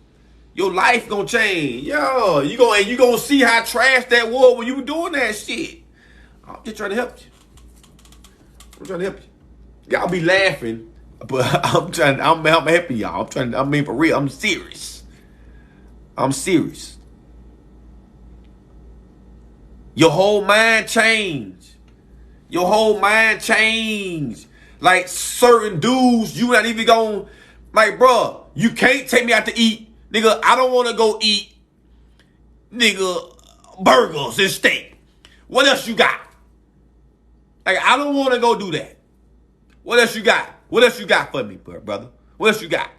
gonna change. Yo, you gonna see how trash that was when you were doing that shit. I'm just trying to help you. Y'all be laughing, but I'm helping y'all. For real, I'm serious. Your whole mind changed. Like certain dudes, you not even going, like, bro, you can't take me out to eat. Nigga, I don't want to go eat, burgers and steak. What else you got? Like, I don't want to go do that. What else you got? What else you got for me, brother? What else you got?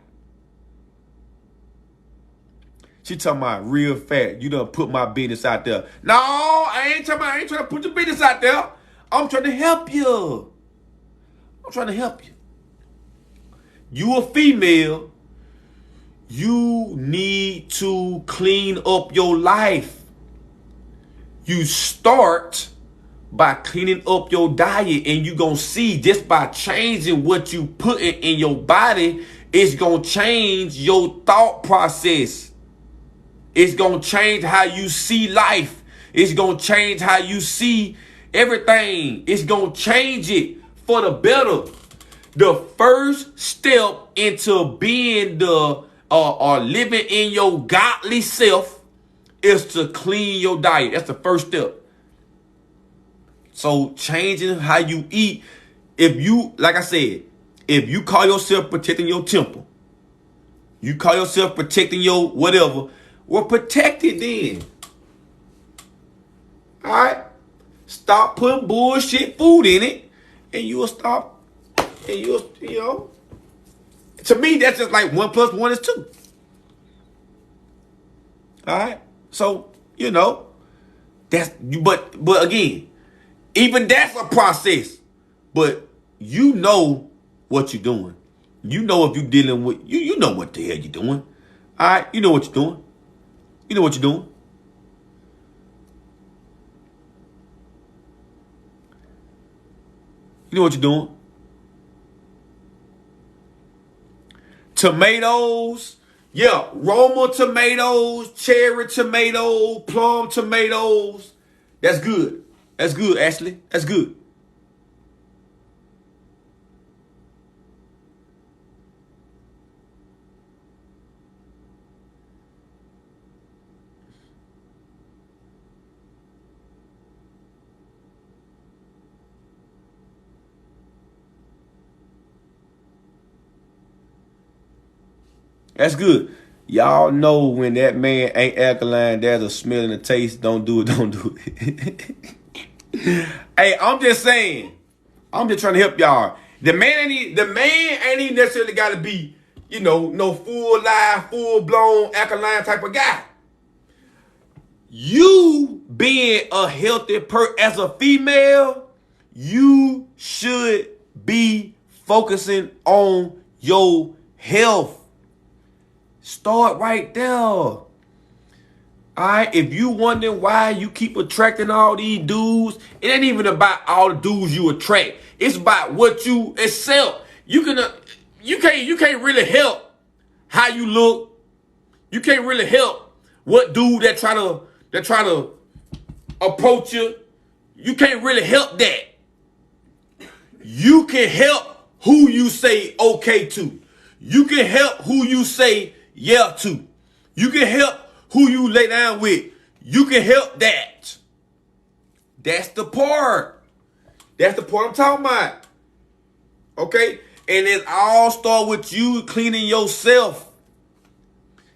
She talking about real fat. You done put my business out there. No, I ain't trying to put your business out there. I'm trying to help you. You a female. You need to clean up your life. You start by cleaning up your diet, and you gonna see just by changing what you put in your body, it's gonna change your thought process. It's gonna change how you see life. It's gonna change how you see everything. It's gonna change it for the better. The first step into being or living in your godly self is to clean your diet. That's the first step. So changing how you eat. If you, like I said, if you call yourself protecting your temple, you call yourself protecting your whatever, well, protect it then. All right? Stop putting bullshit food in it, and you'll stop, and you'll, you know. To me, that's just like 1 + 1 is 2. All right? So, you know, that's, but again, even that's a process. But you know what you're doing. You know if you're dealing with, you know what the hell you're doing. All right? You know what you're doing. You know what you're doing. You know what you're doing. Tomatoes. Yeah, Roma tomatoes, cherry tomatoes, plum tomatoes. That's good. That's good, Ashley. That's good. That's good. Y'all know when that man ain't alkaline, there's a smell and a taste. Don't do it. Don't do it. Hey, I'm just saying. I'm just trying to help y'all. The man ain't even necessarily got to be, you know, no full live, full blown alkaline type of guy. You being a healthy as a female, you should be focusing on your health. Start right there. All right, if you wondering why you keep attracting all these dudes, it ain't even about all the dudes you attract. It's about what you accept. You can't really help how you look. You can't really help what dude that try to approach you. You can't really help that. You can help who you say okay to. You can help who you say yeah to. You can help who you lay down with. You can help that. That's the part. That's the part I'm talking about. Okay? And it all starts with you cleaning yourself.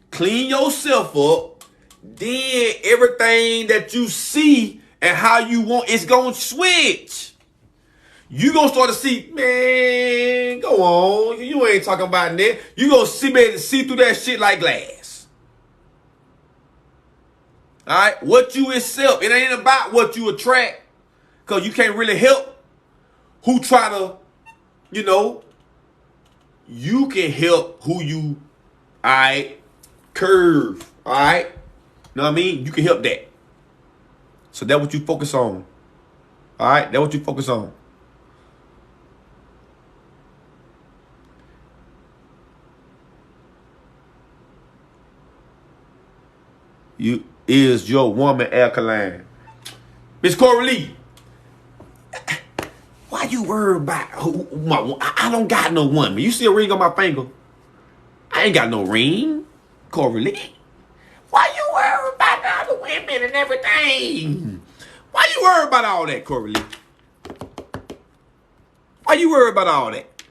Clean yourself up. Then everything that you see and how you want, it's going to switch. You going to start to see, man, go on. You ain't talking about that. You going to be able to see through that shit like glass. All right? What you accept. It ain't about what you attract. Because you can't really help who try to, you know, you can help who you, all right, curve. All right? You know what I mean? You can help that. So that's what you focus on. All right? That's what you focus on. Is your woman alkaline? Miss Coralie, why you worried about I don't got no woman. You see a ring on my finger? I ain't got no ring, Coralie. Why you worried about the other women and everything? Why you worried about all that, Coralie? Why you worried about all that?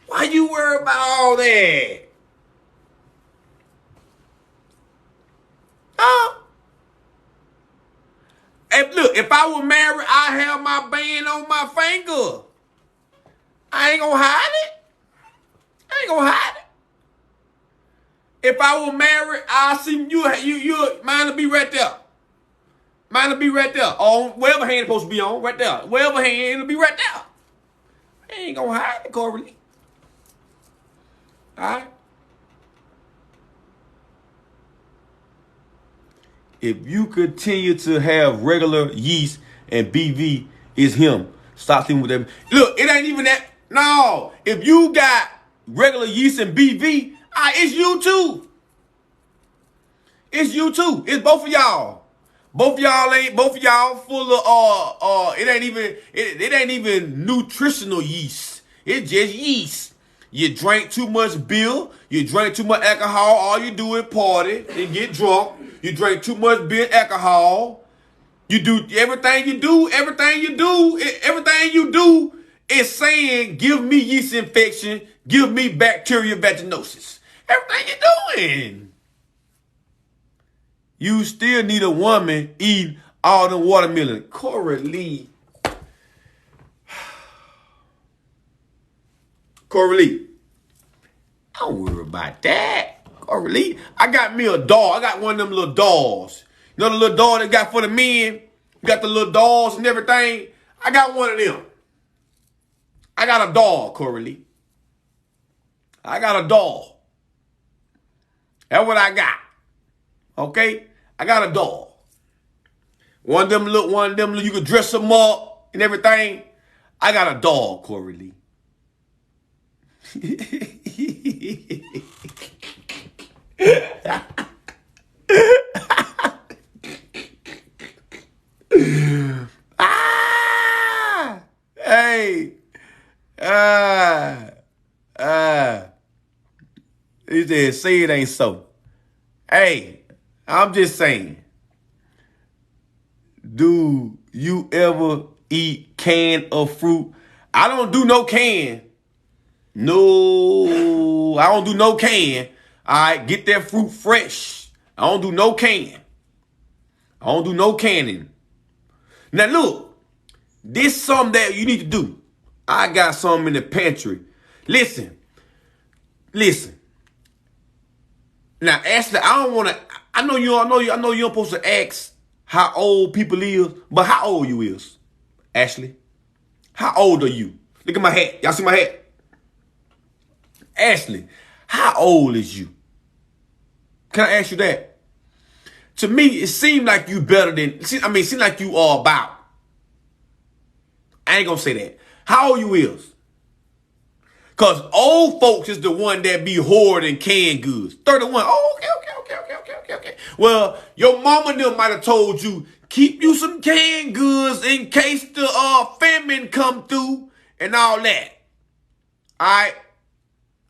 Why you worried about all that? And look, if I were married, I have my band on my finger. I ain't gonna hide it. I ain't gonna hide it. If I were married, I see you mine will be right there. Mine will be right there. On wherever hand it's supposed to be on, right there. Wherever hand, it'll be right there. I ain't gonna hide it, Coralie. Alright? If you continue to have regular yeast and BV, it's him. Stop thinking with them. Look, it ain't even that. No. If you got regular yeast and BV, it's you too. It's you too. It's both of y'all. Both of y'all full of it ain't even nutritional yeast. It's just yeast. You drink too much beer. You drink too much alcohol. All you do is party and get drunk. You drink too much beer, alcohol. You do everything you do. Everything you do is saying, give me yeast infection. Give me bacterial vaginosis. Everything you're doing. You still need a woman eating all the watermelon. Corey Lee. Corey Lee. Don't worry about that. Corey Lee. I got me a doll. I got one of them little dolls. You know the little doll they got for the men? You got the little dolls and everything. I got one of them. I got a doll, Corey Lee. I got a doll. That's what I got. Okay? I got a doll. One of them you can dress them up and everything. I got a doll, Corey Lee. He said, say it ain't so. Hey, I'm just saying. Do you ever eat can of fruit? I don't do no can. No, I don't do no can. All right, get that fruit fresh. I don't do no can. I don't do no canning. Now look, this is something that you need to do. I got something in the pantry. Listen. Now, Ashley, I know you don't supposed to ask how old people is, but how old you is, Ashley? How old are you? Look at my hat. Y'all see my hat? Ashley, how old is you? Can I ask you that? To me, it seems like you better than, it seems like you are about. I ain't gonna say that. How old you is? Because old folks is the one that be hoarding canned goods. 31. Oh, okay. Well, your mama and them might have told you, keep you some canned goods in case the famine come through and all that. All right?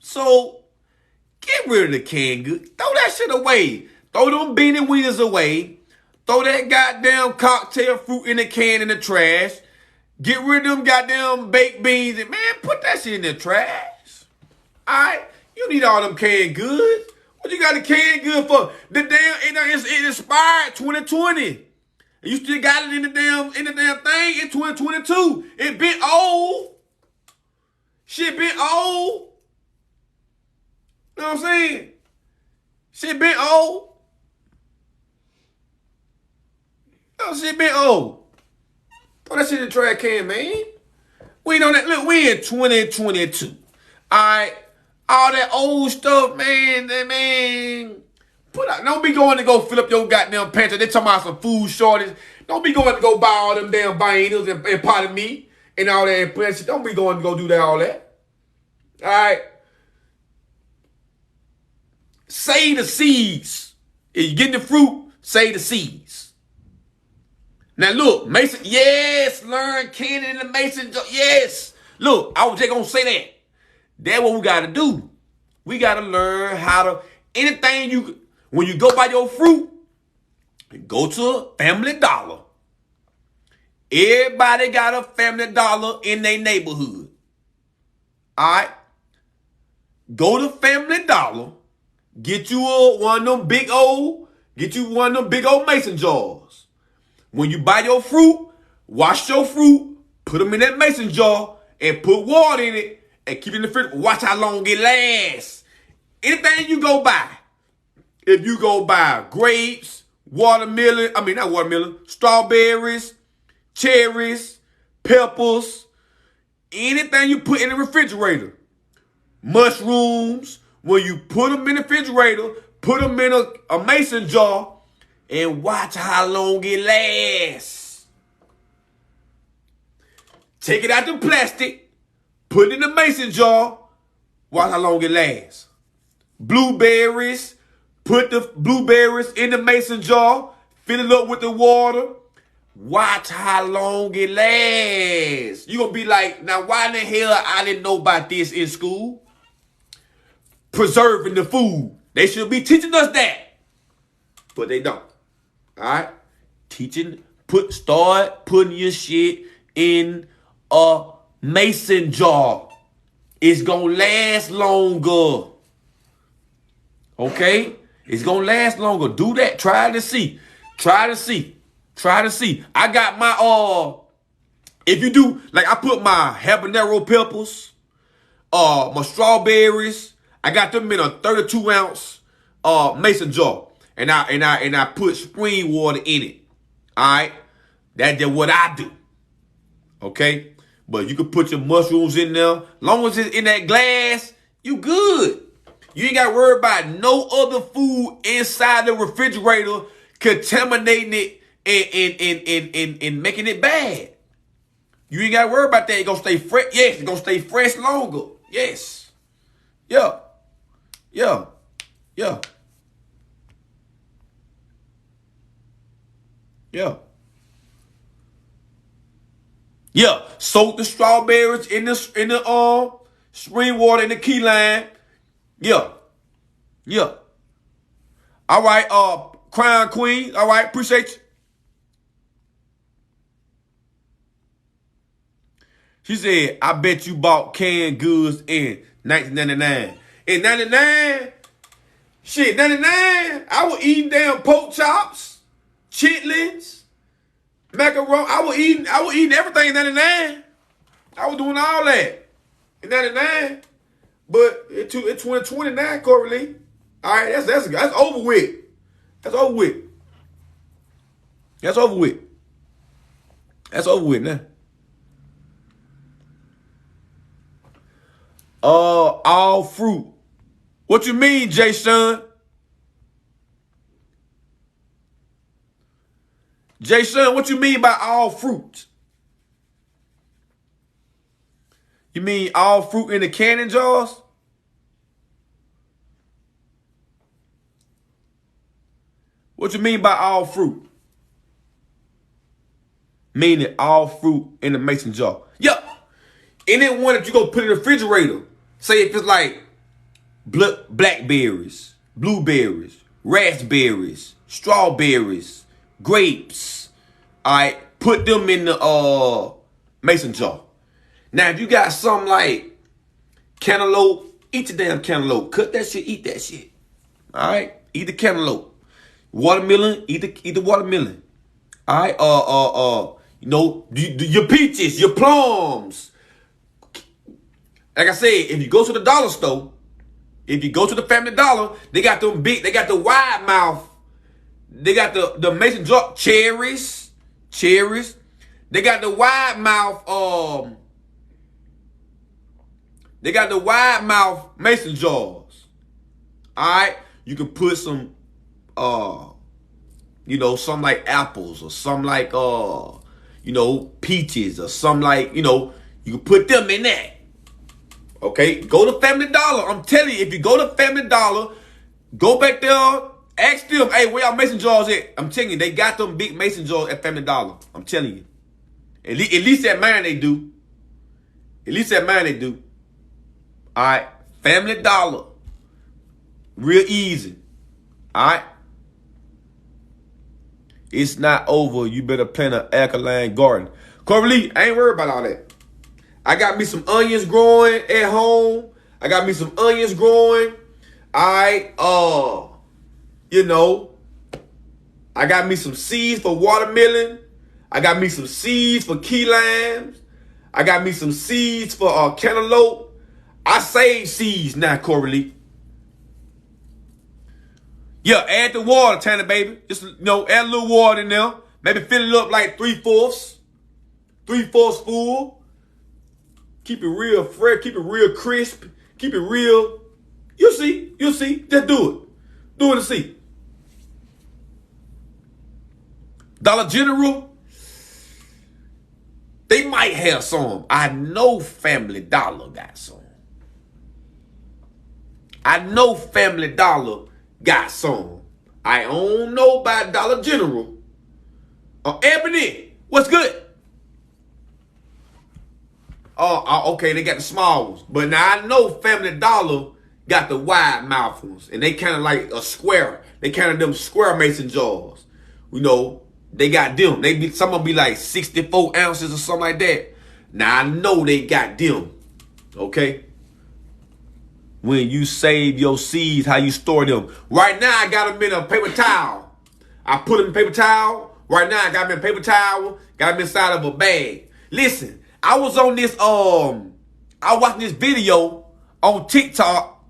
So, get rid of the canned goods. Throw that shit away. Throw them beanie weeders away. Throw that goddamn cocktail fruit in the can in the trash. Get rid of them goddamn baked beans. And, man, put that shit in the trash. All right? You need all them canned goods. What you got the canned good for? The damn, it expired 2020. And you still got it in the damn thing in 2022. It been old. Shit been old. You know what I'm saying? Shit been old. Shit been old. Throw that shit in the trash can, man. We ain't on that. Look, we in 2022. All right. All that old stuff, man. Put out. Don't be going to go fill up your goddamn pantry. They talking about some food shortage. Don't be going to go buy all them damn bananas and pot of meat and all that. Don't be going to go do that, all that. All right. Save the seeds. If you get the fruit, save the seeds. Now look, Mason, yes, learn canning in the Mason jar. Yes. Look, I was just going to say that. That's what we got to do. We got to learn how to, when you go buy your fruit, go to a Family Dollar. Everybody got a Family Dollar in their neighborhood. All right? Go to Family Dollar, get you one of them big old mason jars. When you buy your fruit, wash your fruit, put them in that mason jar, and put water in it, and keep it in the fridge. Watch how long it lasts. Anything you go buy. If you go buy grapes, strawberries, cherries, peppers, anything you put in the refrigerator. Mushrooms, when you put them in the refrigerator, put them in a mason jar, and watch how long it lasts. Take it out the plastic. Put it in the mason jar. Watch how long it lasts. Blueberries. Put the blueberries in the mason jar. Fill it up with the water. Watch how long it lasts. You're going to be like, now why in the hell I didn't know about this in school? preserving the food. They should be teaching us that. But they don't. All right? Start putting your shit in a mason jar. It's gonna last longer. Okay? It's gonna last longer. Do that. Try to see. I got my if you do, like, I put my habanero peppers, my strawberries, I got them in a 32 ounce mason jar. And I put spring water in it. Alright? That's what I do. Okay? But you can put your mushrooms in there. Long as it's in that glass, you good. You ain't got to worry about no other food inside the refrigerator contaminating it and making it bad. You ain't got to worry about that. It's going to stay fresh. Yes, it's going to stay fresh longer. Yes. Yeah. Yeah. Yeah. Yeah. Yeah. Soak the strawberries in the spring water in the key lime. Yeah. Yeah. All right, Crown Queen. All right, appreciate you. She said, I bet you bought canned goods in 1999. In 99, shit, 99, I was eating damn pork chops, chitlins, macaroni. I was eating everything in 99. I was doing all that in 99. But it's 2029, Corey Lee. All right, that's over with. That's over with. That's over with. That's over with now. All fruit. What you mean, Jay Sean? Jay Sean, what you mean by all fruit? You mean all fruit in the canning jars? What you mean by all fruit? Meaning all fruit in the mason jar. Yup. And then one that you go put in the refrigerator. Say if it's like blackberries, blueberries, raspberries, strawberries, grapes. All right, put them in the mason jar. Now, if you got something like cantaloupe, eat the damn cantaloupe. Cut that shit, eat that shit. All right, eat the cantaloupe. Watermelon, eat the watermelon. All right, your peaches, your plums. Like I said, if you go to the dollar store, if you go to the Family Dollar, they got them big, they got the wide mouth, they got the mason jar, cherries. They got the wide mouth, they got the wide mouth mason jars. Alright? You can put some, some like apples or some like, peaches or some like, you can put them in that. Okay, go to Family Dollar. I'm telling you, if you go to Family Dollar, go back there, ask them, hey, where y'all mason jars at? I'm telling you, they got them big mason jars at Family Dollar. I'm telling you. At least at mine they do. At least at mine they do. All right, Family Dollar. Real easy. All right. It's not over. You better plant an alkaline garden. Corey Lee, I ain't worried about all that. I got me some onions growing at home. I got me some onions growing. I got me some seeds for watermelon. I got me some seeds for key limes. I got me some seeds for cantaloupe. I save seeds now, Corey Lee. Yeah, add the water, Tanner, baby. Just, add a little water in there. Maybe fill it up like 3/4. 3/4 full. Keep it real fresh. Keep it real crisp. Keep it real. You'll see. Just do it. Do it and see. Dollar General, they might have some. I know Family Dollar got some. I know Family Dollar got some. I don't know about Dollar General. Ebony, what's good? Okay, they got the small ones. But now I know Family Dollar got the wide mouth ones, and they kind of like a square. They kind of them square mason jars. You know, they got them. Some of them be like 64 ounces or something like that. Now I know they got them. Okay. When you save your seeds, how you store them. Right now I got them in a paper towel. I put them in paper towel. Right now I got them in paper towel. Got them inside of a bag. Listen, I was on this I watched this video on TikTok,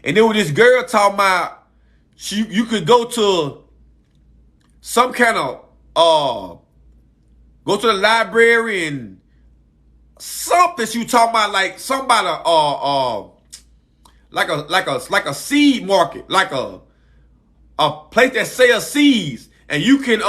and there was this girl talking about you could go to some kind of go to the library and something she was talking about, like somebody like a seed market, like a place that sells seeds, and you can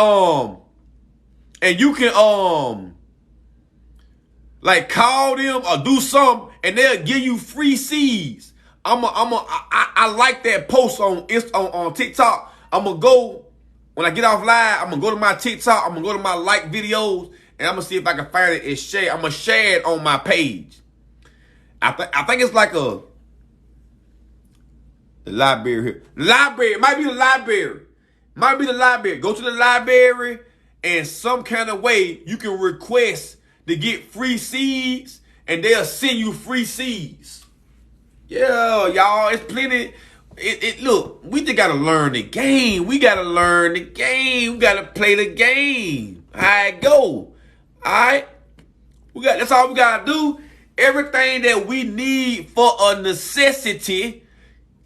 like call them or do something, and they'll give you free seeds. I like that post on TikTok. I'm gonna go when I get off live. I'm gonna go to my TikTok. I'm gonna go to my like videos, and I'm gonna see if I can find it and share. I'm gonna share it on my page. I think it's like the library here. Library. It might be the library. Might be the library. Go to the library, and some kind of way you can request to get free seeds, and they'll send you free seeds. Yeah, y'all, it's plenty. Look, we just gotta learn the game. We gotta learn the game. We gotta play the game. How it go? All right, that's all we gotta do. Everything that we need for a necessity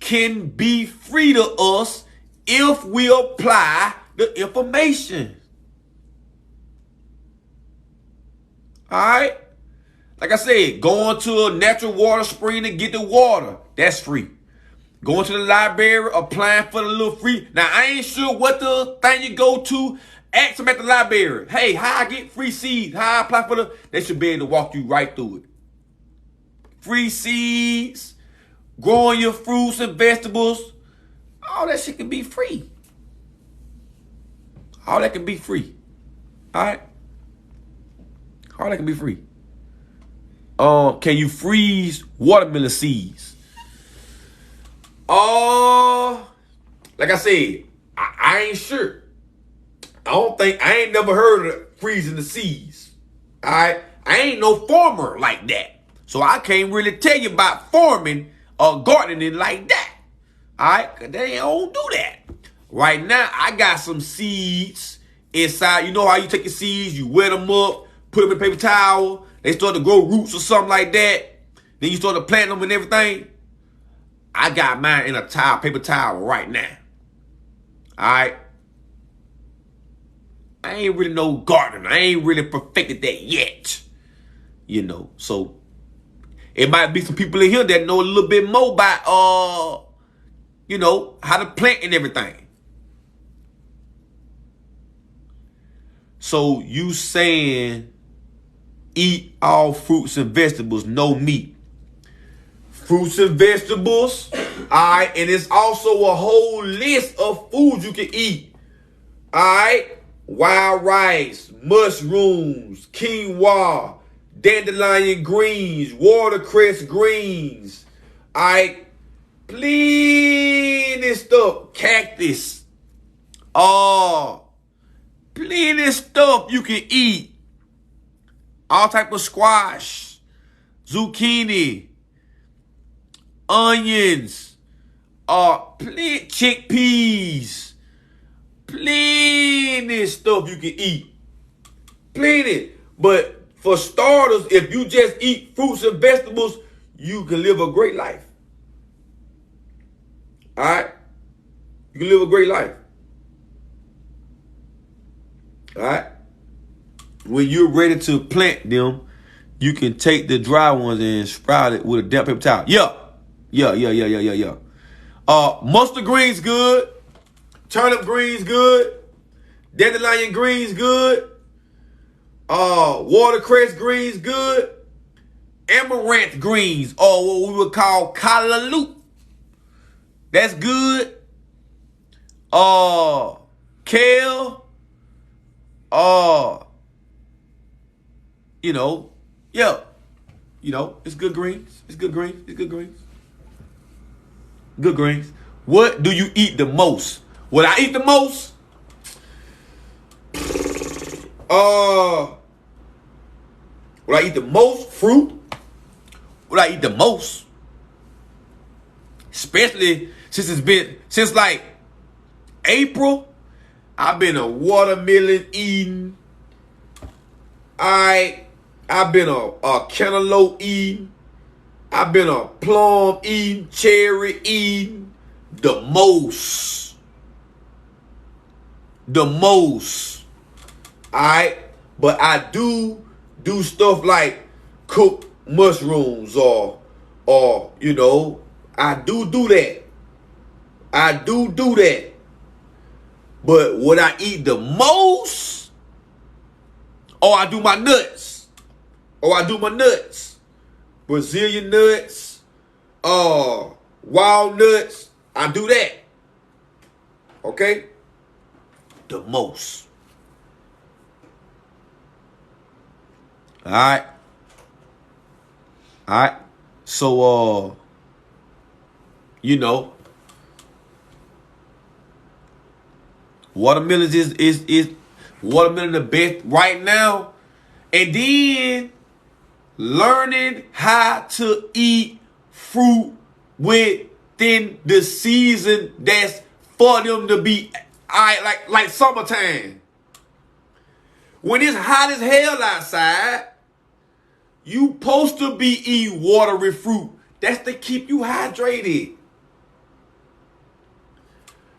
can be free to us if we apply the information. All right? Like I said, going to a natural water spring to get the water, that's free. Going to the library, applying for the little free. Now, I ain't sure what the thing you go to. Ask them at the library. Hey, how I get free seeds? How I apply for they should be able to walk you right through it. Free seeds, growing your fruits and vegetables, all that shit can be free. All that can be free. All right? All that can be free. Can you freeze watermelon seeds? Like I said, I ain't sure. I ain't never heard of freezing the seeds. All right? I ain't no farmer like that. So I can't really tell you about farming or gardening like that. All right? Because they don't do that. Right now, I got some seeds inside. You know how you take your seeds, you wet them up, put them in a paper towel, they start to grow roots or something like that. Then you start to plant them and everything. I got mine in a paper towel right now. All right? I ain't really no gardener. I ain't really perfected that yet. You know, so it might be some people in here that know a little bit more about, you know, how to plant and everything. So you saying eat all fruits and vegetables, no meat. Fruits and vegetables, all right, and it's also a whole list of foods you can eat. All right, wild rice, mushrooms, quinoa, dandelion greens, watercress greens. All right, plenty stuff, cactus. Plenty stuff you can eat. All type of squash, zucchini, onions, plenty chickpeas, plenty stuff you can eat. Plenty. But for starters, if you just eat fruits and vegetables, you can live a great life. All right? You can live a great life. All right? When you're ready to plant them, you can take the dry ones and sprout it with a damp paper towel. Yeah. Mustard greens good. Turnip greens good. Dandelion greens good. Watercress greens good. Amaranth greens, or what we would call callaloo. That's good. Kale. You know, yeah. You know, it's good greens. It's good greens. It's good greens. Good greens. What do you eat the most? What I eat the most? What I eat the most? Fruit. What I eat the most? Especially since like April, I've been a watermelon eating. I've been a cantaloupe eating. I've been a plum eating, cherry eating. The most. Alright? But I do stuff like cook mushrooms or you know, I do that. But what I eat the most, I do my nuts. Brazilian nuts, walnuts, I do that. Okay? The most. Alright? So, you know, watermelon is watermelon the best right now. And then learning how to eat fruit within the season that's for them to be like summertime. When it's hot as hell outside, you supposed to be eating watery fruit. That's to keep you hydrated.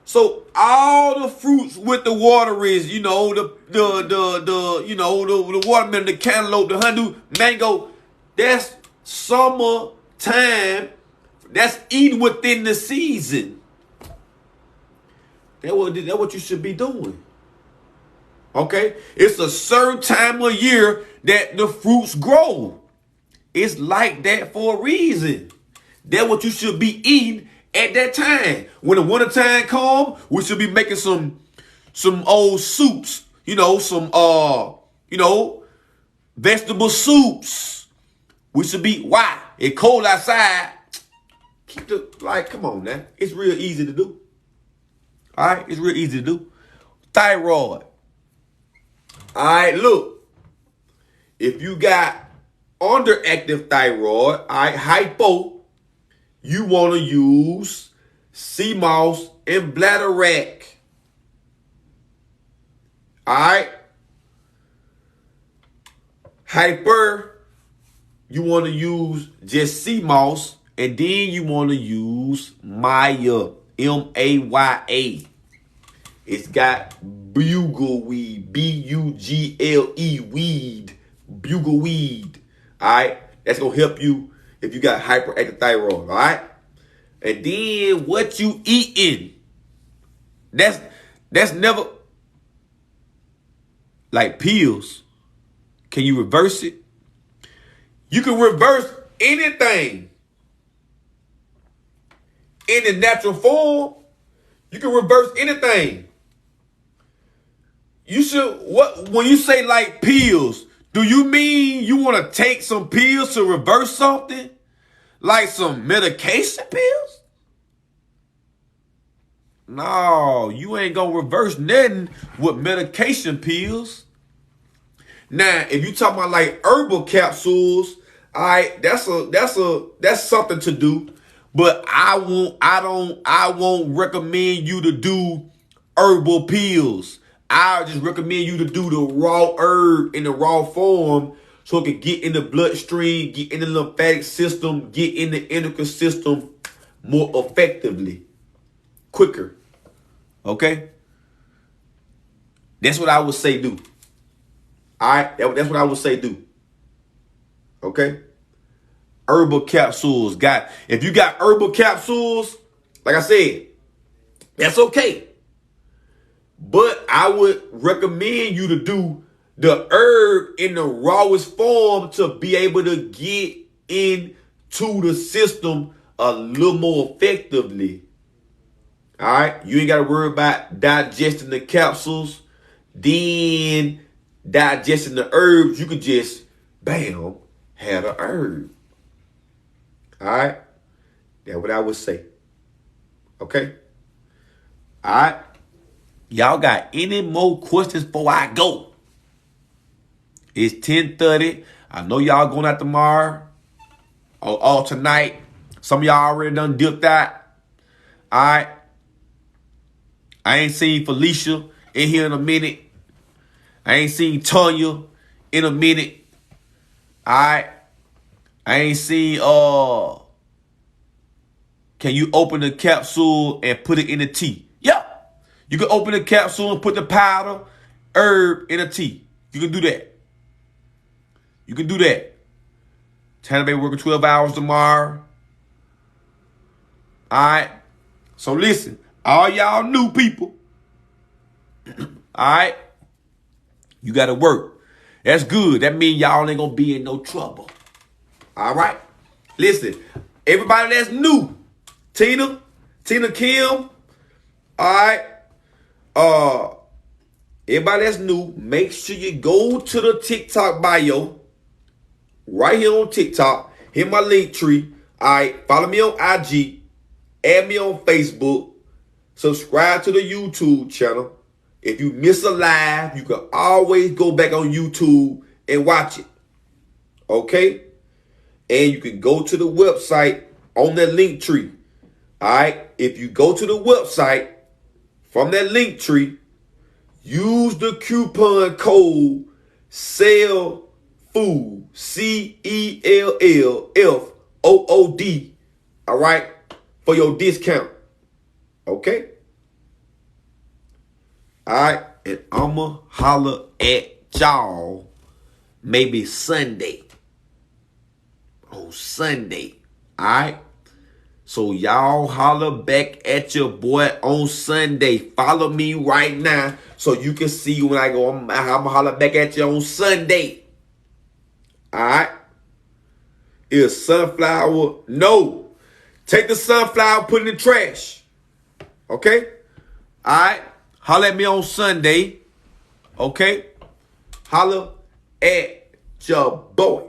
So all the fruits with the water is, you know, the watermelon, the cantaloupe, the honeydew, mango, that's summertime. That's eating within the season. That's what you should be doing. Okay? It's a certain time of year that the fruits grow. It's like that for a reason. That's what you should be eating at that time. When the winter time comes, we should be making some old soups. You know, some vegetable soups. We should be, why? It's cold outside. Come on now. It's real easy to do. Alright? It's real easy to do. Thyroid. Alright, look. If you got underactive thyroid, hypo, you want to use sea moss and bladderwrack. Alright? Hyper, you want to use just sea moss, and then you want to use Maya, Maya. It's got bugleweed, B-U-G-L-E, weed, bugleweed. Alright? That's going to help you if you got hyperactive thyroid. Alright? And then what you eating. That's never like pills. Can you reverse it? You can reverse anything in the natural form. You can reverse anything. You should, when you say like pills, do you mean you want to take some pills to reverse something? Like some medication pills? No, you ain't gonna reverse nothing with medication pills. Now, if you talking about like herbal capsules, that's something to do. But I won't recommend you to do herbal pills. I just recommend you to do the raw herb in the raw form so it can get in the bloodstream, get in the lymphatic system, get in the endocrine system more effectively, quicker. Okay? That's what I would say do. All right? That's what I would say do. Okay? Herbal capsules. If you got herbal capsules, like I said, that's okay. But I would recommend you to do the herb in the rawest form to be able to get into the system a little more effectively. All right? You ain't got to worry about digesting the capsules, then digesting the herbs. You could just, bam, have the herb. All right? That's what I would say. Okay? All right? Y'all got any more questions before I go? It's 10:30. I know y'all going out tomorrow or tonight. Some of y'all already done dipped out. All right? I ain't seen Felicia in here in a minute. I ain't seen Tanya in a minute. All right? I ain't seen, can you open the capsule and put it in the tea? Yeah. You can open the capsule and put the powder, herb in a tea. You can do that. You can do that. Tana Baby working 12 hours tomorrow. All right. So listen, all y'all new people. All right. You got to work. That's good. That means y'all ain't going to be in no trouble. All right. Listen, everybody that's new. Tina Kim. All right. Everybody that's new, make sure you go to the TikTok bio. Right here on TikTok. Hit my link tree. All right. Follow me on IG. Add me on Facebook. Subscribe to the YouTube channel. If you miss a live, you can always go back on YouTube and watch it. Okay? And you can go to the website on that link tree. All right? If you go to the website from that link tree, use the coupon code CELLFOOD, CELLFOOD, all right, for your discount. Okay? All right? And I'ma holler at y'all maybe Sunday. On Sunday. All right? So y'all holler back at your boy on Sunday. Follow me right now so you can see when I go. I'm holler back at you on Sunday. All right? Is sunflower? No. Take the sunflower, put it in the trash. Okay? All right? Holler at me on Sunday. Okay? Holler at your boy.